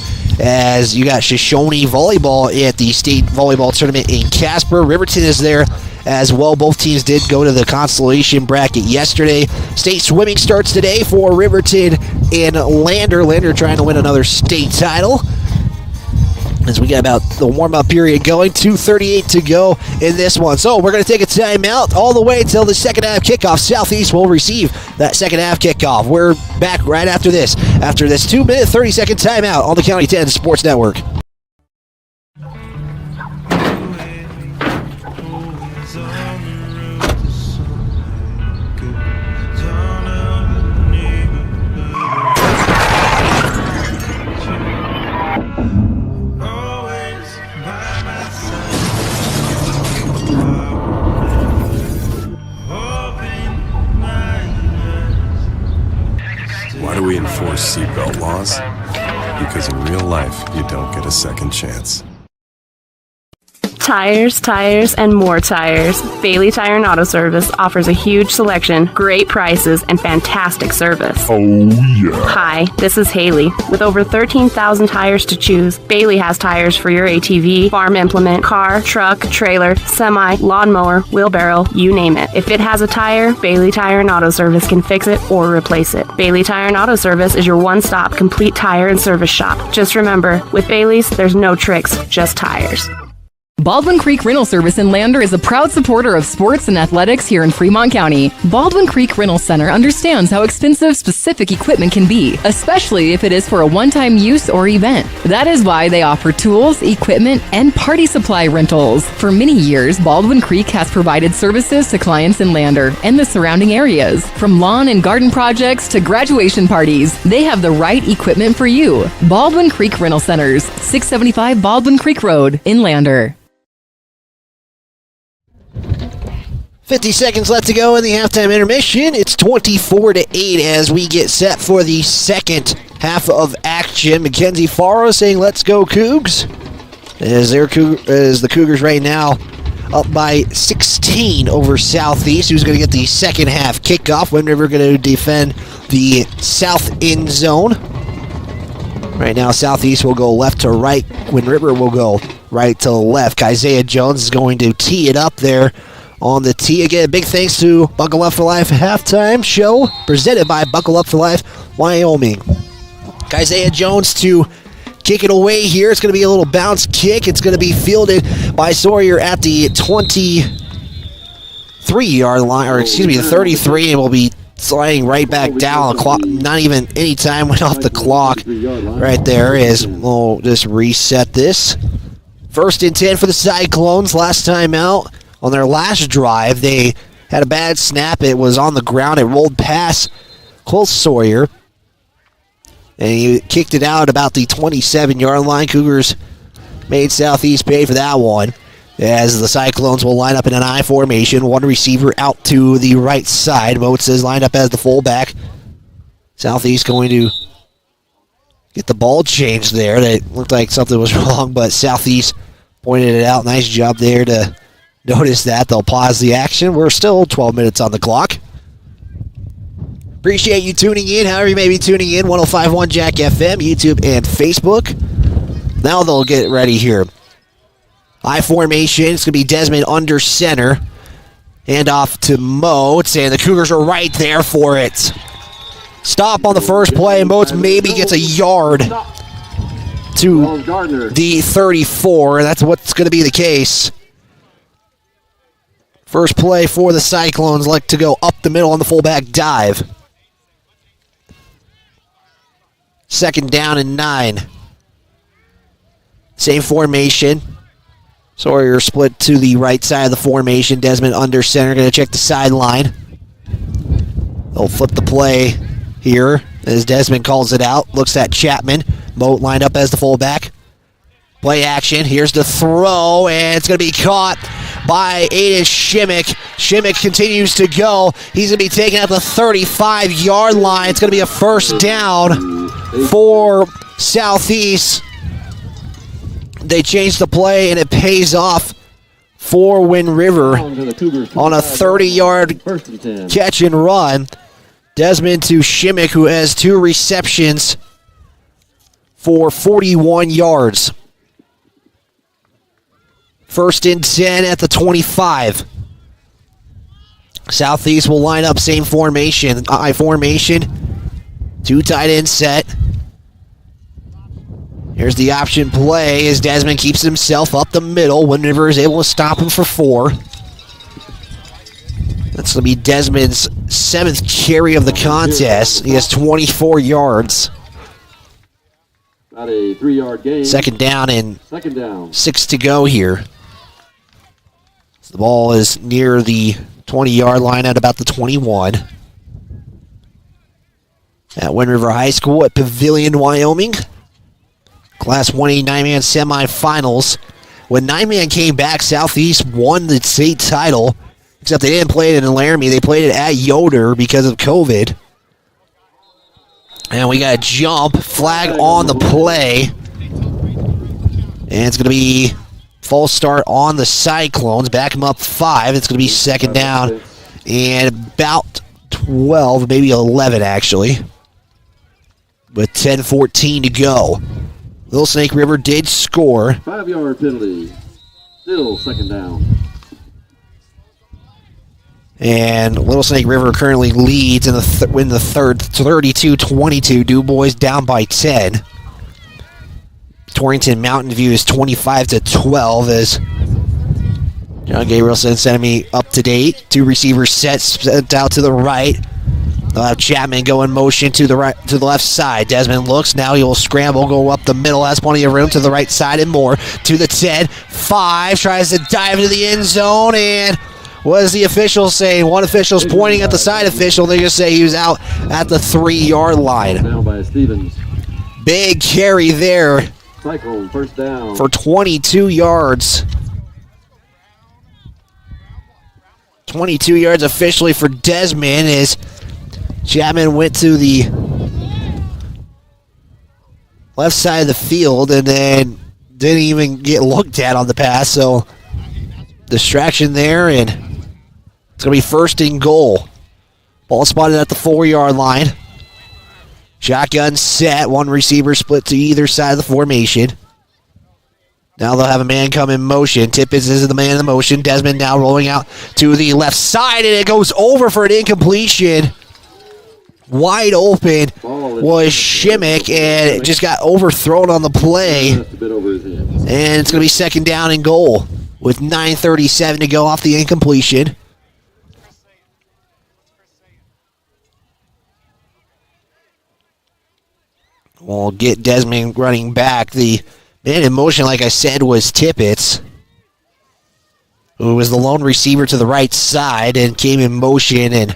Speaker 3: as you got Shoshone volleyball at the state volleyball tournament in Casper. Riverton is there as well. Both teams did go to the consolation bracket yesterday. State swimming starts today for Riverton and Lander. Lander trying to win another state title, as we got about the warm-up period going. 2:38 to go in this one. So we're going to take a timeout all the way till the second half kickoff. Southeast will receive that second half kickoff. We're back right after this 2-minute, 30-second timeout on the County 10 Sports Network.
Speaker 1: Why do we enforce seatbelt laws? Because in real life, you don't get a second chance.
Speaker 7: Tires, tires, and more tires. Bailey Tire and Auto Service offers a huge selection, great prices, and fantastic service.
Speaker 1: Oh, yeah.
Speaker 7: Hi, this is Haley. With over 13,000 tires to choose, Bailey has tires for your ATV, farm implement, car, truck, trailer, semi, lawnmower, wheelbarrow, you name it. If it has a tire, Bailey Tire and Auto Service can fix it or replace it. Bailey Tire and Auto Service is your one-stop complete tire and service shop. Just remember, with Bailey's, there's no tricks, just tires.
Speaker 9: Baldwin Creek Rental Service in Lander is a proud supporter of sports and athletics here in Fremont County. Baldwin Creek Rental Center understands how expensive specific equipment can be, especially if it is for a one-time use or event. That is why they offer tools, equipment, and party supply rentals. For many years, Baldwin Creek has provided services to clients in Lander and the surrounding areas. From lawn and garden projects to graduation parties, they have the right equipment for you. Baldwin Creek Rental Centers, 675 Baldwin Creek Road in Lander.
Speaker 3: 50 seconds left to go in the halftime intermission. It's 24-8 as we get set for the second half of action. Mackenzie Farrow saying, "Let's go Cougs." As the Cougars right now up by 16 over Southeast, who's going to get the second half kickoff. Wind River going to defend the south end zone. Right now, Southeast will go left to right. Wind River will go right to left. Isaiah Jones is going to tee it up there on the tee. Again, big thanks to Buckle Up for Life halftime show presented by Buckle Up for Life Wyoming. Isaiah Jones to kick it away here. It's going to be a little bounce kick. It's going to be fielded by Sawyer at the 20. 3-yard line, or excuse me, the 33, and will be sliding right back down. The clock, not even any time went off the clock. Right there is. We'll just reset this. 1st and 10 for the Cyclones. Last time out on their last drive, they had a bad snap. It was on the ground. It rolled past Cole Sawyer, and he kicked it out about the 27-yard line. Cougars made Southeast pay for that one, as the Cyclones will line up in an I formation. One receiver out to the right side. Motes is lined up as the fullback. Southeast going to get the ball changed there. That looked like something was wrong, but Southeast pointed it out. Nice job there to notice that. They'll pause the action. We're still 12 minutes on the clock. Appreciate you tuning in, however you may be tuning in. 105.1 Jack FM, YouTube, and Facebook. Now they'll get ready here. I formation. It's going to be Desmond under center. Hand off to Motes, and the Cougars are right there for it. Stop on the first play. Motes maybe gets a yard to the 34, and that's what's going to be the case. First play for the Cyclones, like to go up the middle on the fullback dive. 2nd down and 9. Same formation. Sawyer split to the right side of the formation. Desmond under center. Going to check the sideline. They'll flip the play here as Desmond calls it out. Looks at Chapman. Mote lined up as the fullback. Play action. Here's the throw, and it's going to be caught by Aiden Shimmick. Shimmick continues to go. He's going to be taken at the 35-yard line. It's going to be a 1st down for Southeast. They changed the play, and it pays off for Wind River on a 30-yard catch and run. Desmond to Shimmick, who has 2 receptions for 41 yards. 1st and 10 at the 25. Southeast will line up same formation. I formation. 2 tight end set. Here's the option play as Desmond keeps himself up the middle. Wind River is able to stop him for 4. That's going to be Desmond's 7th carry of the contest. He has 24 yards.
Speaker 8: About a 3-yard gain.
Speaker 3: 2nd down and 6 to go here. The ball is near the 20-yard line at about the 21. At Wind River High School at Pavilion, Wyoming. Class 1A 9-man semifinals. When 9-man came back, Southeast won the state title, except they didn't play it in Laramie. They played it at Yoder because of COVID. And we got a jump, flag on the play. And it's going to be false start on the Cyclones. Back them up 5. It's going to be 2nd down and about 12, maybe 11 actually. With 10:14 to go. Little Snake River did score.
Speaker 8: 5-yard penalty. Still 2nd down.
Speaker 3: And Little Snake River currently leads in the third 32-22. Du Bois down by 10. Torrington Mountain View is 25-12 as John Gabrielson sent me up to date. 2 receivers sent out to the right. They'll have Chapman go in motion to the right, to the left side. Desmond looks. Now he will scramble, go up the middle, has plenty of room to the right side and more. To the 10, 5, tries to dive into the end zone, and what does the official say? One official's pointing at the side official. They're going to say he was out at the 3-yard line.
Speaker 8: Down by Stevens.
Speaker 3: Big carry there.
Speaker 8: Cyclone, 1st down.
Speaker 3: For 22 yards. 22 yards officially for Desmond as Chapman went to the left side of the field and then didn't even get looked at on the pass. So distraction there, and it's going to be 1st and goal. Ball spotted at the 4-yard line. Shotgun set. 1 receiver split to either side of the formation. Now they'll have a man come in motion. Tippins is the man in the motion. Desmond now rolling out to the left side, and it goes over for an incompletion. Wide open was Shimmick, and it just got overthrown on the play. And it's going to be 2nd down and goal with 9:37 to go off the incompletion. will get Desmond running back. The man in motion, like I said, was Tippett, who was the lone receiver to the right side and came in motion, and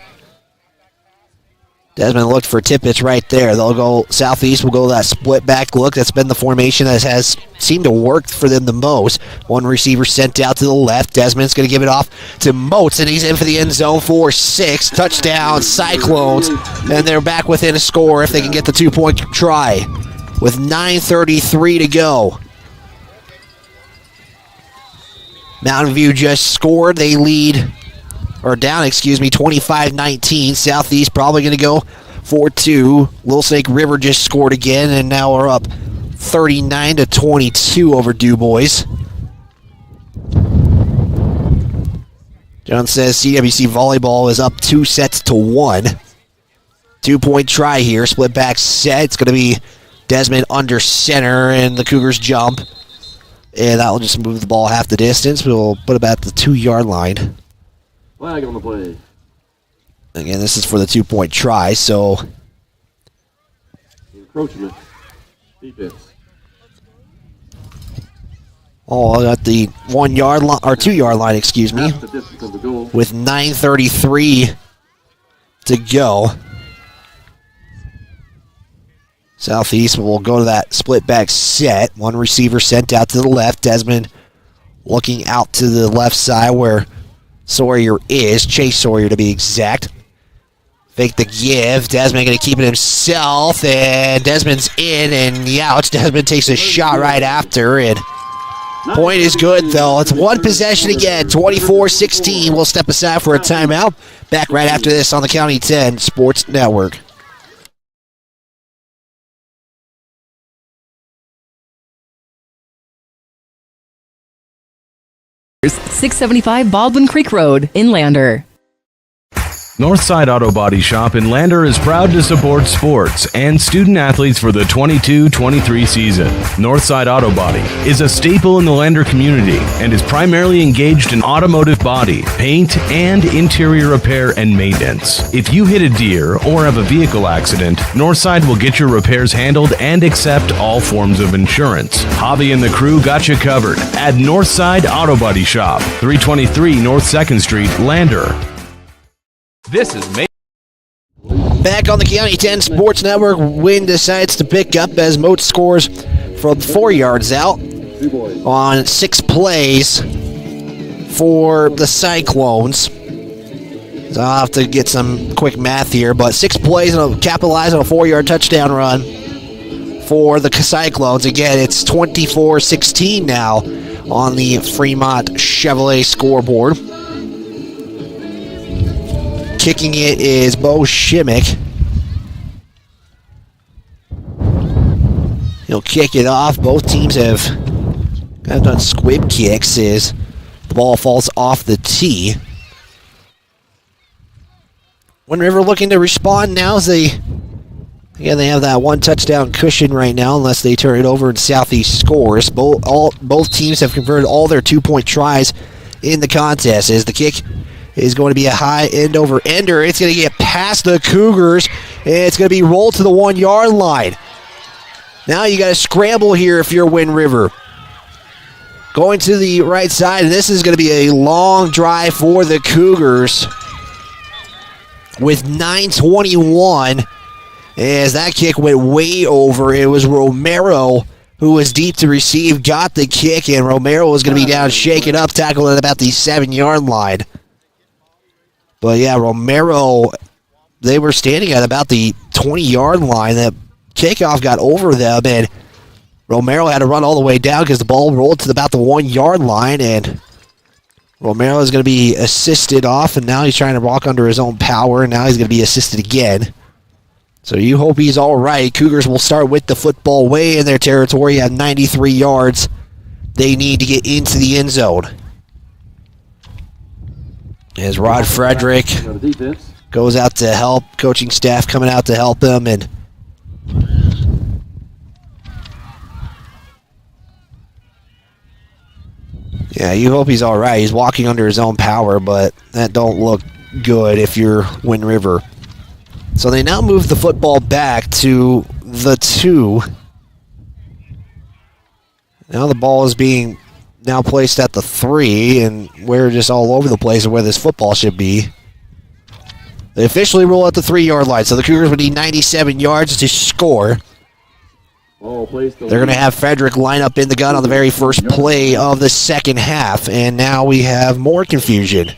Speaker 3: Desmond looked for Tippett right there. They'll go Southeast, will go that split back look. That's been the formation that has seemed to work for them the most. One receiver sent out to the left. Desmond's going to give it off to Moats, and he's in for the end zone for 6. Touchdown, Cyclones, and they're back within a score if they can get the 2-point try with 9:33 to go. Mountain View just scored. They lead, or down, 25-19. Southeast probably going to go for 2. Little Snake River just scored again, and now we're up 39-22 over DuBois. John says CWC Volleyball is up 2-1. 2-point try here. Split back set. It's going to be Desmond under center, and the Cougars jump. And that will just move the ball half the distance. We'll put it at the 2-yard line.
Speaker 8: Flag on the play.
Speaker 3: Again, this is for the 2-point try, so.
Speaker 8: Encroachment. Defense.
Speaker 3: Oh, I got the 1-yard line, or 2-yard line,
Speaker 8: Half the distance of the goal.
Speaker 3: with 9:33 to go. Southeast will go to that split back set. One receiver sent out to the left. Desmond looking out to the left side where Sawyer is. Chase Sawyer to be exact. Fake the give. Desmond going to keep it himself. And Desmond's in. And ouch. Desmond takes a shot right after. And point is good, though. It's one possession again. 24-16. We'll step aside for a timeout. Back right after this on the County 10 Sports Network.
Speaker 9: .675 Baldwin Creek Road in Lander.
Speaker 10: Northside Auto Body Shop in Lander is proud to support sports and student athletes for the 22-23 season. Northside Auto Body is a staple in the Lander community and is primarily engaged in automotive body, paint, and interior repair and maintenance. If you hit a deer or have a vehicle accident, Northside will get your repairs handled and accept all forms of insurance. Javi and the crew got you covered at Northside Auto Body Shop, 323 North 2nd Street, Lander.
Speaker 11: This is
Speaker 3: Back on the County 10 Sports Network, Wynn decides to pick up as Moat scores from 4 yards out on 6 plays for the Cyclones. So I'll have to get some quick math here, but 6 plays and I'll capitalize on a 4-yard touchdown run for the Cyclones. Again, it's 24-16 now on the Fremont Chevrolet scoreboard. Kicking it is Bo Shimmick. He'll kick it off. Both teams have kind of done squib kicks as the ball falls off the tee. Wind River looking to respond now as they have that 1 touchdown cushion right now unless they turn it over and Southeast scores. Both teams have converted all their 2-point tries in the contest as the kick is going to be a high end-over-ender. It's going to get past the Cougars, and it's going to be rolled to the 1-yard line. Now you got to scramble here if you're Wind River. Going to the right side, and this is going to be a long drive for the Cougars with 9:21 as that kick went way over. It was Romero who was deep to receive, got the kick, and Romero was going to be down, shaken up, tackled at about the 7-yard line. But yeah, Romero, they were standing at about the 20-yard line. That kickoff got over them, and Romero had to run all the way down because the ball rolled to about the 1-yard line, and Romero is going to be assisted off, and now he's trying to walk under his own power, and now he's going to be assisted again. So you hope he's all right. Cougars will start with the football way in their territory at 93 yards. They need to get into the end zone. As Rod Frederick goes out to help, coaching staff coming out to help him, and yeah, you hope he's all right. He's walking under his own power, but that don't look good if you're Wind River. So they now move the football back to the 2. Now the ball is being now placed at the 3, and we're just all over the place of where this football should be. They officially rule at the 3-yard line, so the Cougars would need 97 yards to score. They're going to have Frederick line up in the gun on the very first play of the second half, and now we have more confusion.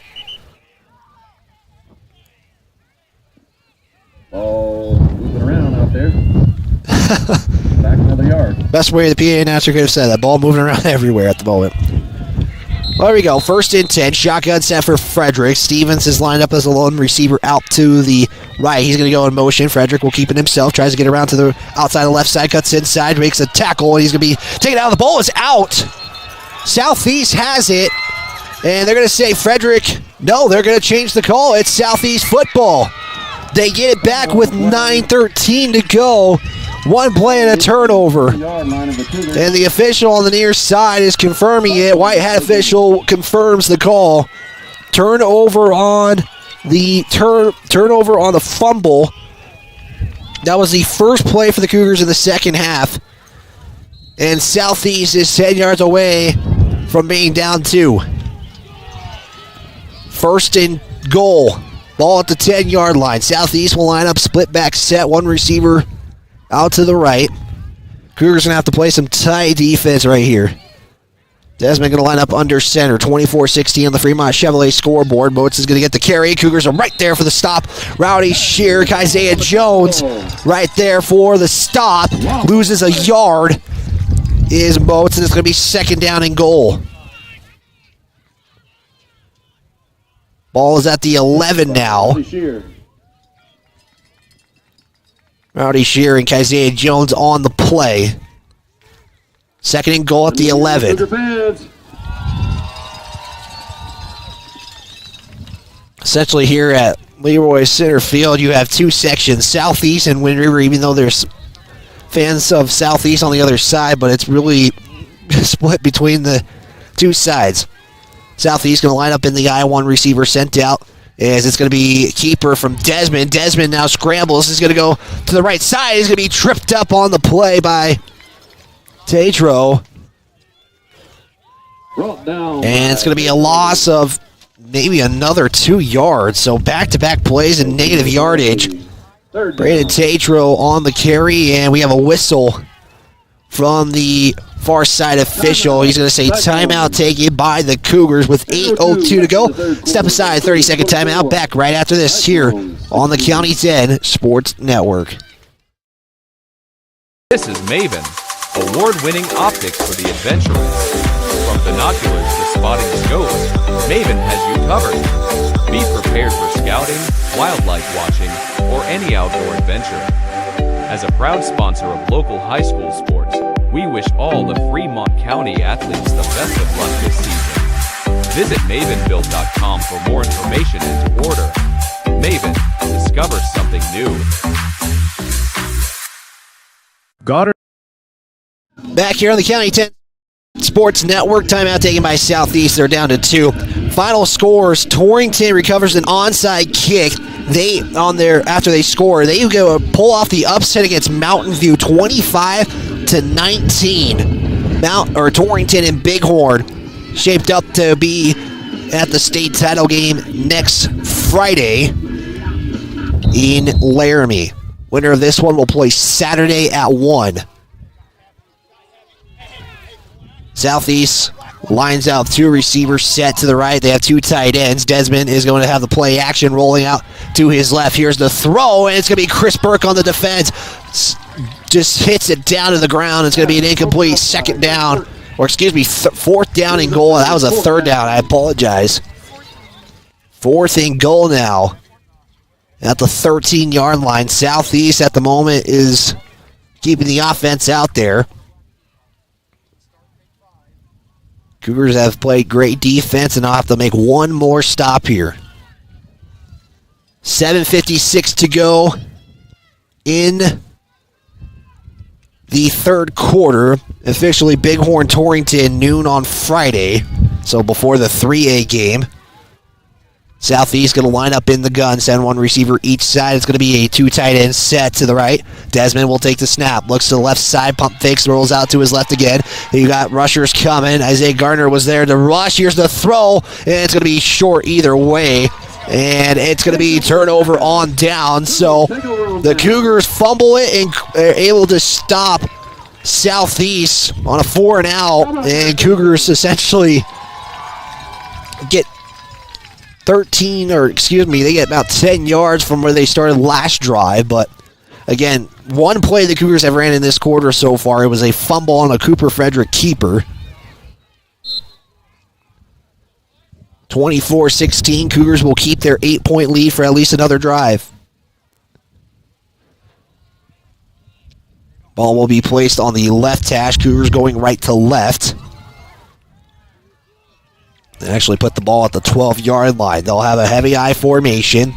Speaker 8: Ball moving around out there. Back another yard.
Speaker 3: Best way the PA announcer could have said that. Ball moving around everywhere at the moment. Well, there we go. 1st and 10. Shotgun set for Frederick. Stevens is lined up as a lone receiver out to the right. He's going to go in motion. Frederick will keep it himself. Tries to get around to the outside of the left side. Cuts inside. Makes a tackle. And he's going to be taken out. The ball is out. Southeast has it. And they're going to say Frederick. No, they're going to change the call. It's Southeast football. They get it back with 9:13 to go. One play and a turnover. And the official on the near side is confirming it. White hat official confirms the call. Turnover on the fumble. That was the first play for the Cougars in the second half. And Southeast is 10 yards away from being down 2. 1st and goal. Ball at the 10-yard line. Southeast will line up, split back set, one receiver out to the right. Cougars going to have to play some tight defense right here. Desmond going to line up under center. 24-16 on the Fremont Chevrolet scoreboard. Motes is going to get the carry. Cougars are right there for the stop. Rowdy Shear, Isaiah Jones right there for the stop. Loses a yard is Motes, and it's going to be 2nd down and goal. Ball is at the 11 now. Rowdy Shear and Isaiah Jones on the play. 2nd and goal at the 11. Essentially here at Leroy Center Field, you have 2 sections, Southeast and Wind River, even though there's fans of Southeast on the other side, but it's really split between the 2 sides. Southeast going to line up in the I-1 receiver sent out, as it's going to be keeper from Desmond. Desmond now scrambles. He's going to go to the right side. He's going to be tripped up on the play by Tatro. And it's going to be a loss of maybe another 2 yards. So back-to-back plays and negative yardage. Brandon Tatro on the carry, and we have a whistle from the far side official. He's going to say timeout taken by the Cougars with 8:02 to go. Step aside, 30-second timeout. Back right after this here on the County 10 Sports Network.
Speaker 11: This is Maven, award-winning optics for the adventurous. From binoculars to spotting scopes, Maven has you covered. Be prepared for scouting, wildlife watching, or any outdoor adventure. As a proud sponsor of local high school sports, we wish all the Fremont County athletes the best of luck this season. Visit mavenbuild.com for more information and to order. Maven, discover something new.
Speaker 27: Goddard.
Speaker 3: Back here on the County 10 Sports Network, timeout taken by Southeast. They're down to 2. Final scores: Torrington recovers an onside kick. After they score, they go pull off the upset against Mountain View, 25-19. Torrington and Bighorn shaped up to be at the state title game next Friday in Laramie. Winner of this one will play Saturday at 1. Southeast lines out 2 receivers set to the right. They have 2 tight ends. Desmond is going to have the play action rolling out to his left. Here's the throw, and it's going to be Chris Burke on the defense. Just hits it down to the ground. It's going to be an incomplete 4th down and goal. That was a 3rd down. I apologize. 4th and goal now at the 13-yard line. Southeast at the moment is keeping the offense out there. Cougars have played great defense, and I'll have to make one more stop here. 7:56 to go in the 3rd quarter. Officially Bighorn Torrington noon on Friday, so before the 3A game. Southeast going to line up in the gun, send one receiver each side. It's going to be a 2 tight end set to the right. Desmond will take the snap, looks to the left side, pump fakes, rolls out to his left again. You got rushers coming. Isaiah Gardner was there to rush. Here's the throw, and it's going to be short either way. And it's going to be turnover on down. So the Cougars fumble it and are able to stop Southeast on a 4 and out. And Cougars essentially get they get about 10 yards from where they started last drive. But again, one play the Cougars have ran in this quarter so far. It was a fumble on a Cooper Frederick keeper. 24-16, Cougars will keep their 8-point lead for at least another drive. Ball will be placed on the left hash. Cougars going right to left. They actually put the ball at the 12-yard line. They'll have a heavy I formation.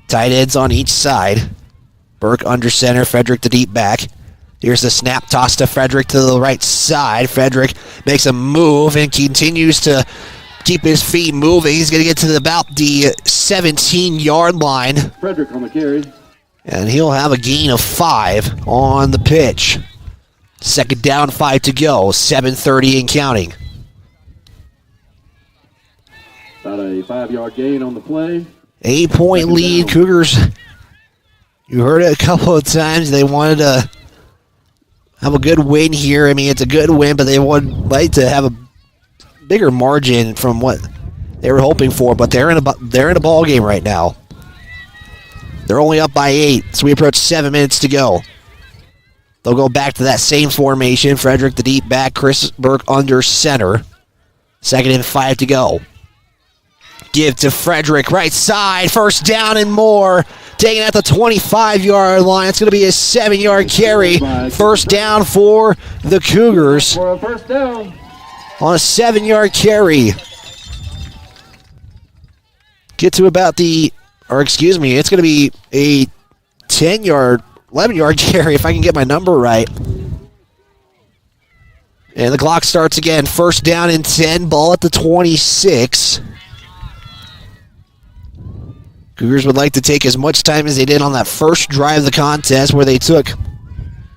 Speaker 3: Tight ends on each side. Burke under center, Frederick the deep back. Here's the snap toss to Frederick to the right side. Frederick makes a move and continues to keep his feet moving. He's going to get to about the 17-yard line.
Speaker 8: Frederick on the carry.
Speaker 3: And he'll have a gain of 5 on the pitch. Second down, 5 to go. 7:30 and counting.
Speaker 8: About a 5-yard gain on the play.
Speaker 3: 8-point lead. Cougars, you heard it a couple of times. They wanted to have a good win here. I mean, it's a good win, but they would like to have a bigger margin from what they were hoping for. But they're in a ball game right now. They're only up by 8, so we approach 7 minutes to go. They'll go back to that same formation. Frederick the deep back, Chris Burke under center. 2nd and 5 to go. Give to Frederick, right side, first down and more. Taking at the 25-yard line. It's going to be a 7-yard carry. First down for the Cougars.
Speaker 8: For a first down.
Speaker 3: On a 7-yard carry. Get to about it's going to be a 11-yard carry if I can get my number right. And the clock starts again. First down and 10, ball at the 26. Cougars would like to take as much time as they did on that first drive of the contest where they took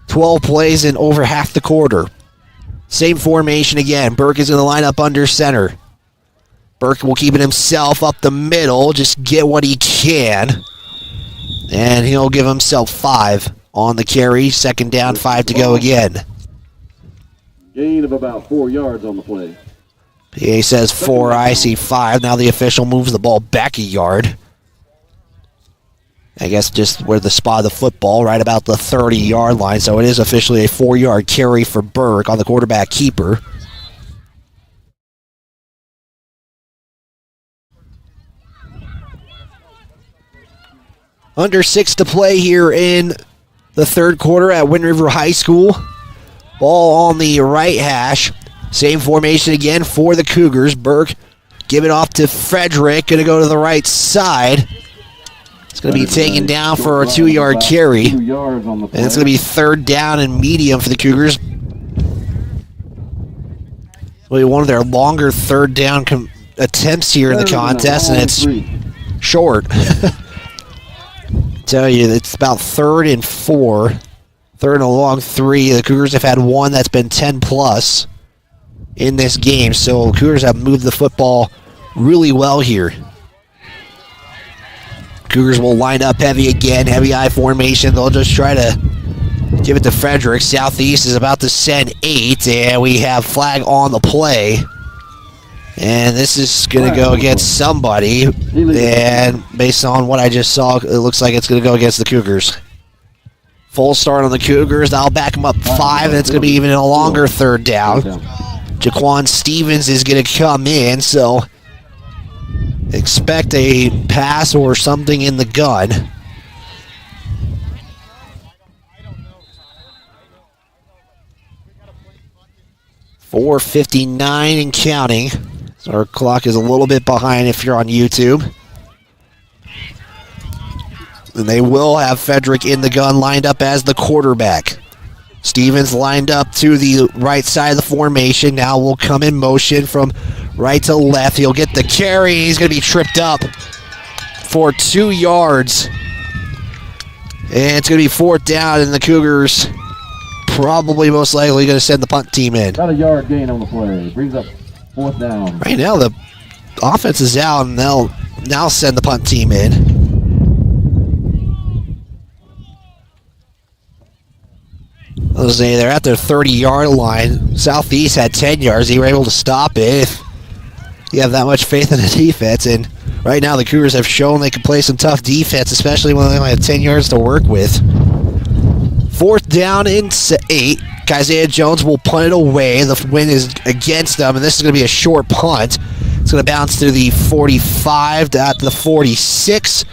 Speaker 3: 12 plays in over half the quarter. Same formation again. Burke is going to line up under center. Burke will keep it himself up the middle, just get what he can. And he'll give himself 5 on the carry. Second down, 5 to go again.
Speaker 8: Gain of about 4 yards on the play.
Speaker 3: PA says 4, I see 5. Now the official moves the ball back a yard. I guess just where the spot of the football, right about the 30-yard line. So it is officially a 4-yard carry for Burke on the quarterback keeper. Under 6 to play here in the third quarter at Wind River High School. Ball on the right hash. Same formation again for the Cougars. Burke give it off to Frederick. Going to go to the right side. It's going to be taken down for a 2-yard carry. And it's going to be third down and medium for the Cougars. It'll be one of their longer third down attempts here in the contest, and it's short. Tell you, it's about 3rd and 4. 3rd and a long 3. The Cougars have had one that's been 10+ in this game, so Cougars have moved the football really well here. Cougars will line up heavy again, heavy I formation. They'll just try to give it to Frederick. Southeast is about to send 8, and we have flag on the play. And this is going to go against somebody. And based on what I just saw, it looks like it's going to go against the Cougars. Full start on the Cougars. I'll back them up 5, and it's going to be even a longer third down. Jaquan Stevens is going to come in, so expect a pass or something in the gun. .4:59 and counting. So our clock is a little bit behind if you're on YouTube. And they will have Frederick in the gun lined up as the quarterback. Stevens lined up to the right side of the formation. Now will come in motion from right to left. He'll get the carry. He's going to be tripped up for 2 yards. And it's going to be 4th down, and the Cougars probably most likely going to send the punt team in.
Speaker 8: Got a yard gain on the play. Brings up 4th down.
Speaker 3: Right now, the offense is out, and they'll now send the punt team in. Let's say they're at their 30-yard line. Southeast had 10 yards. They were able to stop it. If you have that much faith in the defense, and right now the Cougars have shown they can play some tough defense, especially when they only have 10 yards to work with. 4th down and 8. Isaiah Jones will punt it away. The wind is against them, and this is going to be a short punt. It's going to bounce to the 45 to the 46,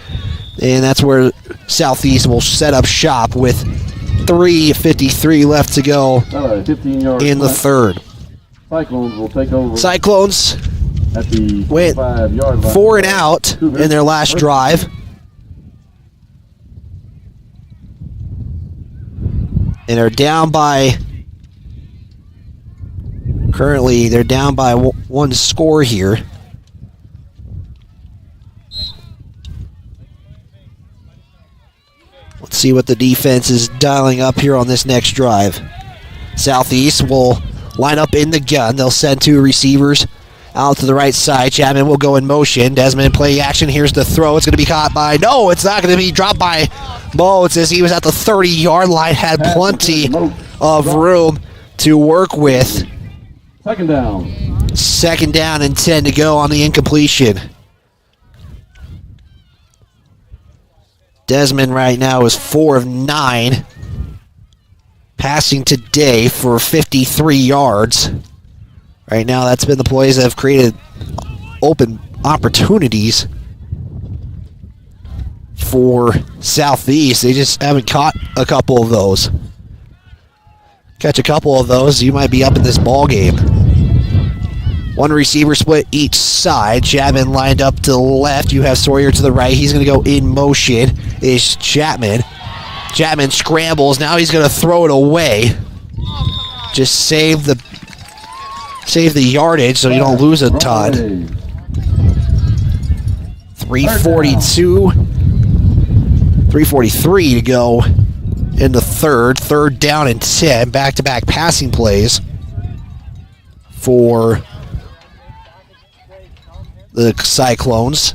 Speaker 3: and that's where Southeast will set up shop with 3:53 left to go
Speaker 8: 15-yard
Speaker 3: in the third.
Speaker 8: Cyclones will take over.
Speaker 3: Cyclones
Speaker 8: at the
Speaker 3: went
Speaker 8: 5-yard line.
Speaker 3: 4 and out in their last drive. And are down by, currently they're down by 1 score here. Let's see what the defense is dialing up here on this next drive. Southeast will line up in the gun. They'll send 2 receivers out to the right side. Chapman will go in motion. Desmond in play action. Here's the throw. It's going to be caught by... No, it's not going to be dropped by Motes as he was at the 30-yard line. Had plenty of room to work with.
Speaker 8: 2nd down.
Speaker 3: 2nd down and 10 to go on the incompletion. Desmond right now is 4 of 9. Passing today for 53 yards. Right now, that's been the plays that have created open opportunities for Southeast. They just haven't caught a couple of those. Catch a couple of those, you might be up in this ball game. 1 receiver split each side. Chapman lined up to the left. You have Sawyer to the right. He's going to go in motion. Is Chapman. Chapman scrambles. Now he's going to throw it away. Just save the yardage so you don't lose a ton. 3:43 to go in the third. 3rd down and 10. Back-to-back passing plays for the Cyclones.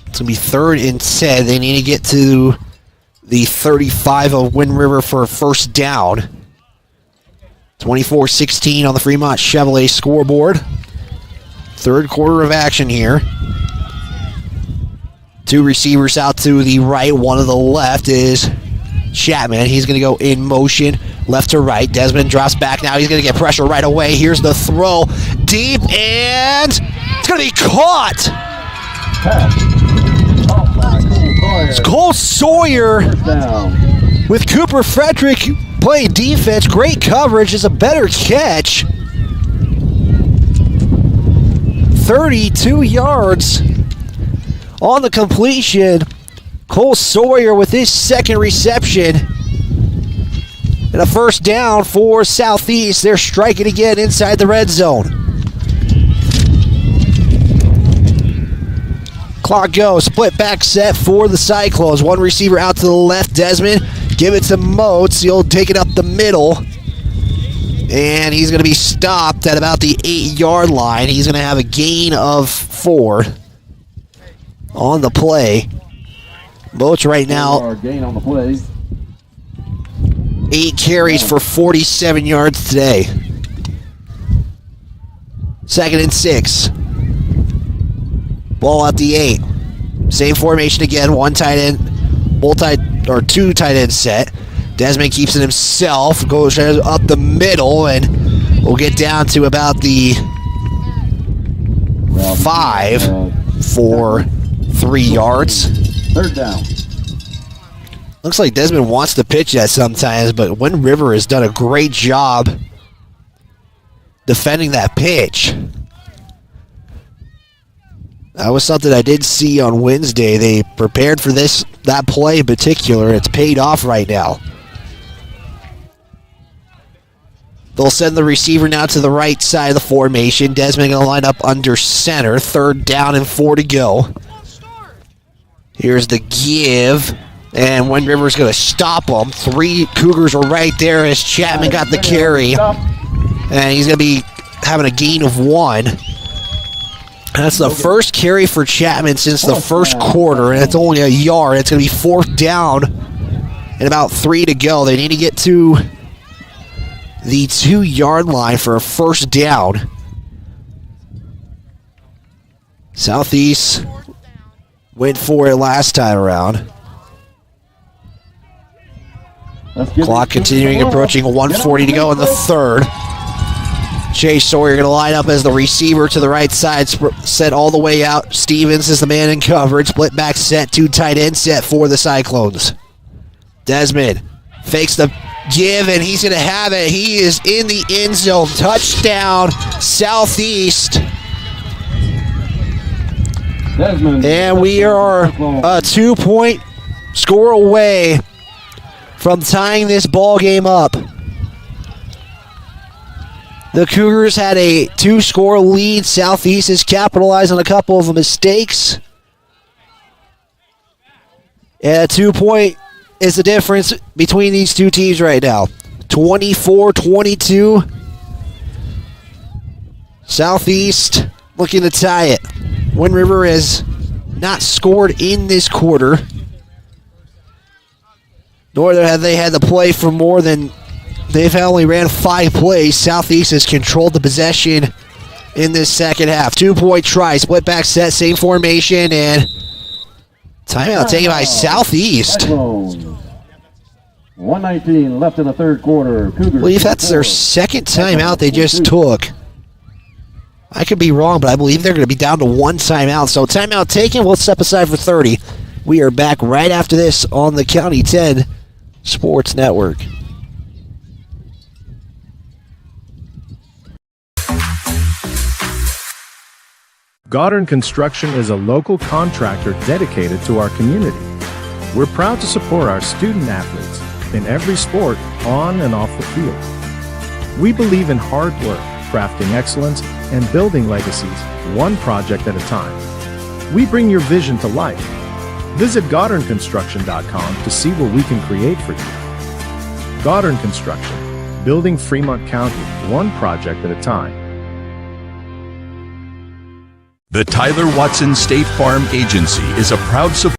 Speaker 3: It's going to be 3rd and 10. They need to get to the 35 of Wind River for a 1st down. 24-16 on the Fremont Chevrolet scoreboard. 3rd quarter of action here. 2 receivers out to the right. 1 to the left is Chapman. He's going to go in motion, left to right. Desmond drops back now. He's going to get pressure right away. Here's the throw. Deep, and it's going to be caught. It's Cole Sawyer with Cooper Frederick playing defense. Great coverage. Is a better catch. 32 yards on the completion. Cole Sawyer with his 2nd reception. And a 1st down for Southeast. They're striking again inside the red zone. Clock goes. Split back set for the Cyclones. 1 receiver out to the left. Desmond. Give it to Motes. He'll take it up the middle. And he's going to be stopped at about the 8-yard line. He's going to have a gain of 4 on the play. Motes right now,
Speaker 8: gain on the play.
Speaker 3: 8 carries for 47 yards today. 2nd and 6. Ball at the 8. Same formation again. 1 tight end, 2 tight end set. Desmond keeps it himself. Goes up the middle, and we'll get down to about the 5 for 3 yards.
Speaker 8: 3rd down.
Speaker 3: Looks like Desmond wants to pitch that sometimes, but Wind River has done a great job defending that pitch. That was something I did see on Wednesday. They prepared for that play in particular. It's paid off right now. They'll send the receiver now to the right side of the formation. Desmond going to line up under center. 3rd down and 4 to go. Here's the give. And Wind River's going to stop them. 3 Cougars are right there as Chapman got the carry. And he's going to be having a gain of 1. That's the first carry for Chapman since the first quarter, and it's only a yard. It's going to be 4th down and about 3 to go. They need to get to the 2-yard line for a first down. Southeast went for it last time around. Clock continuing, approaching 1:40 to go in the 3rd. Chase Sawyer going to line up as the receiver to the right side, set all the way out. Stevens is the man in coverage. Split back set, 2 tight end set for the Cyclones. Desmond fakes the give, and he's going to have it. He is in the end zone. Touchdown, Southeast. And we are a 2-point score away from tying this ball game up. The Cougars had a 2-score lead. Southeast has capitalized on a couple of mistakes. And a 2-point is the difference between these two teams right now. 24-22. Southeast looking to tie it. Wind River has not scored in this quarter. Nor have they had to play for more than... They've only ran 5 plays. Southeast has controlled the possession in this second half. 2-point try, split back set, same formation, and timeout taken by Southeast.
Speaker 8: 1:19 left in the 3rd quarter. Cougars.
Speaker 3: I believe that's their second timeout they just took. I could be wrong, but I believe they're going to be down to 1 timeout. So timeout taken, we'll step aside for 30. We are back right after this on the County 10 Sports Network.
Speaker 27: Goddard Construction is a local contractor dedicated to our community. We're proud to support our student athletes in every sport, on and off the field. We believe in hard work, crafting excellence, and building legacies, one project at a time. We bring your vision to life. Visit GoddardConstruction.com to see what we can create for you. Goddard Construction, building Fremont County, one project at a time.
Speaker 12: The Tyler Watson State Farm Agency is a proud supporter.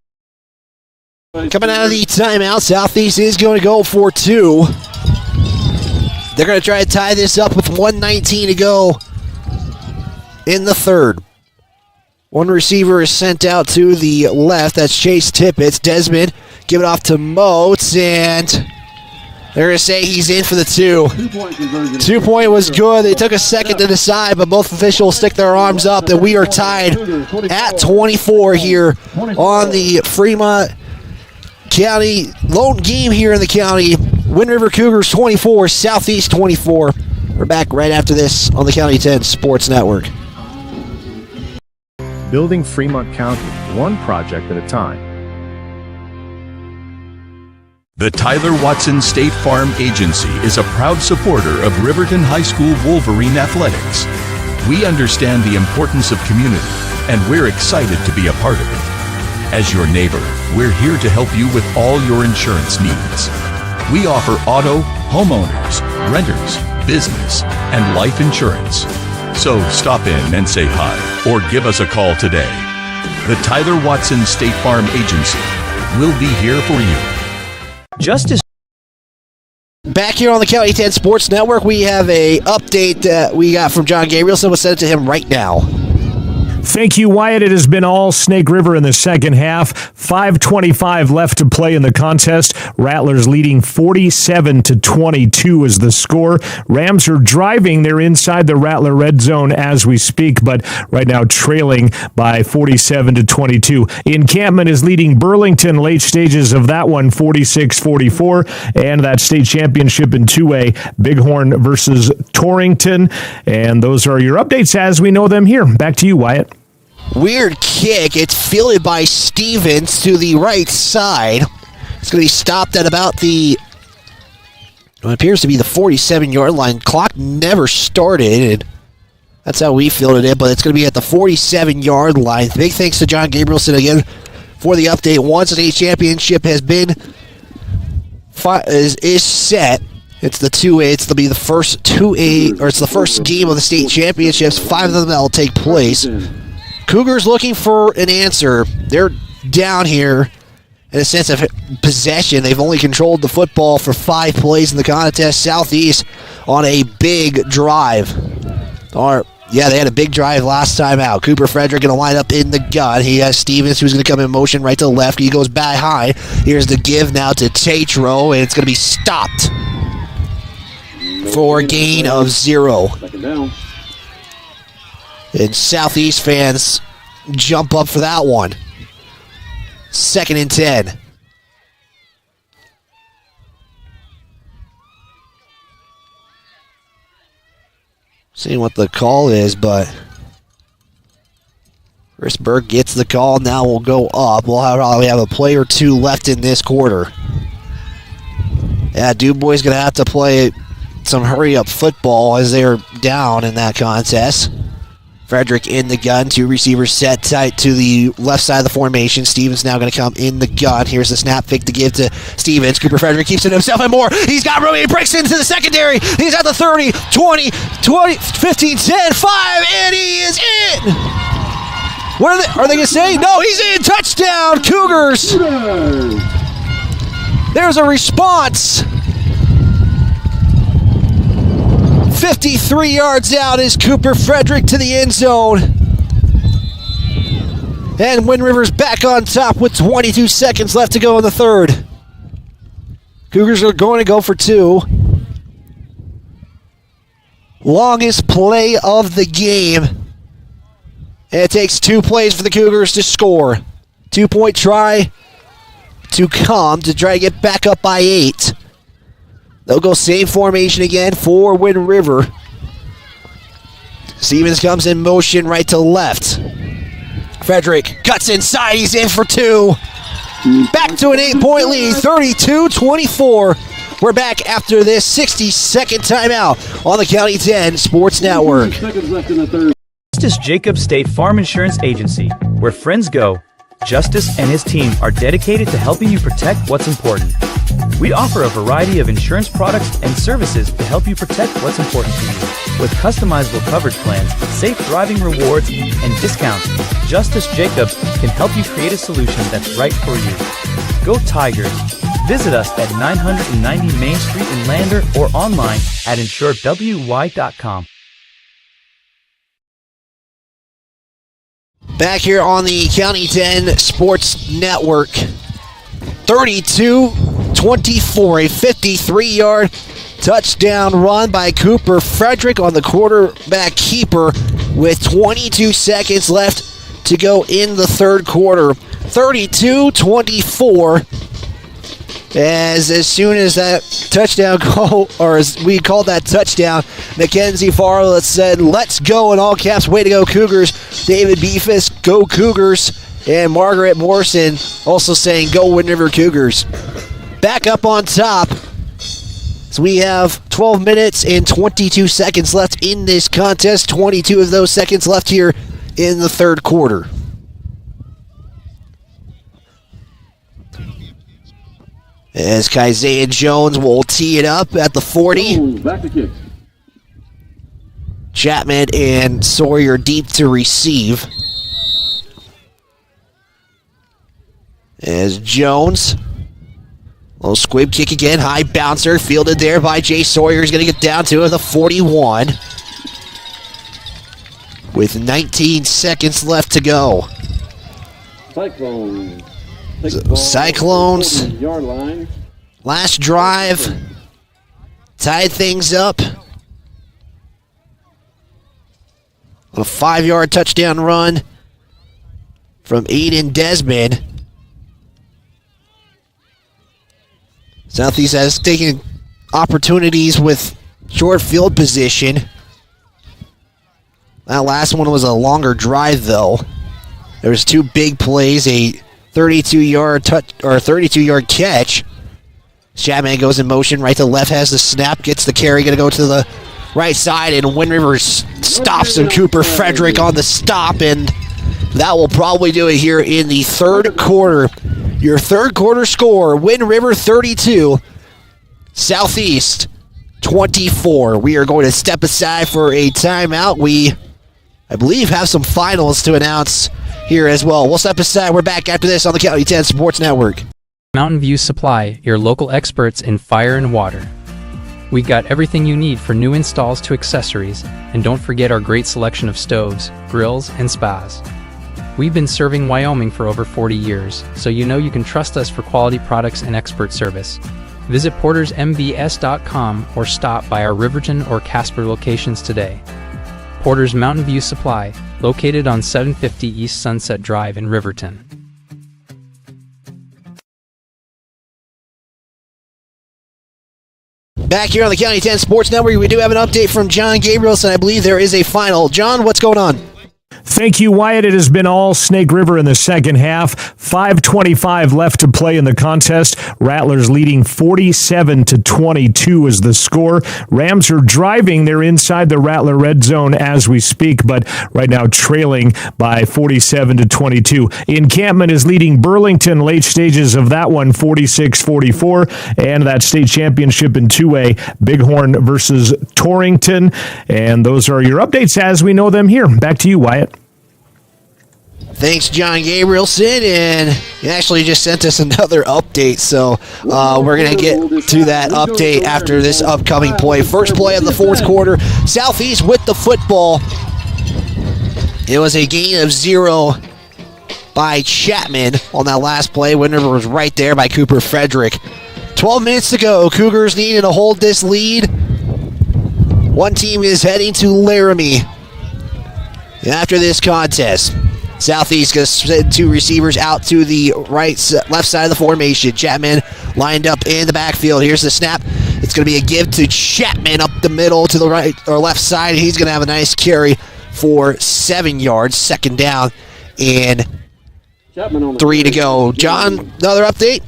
Speaker 3: Coming out of the timeout, Southeast is going to go for 2. They're going to try to tie this up with 1:19 to go in the 3rd. One receiver is sent out to the left. That's Chase Tippett. Desmond give it off to Moats, and they're going to say he's in for the 2. 2-point was good. They took a second to decide, but both officials stick their arms up, and we are tied at 24 here on the Fremont County lone game here in the county. Wind River Cougars 24, Southeast 24. We're back right after this on the County 10 Sports Network.
Speaker 27: Building Fremont County, one project at a time.
Speaker 12: The Tyler Watson State Farm Agency is a proud supporter of Riverton High School Wolverine Athletics. We understand the importance of community, and we're excited to be a part of it. As your neighbor, we're here to help you with all your insurance needs. We offer auto, homeowners, renters, business, and life insurance. So stop in and say hi, or give us a call today. The Tyler Watson State Farm Agency will be here for you.
Speaker 3: Justice. Back here on the County 10 Sports Network, we have a update that we got from John Gabrielson. We'll send it to him right now.
Speaker 2: Thank you, Wyatt. It has been all Snake River in the second half. 5:25 left to play in the contest. Rattlers leading 47-22 is the score. Rams are driving. They're inside the Rattler red zone as we speak, but right now trailing by 47-22. Encampment is leading Burlington late stages of that one, 46-44, and that state championship in 2A, Bighorn versus Torrington. And those are your updates as we know them here. Back to you, Wyatt.
Speaker 3: Weird kick. It's fielded by Stevens to the right side. It's going to be stopped at about the It appears to be the 47-yard line. Clock never started, and that's how we fielded it, but it's going to be at the 47-yard line. Big thanks to John Gabrielson again for the update. Once the state championship has been is set, it's the 2A. It'll be the first 2A, or it's the first game of the state championships. 5 of them that will take place. Cougars looking for an answer. They're down here in a sense of possession. They've only controlled the football for 5 plays in the contest. Southeast on a big drive. They had a big drive last time out. Cooper Frederick going to line up in the gun. He has Stevens, who's going to come in motion right to the left. He goes back high. Here's the give now to Tatro, and it's going to be stopped for a gain of 0.
Speaker 8: Second down.
Speaker 3: And Southeast fans jump up for that one. 2nd and 10. Seeing what the call is, but Chris Burke gets the call. Now we'll go up. We'll probably have a play or 2 left in this quarter. Yeah, Dubois going to have to play some hurry-up football as they're down in that contest. Frederick in the gun. 2 receivers set tight to the left side of the formation. Stevens now going to come in the gun. Here's the snap fake to give to Stevens. Cooper Frederick keeps it himself and more. He's got room. He breaks into the secondary. He's at the 30, 20, 15, 10, 5, and he is in. What are they going to say? No, he's in. Touchdown, Cougars. There's a response. 53 yards out is Cooper Frederick to the end zone. And Wind River's back on top with 22 seconds left to go in the third. Cougars are going to go for 2. Longest play of the game. And it takes 2 plays for the Cougars to score. 2-point try to come to try to get back up by 8. They'll go same formation again for Wind River. Stevens comes in motion right to left. Frederick cuts inside. He's in for 2. Back to an 8-point lead, 32-24. We're back after this 60-second timeout on the County 10 Sports Network.
Speaker 13: Justice Jacobs State Farm Insurance Agency, where friends go. Justice and his team are dedicated to helping you protect what's important. We offer a variety of insurance products and services to help you protect what's important to you. With customizable coverage plans, safe driving rewards, and discounts, Justice Jacobs can help you create a solution that's right for you. Go Tigers! Visit us at 990 Main Street in Lander or online at insuredwy.com.
Speaker 3: Back here on the County 10 Sports Network. 32-24, a 53-yard touchdown run by Cooper Frederick on the quarterback keeper with 22 seconds left to go in the third quarter. 32-24. As soon as that touchdown goal, or as we called that touchdown, Mackenzie Farlett said, "Let's go," in all caps. Way to go, Cougars. David Beefus, go Cougars. And Margaret Morrison also saying, "Go Wind River Cougars." Back up on top. So we have 12 minutes and 22 seconds left in this contest. 22 of those seconds left here in the third quarter. As Kysaiah Jones will tee it up at the 40.
Speaker 8: Back to kick.
Speaker 3: Chapman and Sawyer deep to receive. As Jones, little squib kick again, high bouncer, fielded there by Jay Sawyer. He's going to get down to the 41. With 19 seconds left to go. Cyclones,
Speaker 8: yard line.
Speaker 3: Last drive, tied things up. On a 5-yard touchdown run from Aiden Desmond. Southeast has taken opportunities with short field position. That last one was a longer drive, though. There was 2 big plays, a 32-yard catch Chapman goes in motion, right to left, has the snap, gets the carry, going to go to the right side, and Wind River stops him. Cooper Frederick on the stop, and that will probably do it here in the third quarter. Your third quarter score, Wind River 32, Southeast 24. We are going to step aside for a timeout. We, I believe, have some finals to announce here as well. We'll step aside. We're back after this on the County 10 Sports Network.
Speaker 14: Mountain View Supply, your local experts in fire and water. We got everything you need for new installs to accessories, and don't forget our great selection of stoves, grills, and spas. We've been serving Wyoming for over 40 years, so you know you can trust us for quality products and expert service. Visit portersmbs.com or stop by our Riverton or Casper locations today. Porter's Mountain View Supply, located on 750 East Sunset Drive in Riverton.
Speaker 3: Back here on the County 10 Sports Network, we do have an update from John Gabrielson. I believe there is a final. John, what's going on?
Speaker 2: Thank you, Wyatt. It has been all Snake River in the second half. 5:25 left to play in the contest. Rattlers leading 47-22 is the score. Rams are driving. They're inside the Rattler red zone as we speak, but right now trailing by 47-22. Encampment is leading Burlington late stages of that one, 46-44, and that state championship in 2A, Bighorn versus Torrington. And those are your updates as we know them here. Back to you, Wyatt.
Speaker 3: Thanks, John Gabrielson, and he actually just sent us another update, so we're going to get to that update after this upcoming play. First play of the fourth quarter, Southeast with the football. It was a gain of 0 by Chapman on that last play. Wind River was right there by Cooper Frederick. 12 minutes to go. Cougars needing to hold this lead. One team is heading to Laramie after this contest. Southeast going to send two receivers out to the left side of the formation. Chapman lined up in the backfield. Here's the snap. It's going to be a give to Chapman up the middle to the right or left side. He's going to have a nice carry for 7 yards. Second down and 3 to go. John, another update?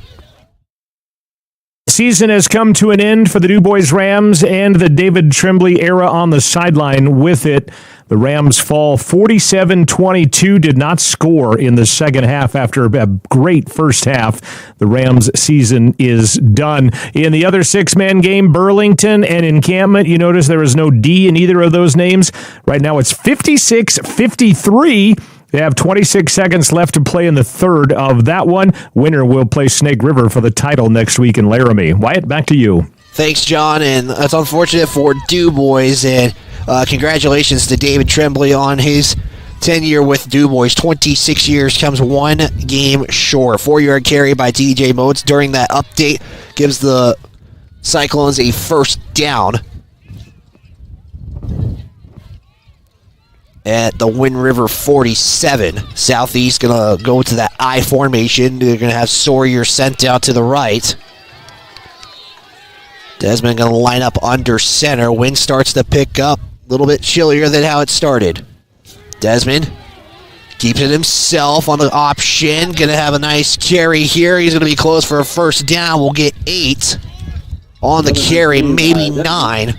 Speaker 2: Season has come to an end for the Du Bois Rams and the David Tremblay era on the sideline with it. The Rams fall 47-22, did not score in the second half after a great first half. The Rams season is done. In the other six-man game, Burlington and Encampment, you notice there is no D in either of those names. Right now it's 56-53. They have 26 seconds left to play in the third of that one. Winner will play Snake River for the title next week in Laramie. Wyatt, back to you.
Speaker 3: Thanks, John, and that's unfortunate for Du Bois, and congratulations to David Tremblay on his tenure with Du Bois. 26 years, comes one game short. 4-yard carry by TJ Motes during that update gives the Cyclones a first down at the Wind River 47. Southeast going to go to that I formation. They're going to have Sawyer sent out to the right. Desmond going to line up under center. Wind starts to pick up. A little bit chillier than how it started. Desmond keeps it himself on the option. Going to have a nice carry here. He's going to be close for a first down. We'll get 8 on the carry, maybe 9. And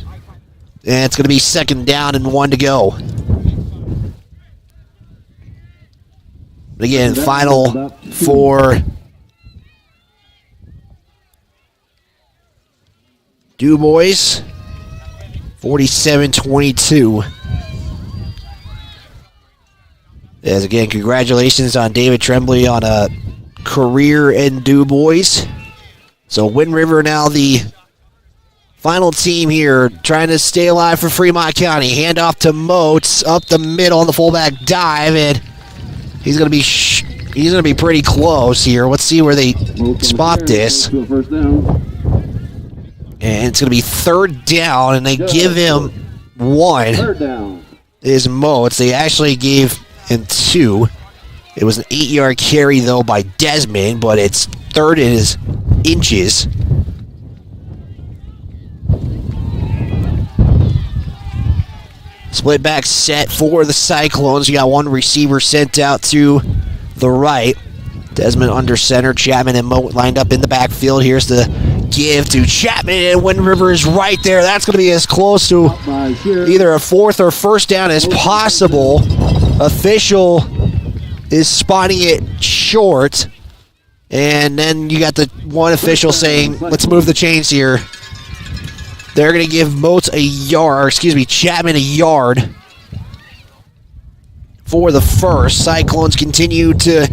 Speaker 3: it's going to be second down and 1 to go. But again, final for Du Bois, 47-22. As again, congratulations on David Tremblay on a career in Du Bois. So Wind River now the final team here, trying to stay alive for Fremont County. Hand off to Motes up the middle on the fullback dive, and he's going to be pretty close here. Let's see where they spot this. And it's going to be third down, and they give him 1.
Speaker 8: Third down
Speaker 3: is Motes. They actually gave him 2. It was an 8-yard carry, though, by Desmond, but it's third in his inches. Split back set for the Cyclones. You got one receiver sent out to the right. Desmond under center. Chapman and Mote lined up in the backfield. Here's the give to Chapman, and Wind River is right there. That's going to be as close to either a fourth or first down as possible. Official is spotting it short. And then you got the one official saying, let's move the chains here. They're going to give Chapman a yard for the first. Cyclones continue to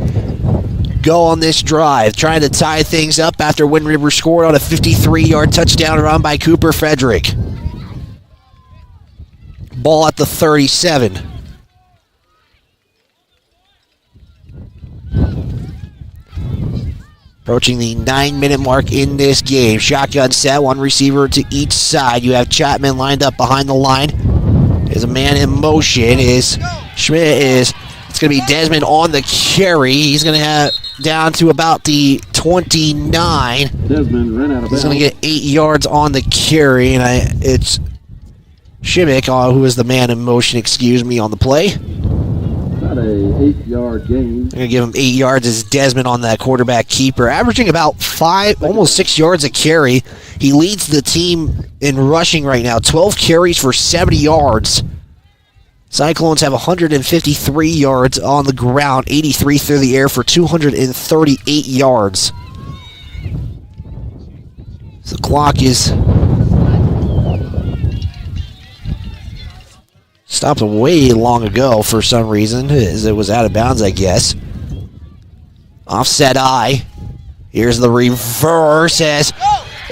Speaker 3: go on this drive, trying to tie things up after Wind River scored on a 53-yard touchdown run by Cooper Frederick. Ball at the 37. Approaching the 9-minute mark in this game. Shotgun set, one receiver to each side. You have Chapman lined up behind the line. There's a man in motion. It's going to be Desmond on the carry. He's going to have down to about the 29.
Speaker 8: Desmond ran out of bounds.
Speaker 3: He's going to get 8 yards on the carry, and it's Shimmick, who is the man in motion, on the play.
Speaker 8: About a 8-yard gain.
Speaker 3: They're going to give him 8 yards as Desmond on that quarterback keeper, averaging about 5, almost 6 yards a carry. He leads the team in rushing right now, 12 carries for 70 yards. Cyclones have 153 yards on the ground, 83 through the air for 238 yards. So the clock is stopped way long ago for some reason, as it was out of bounds, I guess. Offset eye. Here's the reverse as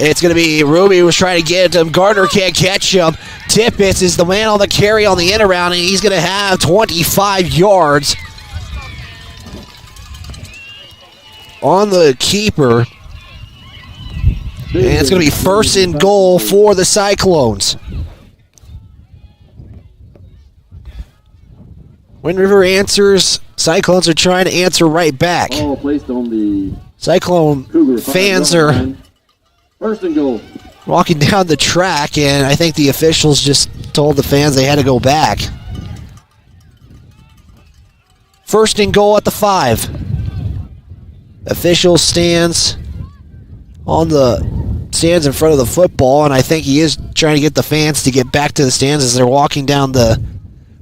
Speaker 3: it's going to be Ruby was trying to get him. Gardner can't catch him. Tippett is the man on the carry on the end around, and he's going to have 25 yards on the keeper. And it's going to be first and goal for the Cyclones. Wind River answers. Cyclones are trying to answer right back.
Speaker 8: Ball placed on the
Speaker 3: Cyclone
Speaker 8: Cougar
Speaker 3: fans are
Speaker 8: first and goal.
Speaker 3: Walking down the track, and I think the officials just told the fans they had to go back. First and goal at the 5. Official stands in front of the football, and I think he is trying to get the fans to get back to the stands as they're walking down the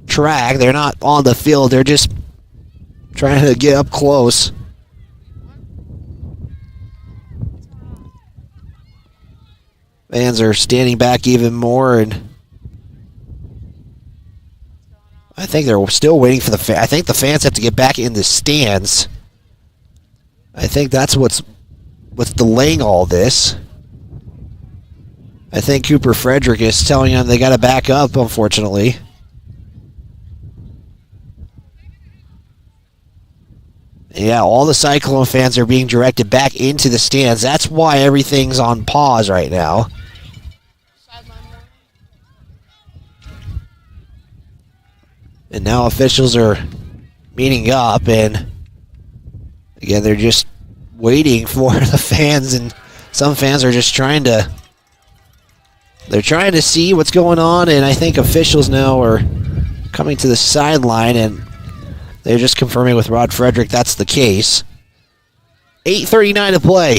Speaker 3: track. They're not on the field, they're just trying to get up close. Fans are standing back even more, and I think they're still waiting for I think the fans have to get back in the stands. I think that's what's delaying all this. I think Cooper Frederick is telling them they got to back up, unfortunately. Yeah, all the Cyclone fans are being directed back into the stands. That's why everything's on pause right now. And now officials are meeting up, and again, they're just waiting for the fans, and some fans are just trying to see what's going on, and I think officials now are coming to the sideline, and they're just confirming with Rod Frederick that's the case. 8:39 to play.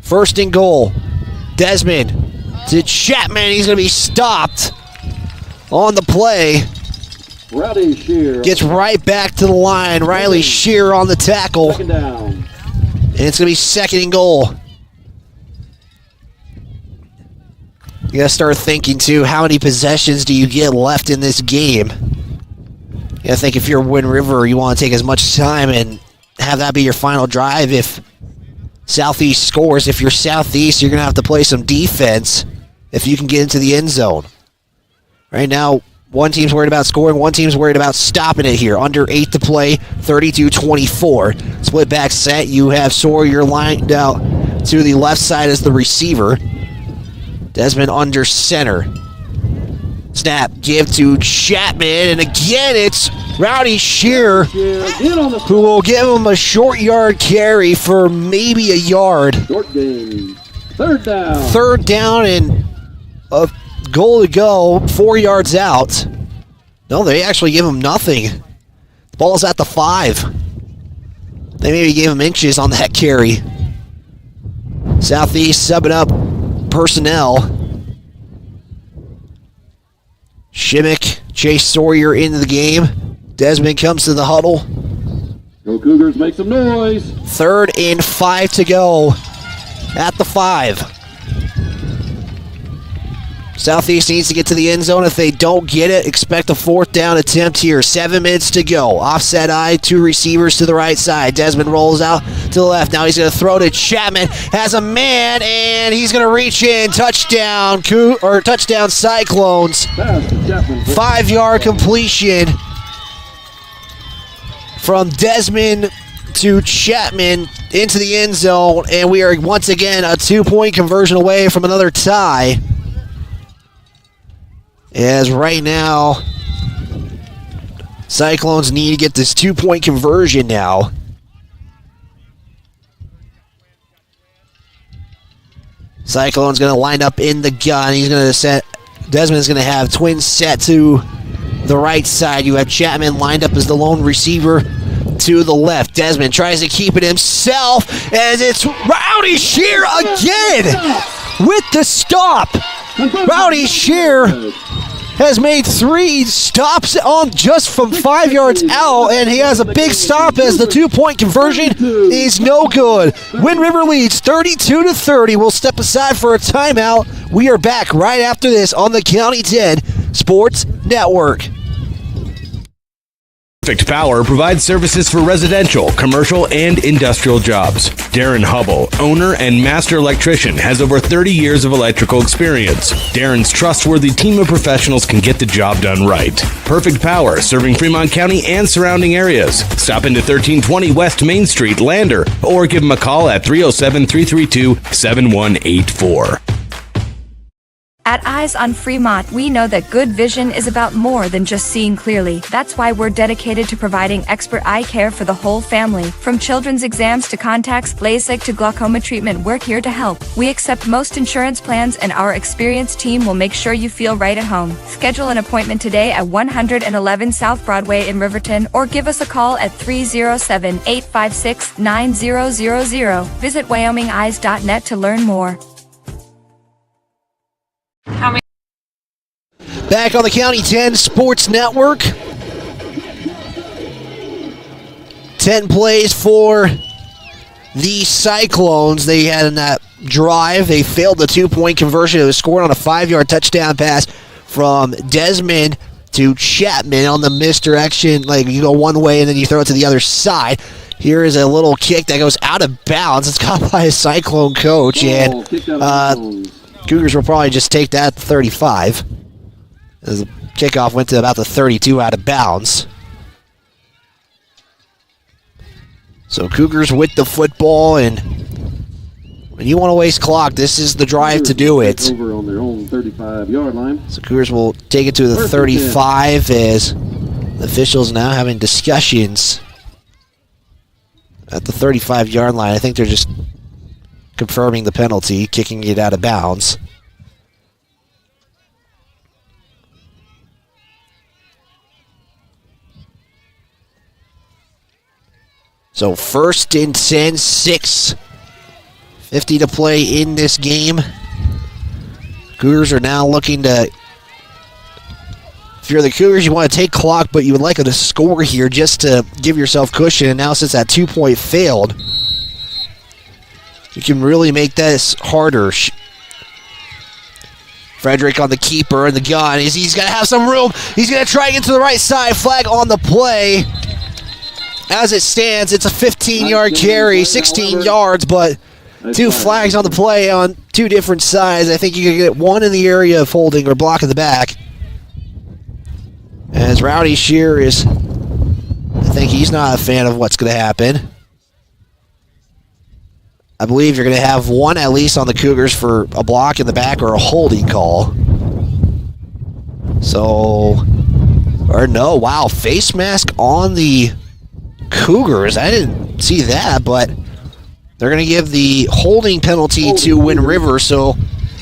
Speaker 3: First and goal. Desmond to Chapman. He's going to be stopped on the play.
Speaker 8: Rowdy Shear
Speaker 3: gets right back to the line. Riley Shear on the tackle.
Speaker 8: Second down.
Speaker 3: And it's going to be second and goal. You got to start thinking, too, how many possessions do you get left in this game? You got to think if you're Wind River, you want to take as much time and have that be your final drive if Southeast scores. If you're Southeast, you're going to have to play some defense if you can get into the end zone. Right now, one team's worried about scoring, one team's worried about stopping it here. Under 8 to play, 32-24. Split back set, you have Sawyer lined out to the left side as the receiver. Desmond under center. Snap, give to Chapman, and again it's Rowdy Shear, who will give him a short yard carry for maybe a yard.
Speaker 8: Short game. Third down.
Speaker 3: Third down and a goal to go, 4 yards out. No, they actually give him nothing. The ball's at the 5. They maybe gave him inches on that carry. Southeast subbing up personnel. Shimmick, Chase Sawyer into the game. Desmond comes to the huddle.
Speaker 8: Go Cougars, make some noise.
Speaker 3: 3rd and 5 to go at the 5. Southeast needs to get to the end zone. If they don't get it, expect a 4th down attempt here. 7 minutes to go. Offset eye, 2 receivers to the right side. Desmond rolls out to the left. Now he's going to throw to Chapman. Has a man, and he's going to reach in. Touchdown, touchdown Cyclones. 5-yard completion from Desmond to Chapman into the end zone, and we are once again a 2-point conversion away from another tie. As right now, Cyclones need to get this 2-point conversion now. Cyclone's going to line up in the gun. He's going to set. Desmond's going to have twins set to the right side. You have Chapman lined up as the lone receiver to the left. Desmond tries to keep it himself as it's Rowdy Shear again with the stop. Rowdy Shear has made 3 stops on just from 5 yards out, and he has a big stop as the 2-point conversion is no good. Wind River leads 32-30. We'll step aside for a timeout. We are back right after this on the County 10 Sports Network.
Speaker 10: Perfect Power provides services for residential, commercial, and industrial jobs. Darren Hubble, owner and master electrician, has over 30 years of electrical experience. Darren's trustworthy team of professionals can get the job done right. Perfect Power, serving Fremont County and surrounding areas. Stop into 1320 West Main Street, Lander, or give him a call at 307-332-7184.
Speaker 15: At Eyes on Fremont, we know that good vision is about more than just seeing clearly. That's why we're dedicated to providing expert eye care for the whole family. From children's exams to contacts, LASIK to glaucoma treatment, we're here to help. We accept most insurance plans, and our experienced team will make sure you feel right at home. Schedule an appointment today at 111 South Broadway in Riverton, or give us a call at 307-856-9000. Visit WyomingEyes.net to learn more.
Speaker 3: Back on the County 10 Sports Network. 10 plays for the Cyclones. They had in that drive, they failed the 2-point conversion. It was scored on a 5-yard touchdown pass from Desmond to Chapman on the misdirection. Like, you go one way and then you throw it to the other side. Here is a little kick that goes out of bounds. It's caught by a Cyclone coach, and Cougars will probably just take that at 35. As the kickoff went to about the 32 out of bounds. So Cougars with the football, and when you want to waste clock, this is the drive to do it.
Speaker 8: Over on their own 35-yard line.
Speaker 3: So Cougars will take it to the 35 as the officials now having discussions at the 35-yard line. I think they're just confirming the penalty, kicking it out of bounds. So 1st and 10, 6:50 to play in this game. Cougars are now looking to, if you're the Cougars, you want to take clock, but you would like to score here just to give yourself cushion. And now since that 2-point failed, you can really make this harder. Frederick on the keeper and the gun. He's going to have some room. He's going to try and get to the right side. Flag on the play. As it stands, it's a 15-yard carry, 16 yards, but 2 flags on the play on 2 different sides. I think you can get one in the area of holding or block in the back. As Rowdy Shear I think he's not a fan of what's going to happen. I believe you're going to have one at least on the Cougars for a block in the back or a holding call. So, or no, wow, face mask on the Cougars. I didn't see that, but they're going to give the holding penalty to Wind River, so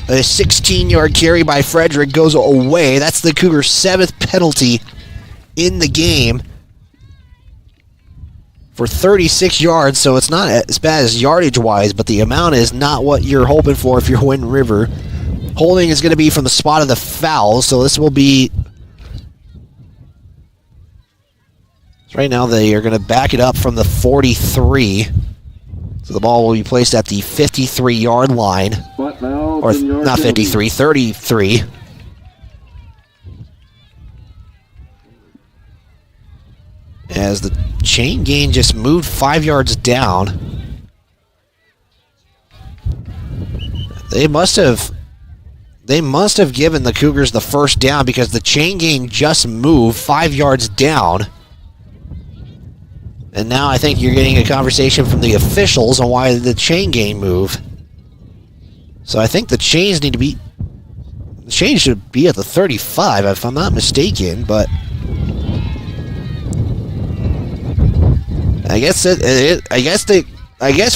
Speaker 3: a 16-yard carry by Frederick goes away. That's the Cougars' 7th penalty in the game. for 36 yards, so it's not as bad as yardage-wise, but the amount is not what you're hoping for if you're Wind River. Holding is going to be from the spot of the foul, so this will be... Right now they are going to back it up from the 43. So the ball will be placed at the 53-yard line. Or not 53, 33. As the chain gain just moved 5 yards down. They must have given the Cougars the first down because the chain gain just moved 5 yards down. And now I think you're getting a conversation from the officials on why the chain gain move. So I think the chains need to be... The chain should be at the 35 if I'm not mistaken, but... I guess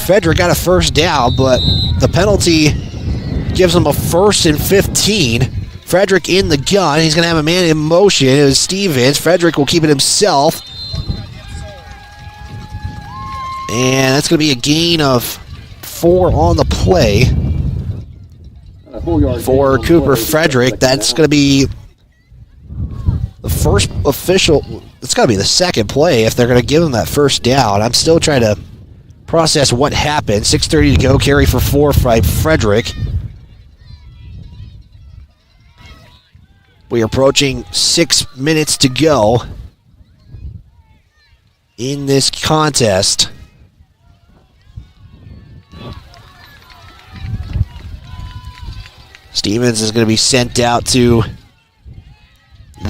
Speaker 3: Frederick got a first down, but the penalty gives him a 1st and 15. Frederick in the gun. He's going to have a man in motion. It was Stevens. Frederick will keep it himself. And that's going to be a gain of 4 on the play for Cooper Frederick. That's going to be the first official. It's got to be the second play if they're going to give him that first down. I'm still trying to process what happened. 6:30 to go. Carry for 4 by Frederick. We are approaching 6 minutes to go in this contest. Stevens is going to be sent out to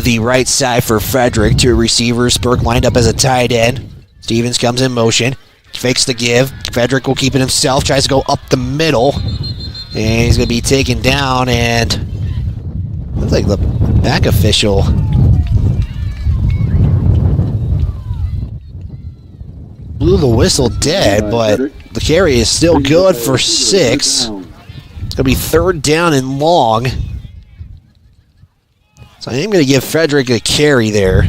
Speaker 3: the right side for Frederick. 2 receivers. Burke lined up as a tight end. Stevens comes in motion. Fakes the give. Frederick will keep it himself. Tries to go up the middle. And he's going to be taken down. And looks like the back official blew the whistle dead, but the carry is still good for 6. It's going to be 3rd down and long. So I am going to give Frederick a carry there.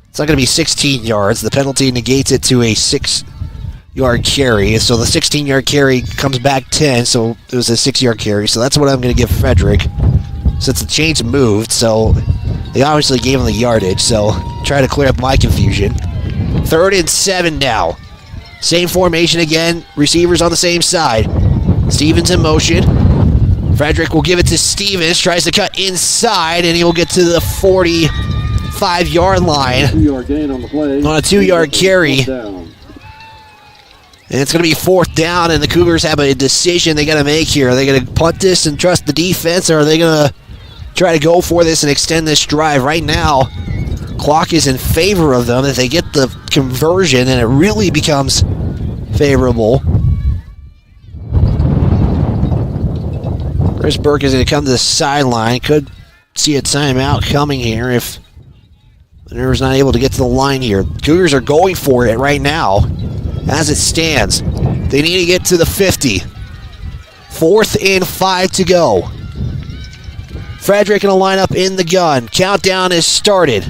Speaker 3: It's not going to be 16 yards. The penalty negates it to a 6-yard carry. So the 16-yard carry comes back 10, so it was a 6-yard carry. So that's what I'm going to give Frederick. Since the chains moved, so they obviously gave him the yardage. So try to clear up my confusion. 3rd and 7 now. Same formation again. Receivers on the same side. Stevens in motion. Frederick will give it to Stevens. Tries to cut inside, and he will get to the 45-yard line.
Speaker 8: 2-yard gain on the play.
Speaker 3: On a 2-yard carry. And it's going to be 4th down, and the Cougars have a decision they got to make here. Are they going to punt this and trust the defense, or are they going to try to go for this and extend this drive? Right now, clock is in favor of them. If they get the conversion, and it really becomes favorable. Chris Burke is going to come to the sideline. Could see a timeout coming here if Minerva's not able to get to the line here. Cougars are going for it right now as it stands. They need to get to the 50. 4th and 5 to go. Frederick going to line up in the gun. Countdown is started.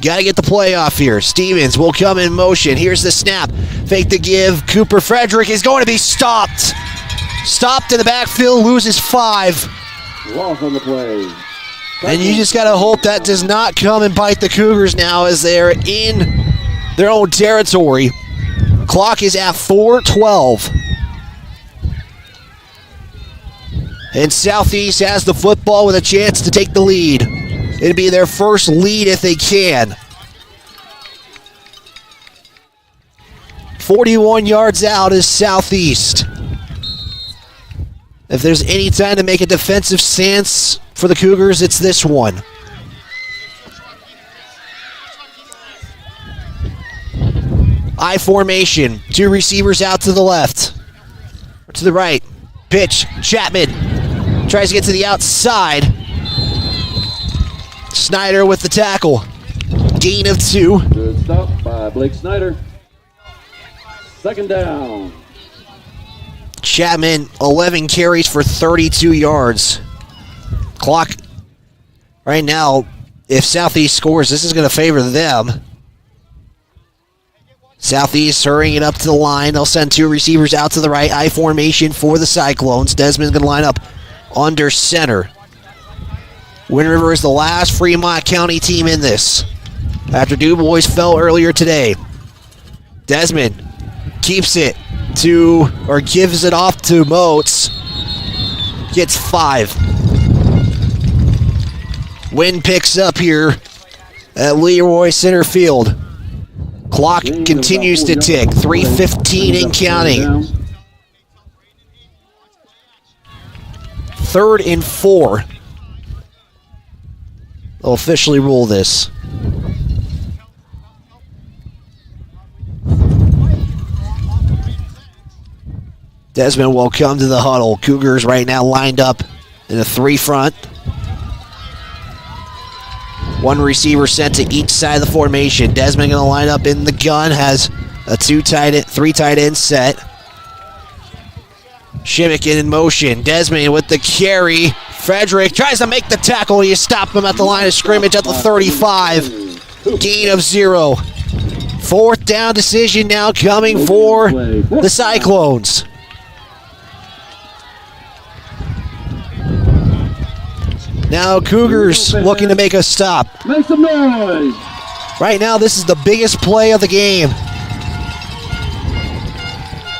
Speaker 3: Got to get the play off here. Stevens will come in motion. Here's the snap. Fake the give. Cooper Frederick is going to be stopped. Stopped in the backfield, loses 5.
Speaker 8: Loss on the play.
Speaker 3: And you just got to hope that does not come and bite the Cougars now as they're in their own territory. Clock is at 4:12. And Southeast has the football with a chance to take the lead. It'd be their first lead if they can. 41 yards out is Southeast. If there's any time to make a defensive stance for the Cougars, it's this one. I formation. 2 receivers out to the left. Or to the right. Pitch. Chapman tries to get to the outside. Snyder with the tackle. Gain of 2.
Speaker 8: Good stop by Blake Snyder. 2nd down.
Speaker 3: Chapman, 11 carries for 32 yards. Clock right now, if Southeast scores, this is going to favor them. Southeast hurrying it up to the line. They'll send two receivers out to the right. I formation for the Cyclones. Desmond's going to line up under center. Wind River is the last Fremont County team in this, after DuBois fell earlier today. Desmond keeps it to, or gives it off to Moats. Gets 5. Wind picks up here at Leroy Center Field. Clock continues to tick. 3:15 and counting. 3rd and 4. They'll officially rule this. Desmond will come to the huddle. Cougars right now lined up in a 3 front. One receiver sent to each side of the formation. Desmond going to line up in the gun. Has a 3 tight end set. Shimmick in motion. Desmond with the carry. Frederick tries to make the tackle. You stop him at the line of scrimmage at the 35. Gain of 0. 4th down decision now coming for the Cyclones. Now Cougars looking to make a stop.
Speaker 8: Make some noise!
Speaker 3: Right now, this is the biggest play of the game.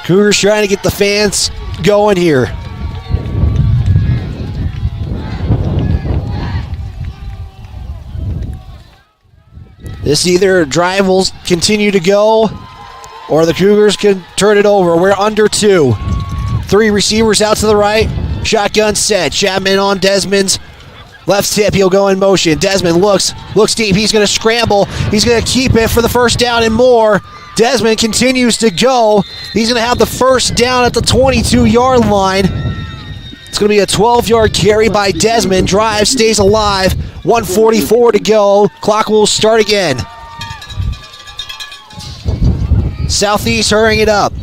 Speaker 3: Cougars trying to get the fans going here. This either drive will continue to go, or the Cougars can turn it over. We're under 2. 3 receivers out to the right. Shotgun set. Chapman on Desmond's left tip. He'll go in motion. Desmond looks deep. He's going to scramble. He's going to keep it for the first down and more. Desmond continues to go. He's going to have the first down at the 22-yard line. It's going to be a 12-yard carry by Desmond. Drive stays alive. 1:44 to go. Clock will start again. Southeast hurrying it up.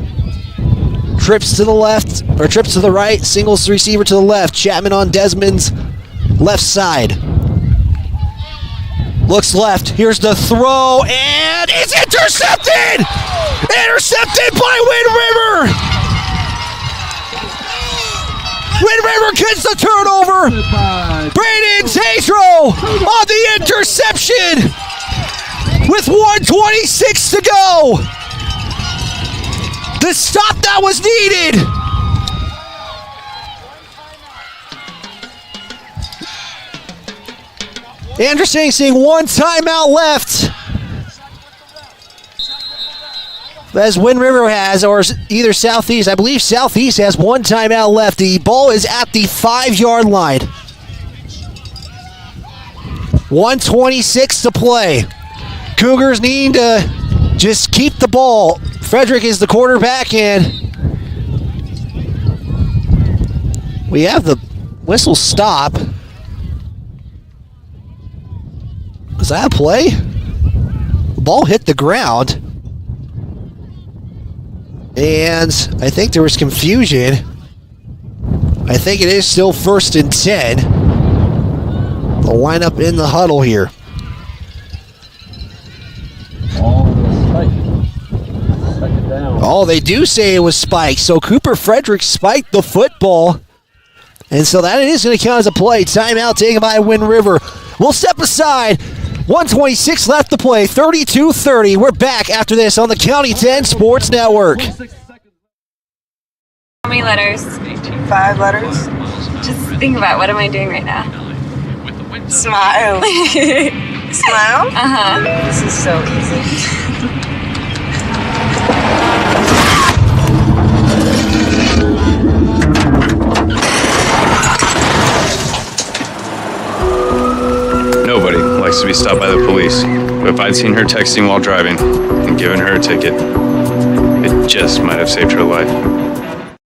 Speaker 3: Trips to the left, or trips to the right. Singles receiver to the left. Chapman on Desmond's left side. Looks left. Here's the throw, and it's intercepted! Intercepted by Wind River! Wind River gets the turnover! Braden Tatro on the interception! With 1:26 to go! The stop that was needed! Anderson seeing 1 timeout left. As Wind River has, or either Southeast, I believe Southeast has 1 timeout left. The ball is at the 5-yard line. 1:26 to play. Cougars need to just keep the ball. Frederick is the quarterback, and we have the whistle stop. Was that a play? The ball hit the ground. And I think there was confusion. I think it is still 1st and 10. They'll line up in the huddle here. Oh, they do say it was spiked. So Cooper Frederick spiked the football. And so that is going to count as a play. Timeout taken by Wind River. We'll step aside. 1:26 left to play. 32-30. We're back after this on the County 10 Sports Network.
Speaker 16: How many letters? 5 letters. Just think about, what am I doing right now? Smile. Smile? Uh-huh. This is so easy.
Speaker 17: Nobody likes to be stopped by the police, but if I'd seen her texting while driving and given her a ticket, it just might have saved her life.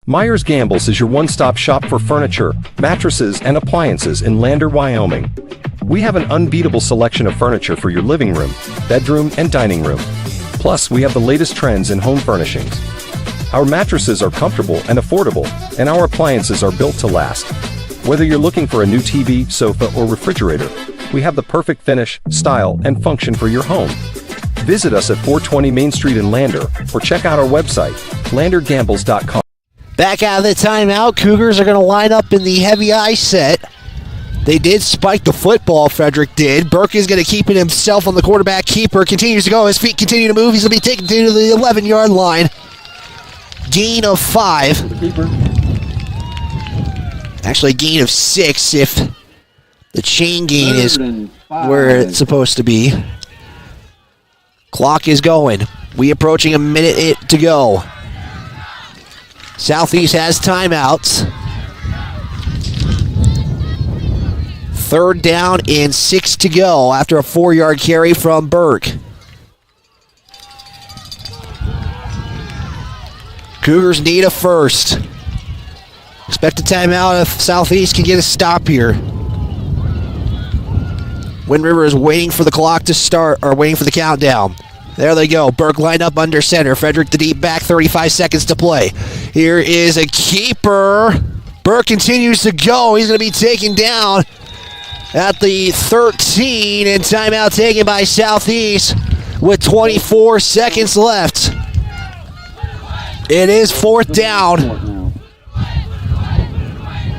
Speaker 22: Myers Gambles is your one-stop shop for furniture, mattresses, and appliances in Lander, Wyoming. We have an unbeatable selection of furniture for your living room, bedroom, and dining room. Plus, we have the latest trends in home furnishings. Our mattresses are comfortable and affordable, and our appliances are built to last. Whether you're looking for a new TV, sofa, or refrigerator, we have the perfect finish, style, and function for your home. Visit us at 420 Main Street in Lander or check out our website, landergambles.com.
Speaker 3: Back out of the timeout, Cougars are going to line up in the heavy ice set. They did spike the football, Frederick did. Burke is going to keep it himself on the quarterback keeper. Continues to go. His feet continue to move. He's going to be taken to the 11-yard line. Gain of 5. Actually, gain of 6 if the chain gain is where it's supposed to be. Clock is going. We approaching a minute to go. Southeast has timeouts. 3rd down and 6 to go after a 4-yard carry from Burke. Cougars need a first. Expect a timeout if Southeast can get a stop here. Wind River is waiting for the clock to start, or waiting for the countdown. There they go. Burke lined up under center. Frederick the deep back, 35 seconds to play. Here is a keeper. Burke continues to go. He's going to be taken down at the 13, and timeout taken by Southeast with 24 seconds left. It is 4th down.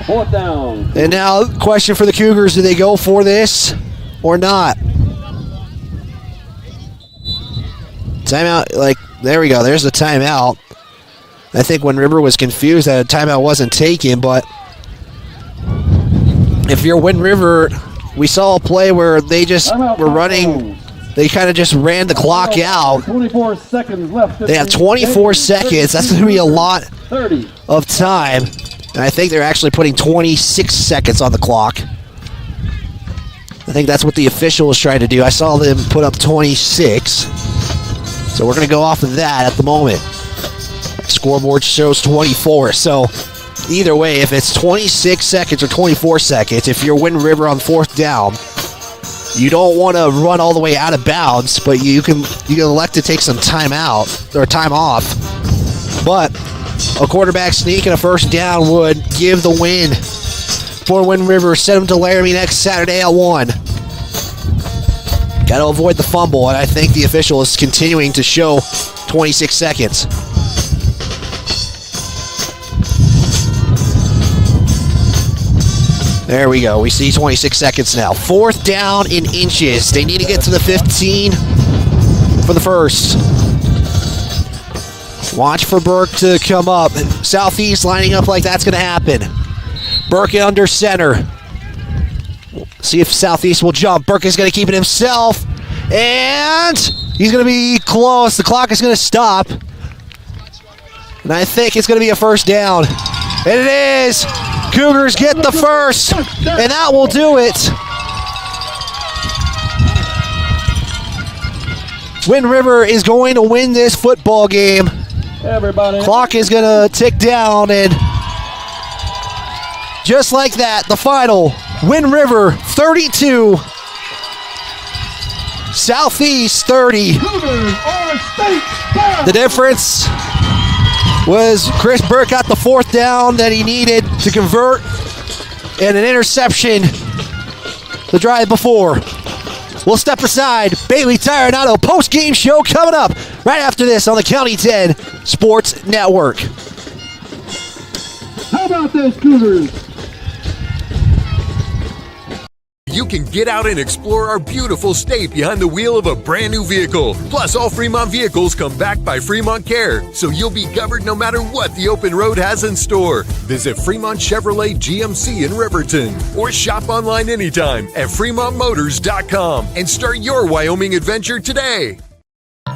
Speaker 8: 4th down.
Speaker 3: And now, question for the Cougars, do they go for this or not? Timeout, there we go. There's the timeout. I think when River was confused that a timeout wasn't taken, but if you're Wind River, we saw a play where they just were running. They kind of just ran the clock out.
Speaker 8: 24 seconds left.
Speaker 3: They have 24 seconds. That's going to be a lot of time. And I think they're actually putting 26 seconds on the clock. I think that's what the official was trying to do. I saw them put up 26. So we're going to go off of that at the moment. Scoreboard shows 24. So either way, if it's 26 seconds or 24 seconds, if you're Wind River on 4th down, you don't want to run all the way out of bounds, but you can elect to take some time out or time off. But a quarterback sneak and a 1st down would give the win for Wind River. Send them to Laramie next Saturday at 1. Got to avoid the fumble, and I think the official is continuing to show 26 seconds. There we go. We see 26 seconds now. 4th down in inches. They need to get to the 15 for the first. Watch for Burke to come up. Southeast lining up like that's going to happen. Burke under center. See if Southeast will jump. Burke is going to keep it himself. And he's going to be close. The clock is going to stop. And I think it's going to be a 1st down. And it is. Cougars get the first. And that will do it. Wind River is going to win this football game.
Speaker 8: Everybody.
Speaker 3: Clock is going to tick down, and just like that, the final, Wind River 32, Southeast 30. The difference was Chris Burke got the 4th down that he needed to convert, and an interception the drive before. We'll step aside. Bailey Tire and Auto post-game show coming up right after this on the County 10 Sports Network.
Speaker 8: How about those Cougars?
Speaker 18: You can get out and explore our beautiful state behind the wheel of a brand new vehicle. Plus, all Fremont vehicles come backed by Fremont Care, so you'll be covered no matter what the open road has in store. Visit Fremont Chevrolet GMC in Riverton or shop online anytime at FremontMotors.com and start your Wyoming adventure today.
Speaker 19: Did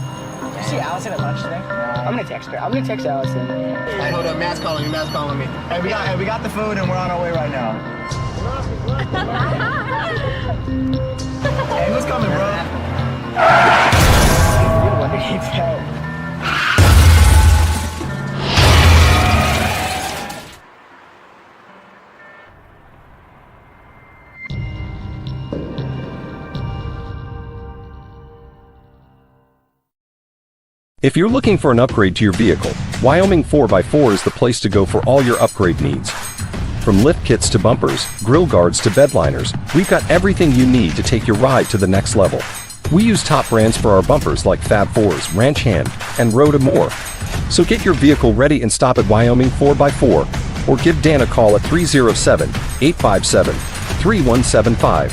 Speaker 19: you see Allison at lunch today? I'm gonna text her. I'm gonna text Allison. Hey, hold up, Matt's calling me. Hey, we got the food and we're on our way right now. Hey, who's coming, bro? What did he tell?
Speaker 22: If you're looking for an upgrade to your vehicle, Wyoming 4x4 is the place to go for all your upgrade needs. From lift kits to bumpers, grill guards to bed liners, we've got everything you need to take your ride to the next level. We use top brands for our bumpers like Fab 4s, Ranch Hand, and Road and more. So get your vehicle ready and stop at Wyoming 4x4 or give Dan a call at 307-857-3175.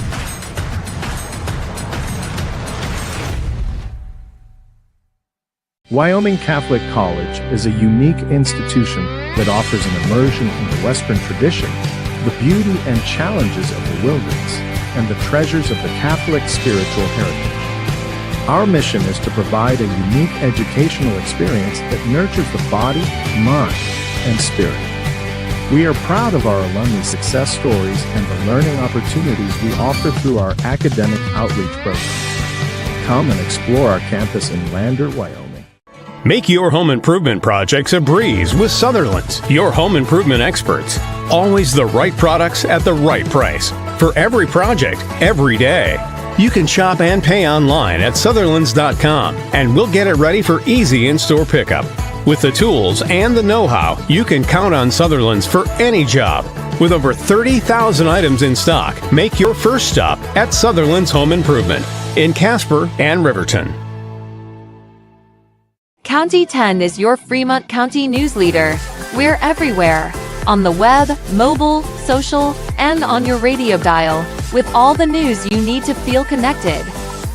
Speaker 27: Wyoming Catholic College is a unique institution that offers an immersion in the Western tradition, the beauty and challenges of the wilderness, and the treasures of the Catholic spiritual heritage. Our mission is to provide a unique educational experience that nurtures the body, mind, and spirit. We are proud of our alumni success stories and the learning opportunities we offer through our academic outreach programs. Come and explore our campus in Lander, Wyoming.
Speaker 4: Make your home improvement projects a breeze with Sutherland's, your home improvement experts. Always the right products at the right price. For every project, every day. You can shop and pay online at Sutherlands.com, and we'll get it ready for easy in-store pickup. With the tools and the know-how, you can count on Sutherlands for any job. With over 30,000 items in stock, make your first stop at Sutherland's Home Improvement in Casper and Riverton.
Speaker 20: County 10 is your Fremont County news leader. We're everywhere. On the web, mobile, social, and on your radio dial, with all the news you need to feel connected.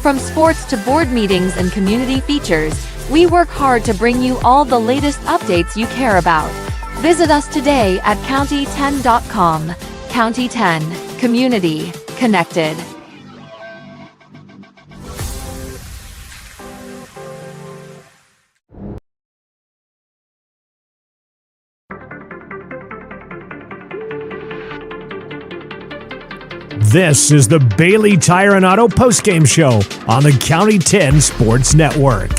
Speaker 20: From sports to board meetings and community features, we work hard to bring you all the latest updates you care about. Visit us today at county10.com. County 10, community connected.
Speaker 2: This is the Bailey Tire and Auto postgame show on the County 10 Sports Network.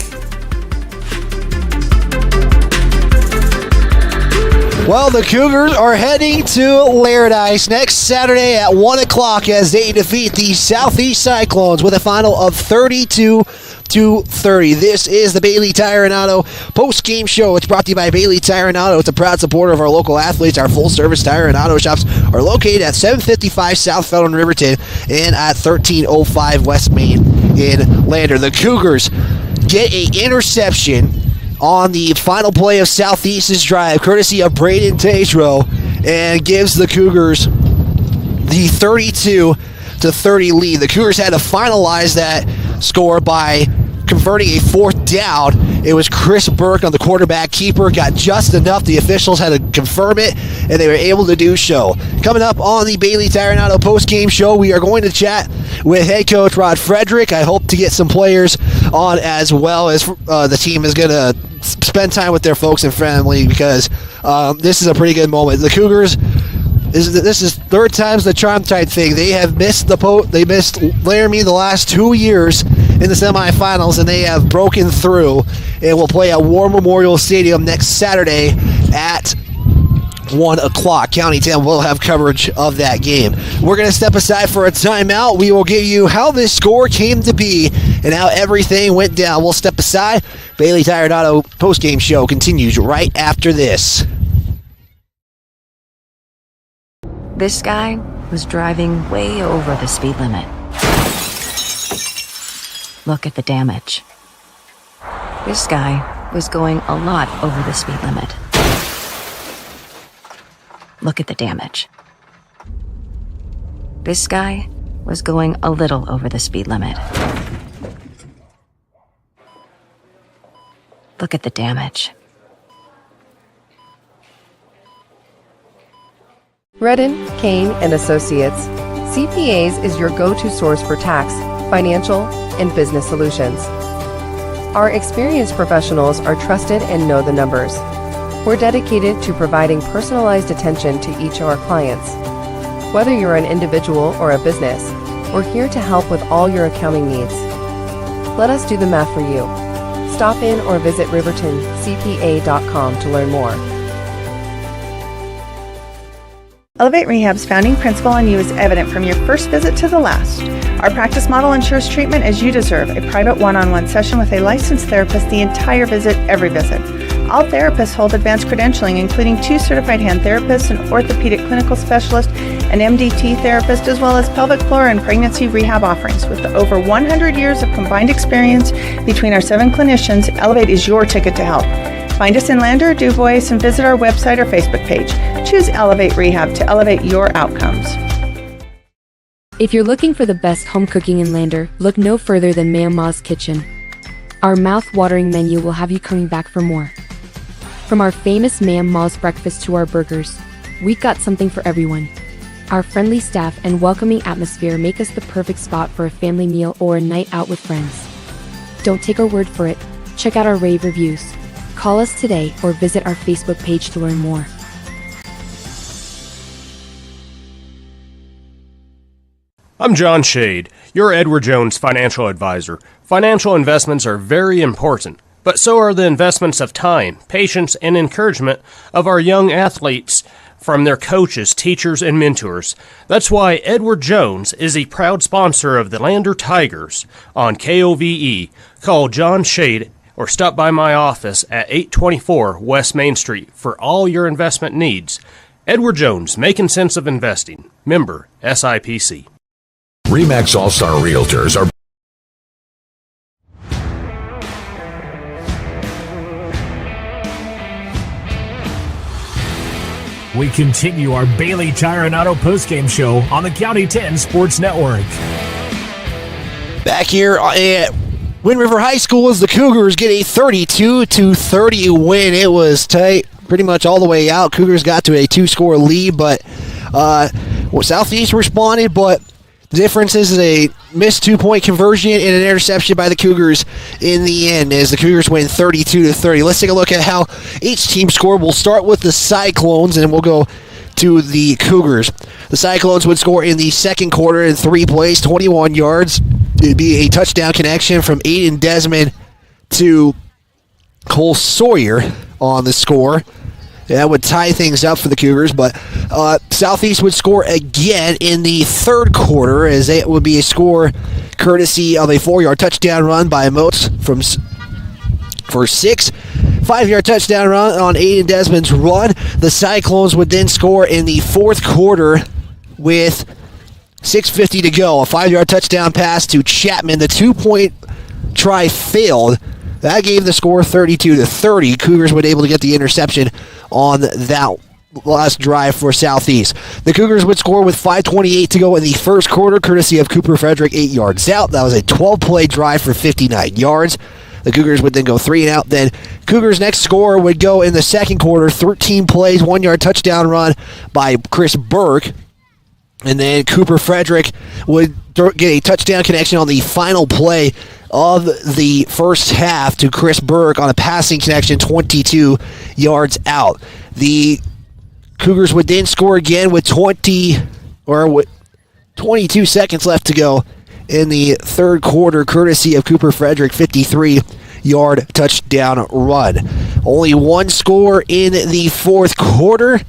Speaker 3: Well, the Cougars are heading to Laramie next Saturday at 1 o'clock as they defeat the Southeast Cyclones with a final of 32-30. This is the Bailey Tire and Auto post-game show. It's brought to you by Bailey Tire and Auto. It's a proud supporter of our local athletes. Our full-service tire and auto shops are located at 755 South Federal in Riverton and at 1305 West Main in Lander. The Cougars get an interception on the final play of Southeast's drive, courtesy of Braden Tatro, and gives the Cougars the 32-30 lead. The Cougars had to finalize that score by converting a fourth down. It was Chris Burke on the quarterback keeper, got just enough. The officials had to confirm it, and they were able to do so. Coming up on the Bailey Tire and Auto post-game show, we are going to chat with head coach Rod Frederick. I hope to get some players on as well, as the team is going to spend time with their folks and family, because this is a pretty good moment. The Cougars, this is third time's the charm type thing. They have missed they missed Laramie the last 2 years in the semifinals, and they have broken through and will play at War Memorial Stadium next Saturday at 1 o'clock. County 10 will have coverage of that game. We're going to step aside for a timeout. We will give you how this score came to be and how everything went down. We'll step aside. Bailey Tire and Auto postgame show continues right after this.
Speaker 21: This guy was driving way over the speed limit. Look at the damage. This guy was going a lot over the speed limit. Look at the damage. This guy was going a little over the speed limit. Look at the damage.
Speaker 23: Redden, Kane & Associates. CPAs is your go-to source for tax, financial, and business solutions. Our experienced professionals are trusted and know the numbers. We're dedicated to providing personalized attention to each of our clients. Whether you're an individual or a business, we're here to help with all your accounting needs. Let us do the math for you. Stop in or visit rivertoncpa.com to learn more.
Speaker 24: Elevate Rehab's founding principle on you is evident from your first visit to the last. Our practice model ensures treatment as you deserve, a private one-on-one session with a licensed therapist the entire visit, every visit. All therapists hold advanced credentialing, including 2 certified hand therapists, an orthopedic clinical specialist, an MDT therapist, as well as pelvic floor and pregnancy rehab offerings. With over 100 years of combined experience between our 7 clinicians, Elevate is your ticket to health. Find us in Lander, DuBois, and visit our website or Facebook page. Choose Elevate Rehab to elevate your outcomes.
Speaker 1: If you're looking for the best home cooking in Lander, look no further than Ma'am Ma's Kitchen. Our mouth-watering menu will have you coming back for more. From our famous Ma'am Ma's breakfast to our burgers, we got something for everyone. Our friendly staff and welcoming atmosphere make us the perfect spot for a family meal or a night out with friends. Don't take our word for it. Check out our rave reviews. Call us today or visit our Facebook page to learn more.
Speaker 5: I'm John Shade, your Edward Jones financial advisor. Financial investments are very important, but so are the investments of time, patience, and encouragement of our young athletes from their coaches, teachers, and mentors. That's why Edward Jones is a proud sponsor of the Lander Tigers on KOVE. Call John Shade or stop by my office at 824 West Main Street for all your investment needs. Edward Jones, making sense of investing. Member SIPC.
Speaker 6: RE/MAX All-Star Realtors are
Speaker 2: We continue our Bailey Tire and Auto postgame show on the County 10 Sports Network.
Speaker 3: Back here at Wind River High School as the Cougars get a 32-30 win. It was tight pretty much all the way out. Cougars got to a 2-score lead, but Southeast responded, but the difference is a missed 2-point conversion and an interception by the Cougars in the end as the Cougars win 32-30. Let's take a look at how each team scored. We'll start with the Cyclones and we'll go to the Cougars. The Cyclones would score in the second quarter in 3 plays, 21 yards. It'd be a touchdown connection from Aiden Desmond to Cole Sawyer on the score. That would tie things up for the Cougars, but Southeast would score again in the third quarter as it would be a score courtesy of a 4-yard touchdown run by Moats for 6. 5-yard touchdown run on Aiden Desmond's run. The Cyclones would then score in the fourth quarter with 6:50 to go. A 5-yard touchdown pass to Chapman. The 2-point try failed. That gave the score 32-30. Cougars were able to get the interception on that last drive for Southeast. The Cougars would score with 5:28 to go in the first quarter, courtesy of Cooper Frederick 8 yards out. That was a 12-play drive for 59 yards. The Cougars would then go 3 and out. Then Cougars' next score would go in the second quarter, 13 plays, 1-yard touchdown run by Chris Burke. And then Cooper Frederick would get a touchdown connection on the final play of the first half to Chris Burke on a passing connection 22 yards out. The Cougars would then score again with 22 seconds left to go in the third quarter, courtesy of Cooper Frederick, 53-yard touchdown run. Only one score in the fourth quarter,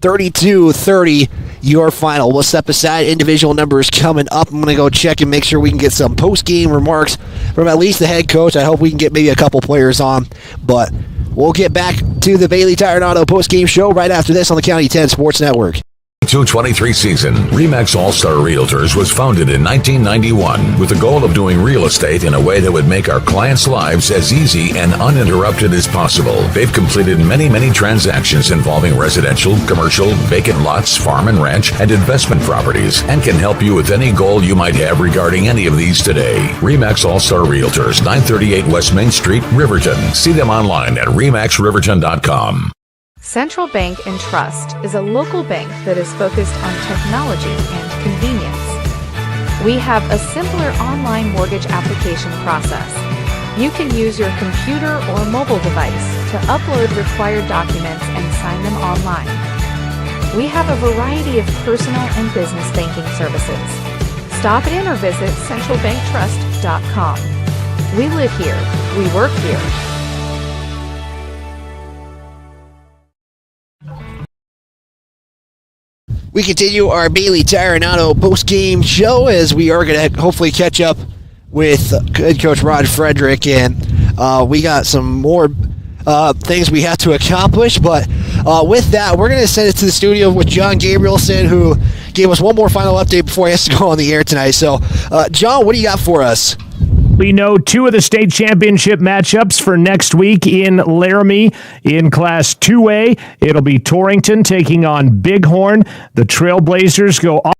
Speaker 3: 32-30, your final. We'll step aside. Individual numbers coming up. I'm going to go check and make sure we can get some post-game remarks from at least the head coach. I hope we can get maybe a couple players on, but we'll get back to the Bailey Tire and Auto post-game show right after this on the County 10 Sports Network.
Speaker 6: 2023 season, RE/MAX All-Star Realtors was founded in 1991 with the goal of doing real estate in a way that would make our clients' lives as easy and uninterrupted as possible. They've completed many transactions involving residential, commercial, vacant lots, farm and ranch, and investment properties, and can help you with any goal you might have regarding any of these today. RE/MAX All-Star Realtors, 938 West Main Street, Riverton. See them online at remaxriverton.com.
Speaker 7: Central Bank and Trust is a local bank that is focused on technology and convenience. We have a simpler online mortgage application process. You can use your computer or mobile device to upload required documents and sign them online. We have a variety of personal and business banking services. Stop in or visit centralbanktrust.com. We live here. We work here.
Speaker 3: We continue our Bailey Tire and Auto post-game show as we are going to hopefully catch up with head coach Rod Frederick, and we got some more things we have to accomplish. But with that, we're going to send it to the studio with John Gabrielson, who gave us one more final update before he has to go on the air tonight. So, John, what do you got for us?
Speaker 2: We know 2 of the state championship matchups for next week in Laramie. In Class 2A, it'll be Torrington taking on Bighorn. The Trailblazers go off.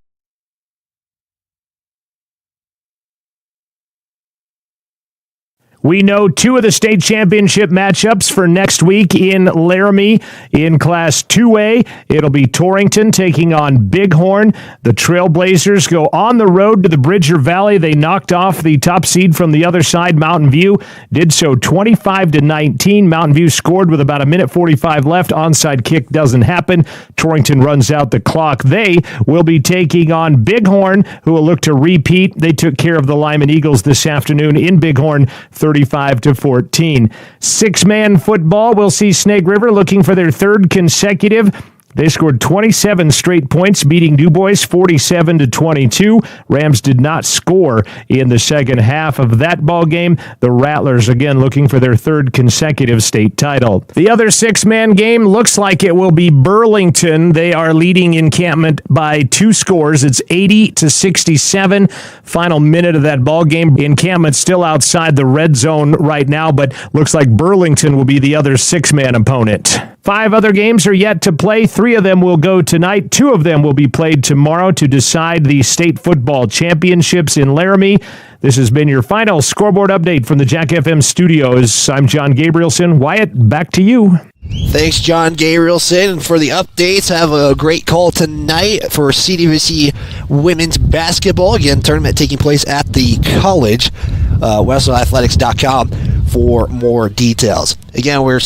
Speaker 2: We know 2 of the state championship matchups for next week in Laramie. In Class 2A, it'll be Torrington taking on Bighorn. The Trailblazers go on the road to the Bridger Valley. They knocked off the top seed from the other side, Mountain View. Did so 25-19. Mountain View scored with about 1:45 left. Onside kick doesn't happen. Torrington runs out the clock. They will be taking on Bighorn, who will look to repeat. They took care of the Lyman Eagles this afternoon in Bighorn, 35-14. 6-man football, we'll see Snake River looking for their 3rd consecutive. They scored 27 straight points, beating Du Bois 47-22. Rams did not score in the second half of that ball game. The Rattlers, again, looking for their 3rd consecutive state title. The other 6-man game looks like it will be Burlington. They are leading Encampment by 2 scores. It's 80-67. Final minute of that ball game. Encampment still outside the red zone right now, but looks like Burlington will be the other 6-man opponent. 5 other games are yet to play. 3 of them will go tonight. 2 of them will be played tomorrow to decide the state football championships in Laramie. This has been your final scoreboard update from the Jack FM studios. I'm John Gabrielson. Wyatt, back to you.
Speaker 3: Thanks, John Gabrielson. And for the updates, have a great call tonight for CDVC women's basketball. Again, tournament taking place at the college. WestlandAthletics.com for more details. Again, we're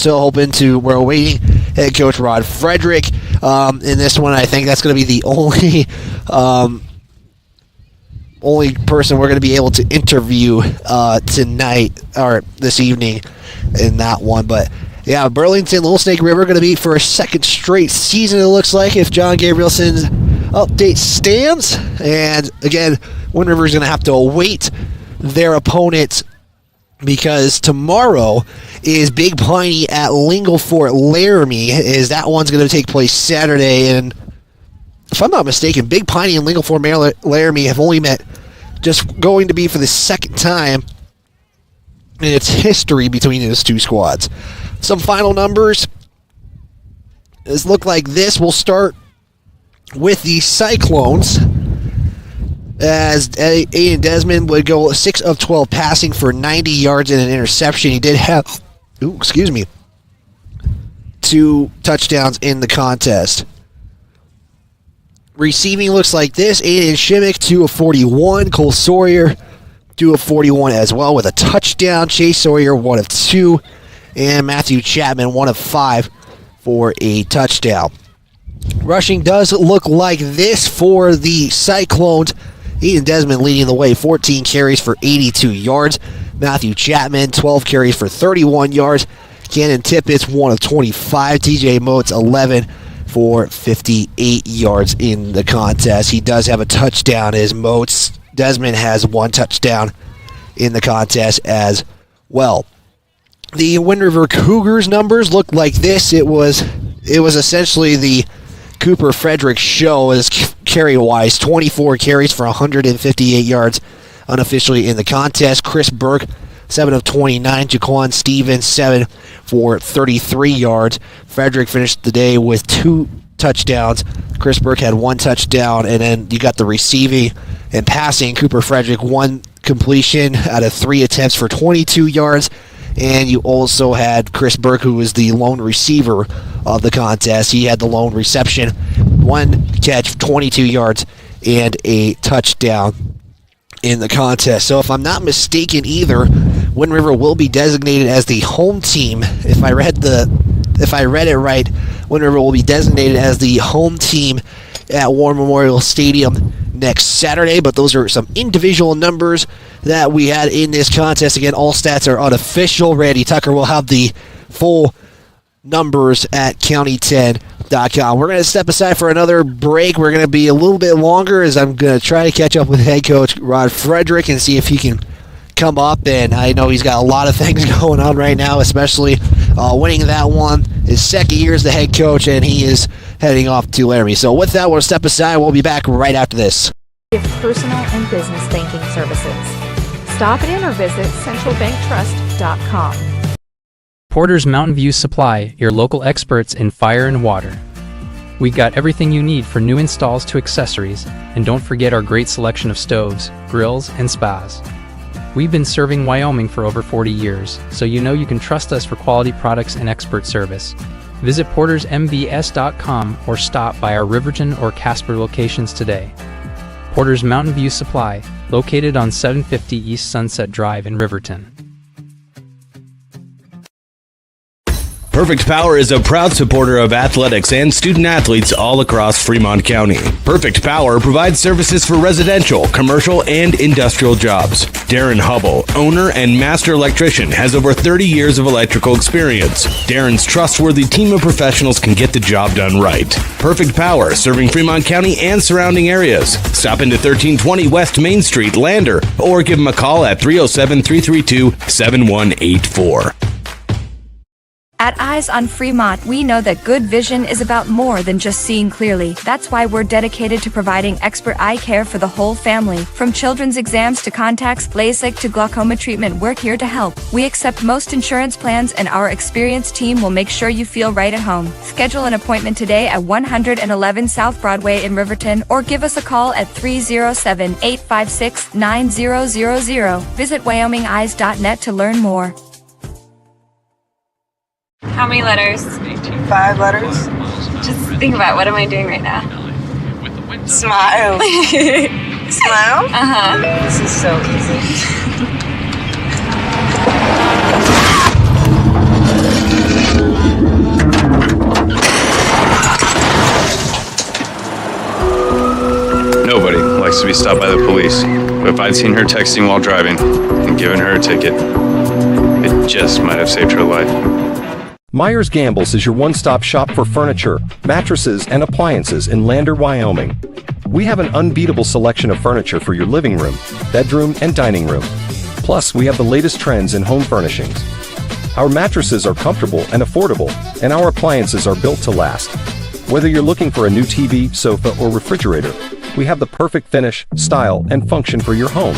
Speaker 3: awaiting head coach Rod Frederick. In this one, I think that's going to be the only person we're going to be able to interview tonight or this evening in that one. But yeah, Burlington, Little Snake River going to be for a 2nd straight season, it looks like, if John Gabrielson's update stands. And again, Wind River is going to have to await their opponents, because tomorrow is Big Piney at Linglefort Laramie. That one's going to take place Saturday. And if I'm not mistaken, Big Piney and Linglefort Laramie have only met just going to be for the 2nd time in its history between those 2 squads. Some final numbers. This look like this. We'll start with the Cyclones, as Aiden Desmond would go 6 of 12 passing for 90 yards and an interception. He did have, 2 touchdowns in the contest. Receiving looks like this. Aiden Shimmick, 2 of 41. Cole Sawyer, 2 of 41 as well with a touchdown. Chase Sawyer, 1 of 2. And Matthew Chapman, 1 of 5 for a touchdown. Rushing does look like this for the Cyclones. Aiden Desmond leading the way, 14 carries for 82 yards. Matthew Chapman, 12 carries for 31 yards. Cannon Tippett's 1 of 25. TJ Moats, 11 for 58 yards in the contest. He does have a touchdown as Moats. Desmond has 1 touchdown in the contest as well. The Wind River Cougars numbers look like this. It was essentially the Cooper Frederick show as carry-wise. 24 carries for 158 yards unofficially in the contest. Chris Burke, 7 of 29. Jaquan Stevens, 7 for 33 yards. Frederick finished the day with 2 touchdowns. Chris Burke had 1 touchdown, and then you got the receiving and passing. Cooper Frederick, 1 completion out of 3 attempts for 22 yards. And you also had Chris Burke, who was the lone receiver of the contest. He had the lone reception, 1 catch, 22 yards, and a touchdown in the contest. So if I'm not mistaken either, Wind River will be designated as the home team. If I read it right, Wind River will be designated as the home team at War Memorial Stadium next Saturday. But those are some individual numbers that we had in this contest. Again, all stats are unofficial. Randy Tucker will have the full numbers at county10.com. We're going to step aside for another break. We're going to be a little bit longer as I'm going to try to catch up with head coach Rod Frederick and see if he can come up, and I know he's got a lot of things going on right now, especially winning that one. His second year as the head coach, and he is heading off to Laramie. So with that, we'll step aside. We'll be back right after this.
Speaker 7: Give personal and business banking services. Stop in or visit centralbanktrust.com.
Speaker 9: Porter's Mountain View Supply, your local experts in fire and water. We got everything you need for new installs to accessories, and don't forget our great selection of stoves, grills, and spas. We've been serving Wyoming for over 40 years, so you know you can trust us for quality products and expert service. Visit portersmbs.com or stop by our Riverton or Casper locations today. Porter's Mountain View Supply, located on 750 East Sunset Drive in Riverton.
Speaker 10: Perfect Power is a proud supporter of athletics and student athletes all across Fremont County. Perfect Power provides services for residential, commercial, and industrial jobs. Darren Hubble, owner and master electrician, has over 30 years of electrical experience. Darren's trustworthy team of professionals can get the job done right. Perfect Power, serving Fremont County and surrounding areas. Stop into 1320 West Main Street, Lander, or give him a call at 307-332-7184.
Speaker 15: At Eyes on Fremont, we know that good vision is about more than just seeing clearly. That's why we're dedicated to providing expert eye care for the whole family. From children's exams to contacts, LASIK to glaucoma treatment, we're here to help. We accept most insurance plans, and our experienced team will make sure you feel right at home. Schedule an appointment today at 111 South Broadway in Riverton, or give us a call at 307-856-9000. Visit WyomingEyes.net to learn more.
Speaker 16: How many letters? 5 letters. Just think about, what am I doing right now? Smile. Smile? Uh-huh. This is so easy.
Speaker 17: Nobody likes to be stopped by the police, but if I'd seen her texting while driving and given her a ticket, it just might have saved her life.
Speaker 22: Myers Gambles is your one-stop shop for furniture, mattresses, and appliances in Lander, Wyoming. We have an unbeatable selection of furniture for your living room, bedroom, and dining room. Plus, we have the latest trends in home furnishings. Our mattresses are comfortable and affordable, and our appliances are built to last. Whether you're looking for a new TV, sofa, or refrigerator, we have the perfect finish, style, and function for your home.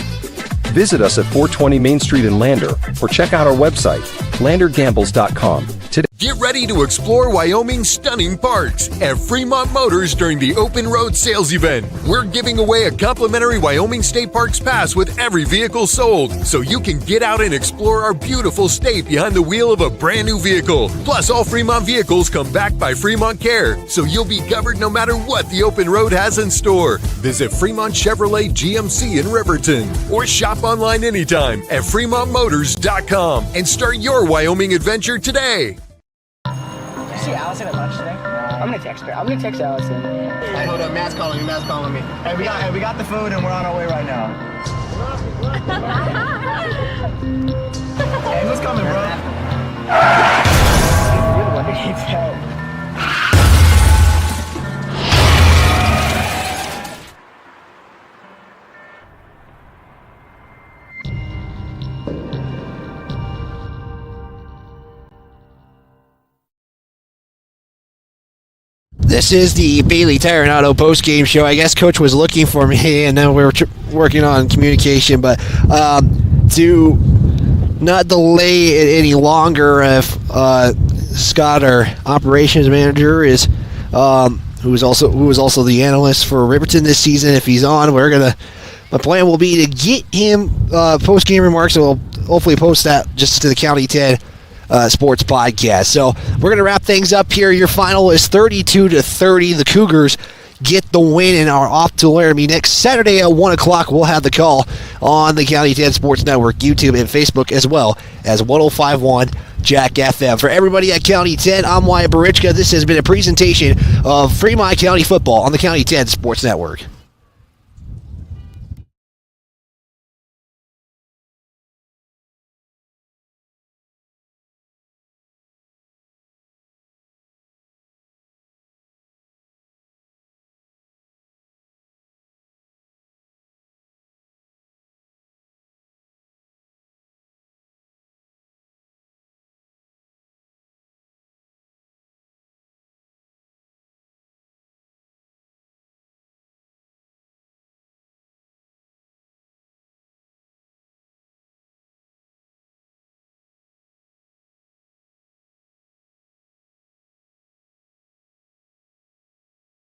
Speaker 22: Visit us at 420 Main Street in Lander, or check out our website, landergambles.com. Today.
Speaker 18: Get ready to explore Wyoming's stunning parks at Fremont Motors during the Open Road Sales Event. We're giving away a complimentary Wyoming State Parks pass with every vehicle sold, so you can get out and explore our beautiful state behind the wheel of a brand new vehicle. Plus, all Fremont vehicles come backed by Fremont Care, so you'll be covered no matter what the open road has in store. Visit Fremont Chevrolet GMC in Riverton, or shop online anytime at FremontMotors.com and start your Wyoming adventure today.
Speaker 19: Did you see Allison at lunch today? I'm gonna text her. I'm gonna text Allison. Hey, hold up, Matt's calling me. Matt's calling me. Hey, we got the food and we're on our way right now. Hey, who's coming, bro? You're the one that needs help.
Speaker 3: This is the Bailey Tire and Auto post-game show. I guess Coach was looking for me, and then we were working on communication. But to not delay it any longer, if Scott, our operations manager, is who was also the analyst for Riverton this season, if he's on, my plan will be to get him post-game remarks, and we'll hopefully post that just to the County 10 Sports Podcast. So we're going to wrap things up here. Your final is 32-30. The Cougars get the win and are off to Laramie. Next Saturday at 1 o'clock, we'll have the call on the County 10 Sports Network, YouTube, and Facebook, as well as 105.1 Jack FM. For everybody at County 10, I'm Wyatt Barichka. This has been a presentation of Fremont County Football on the County 10 Sports Network.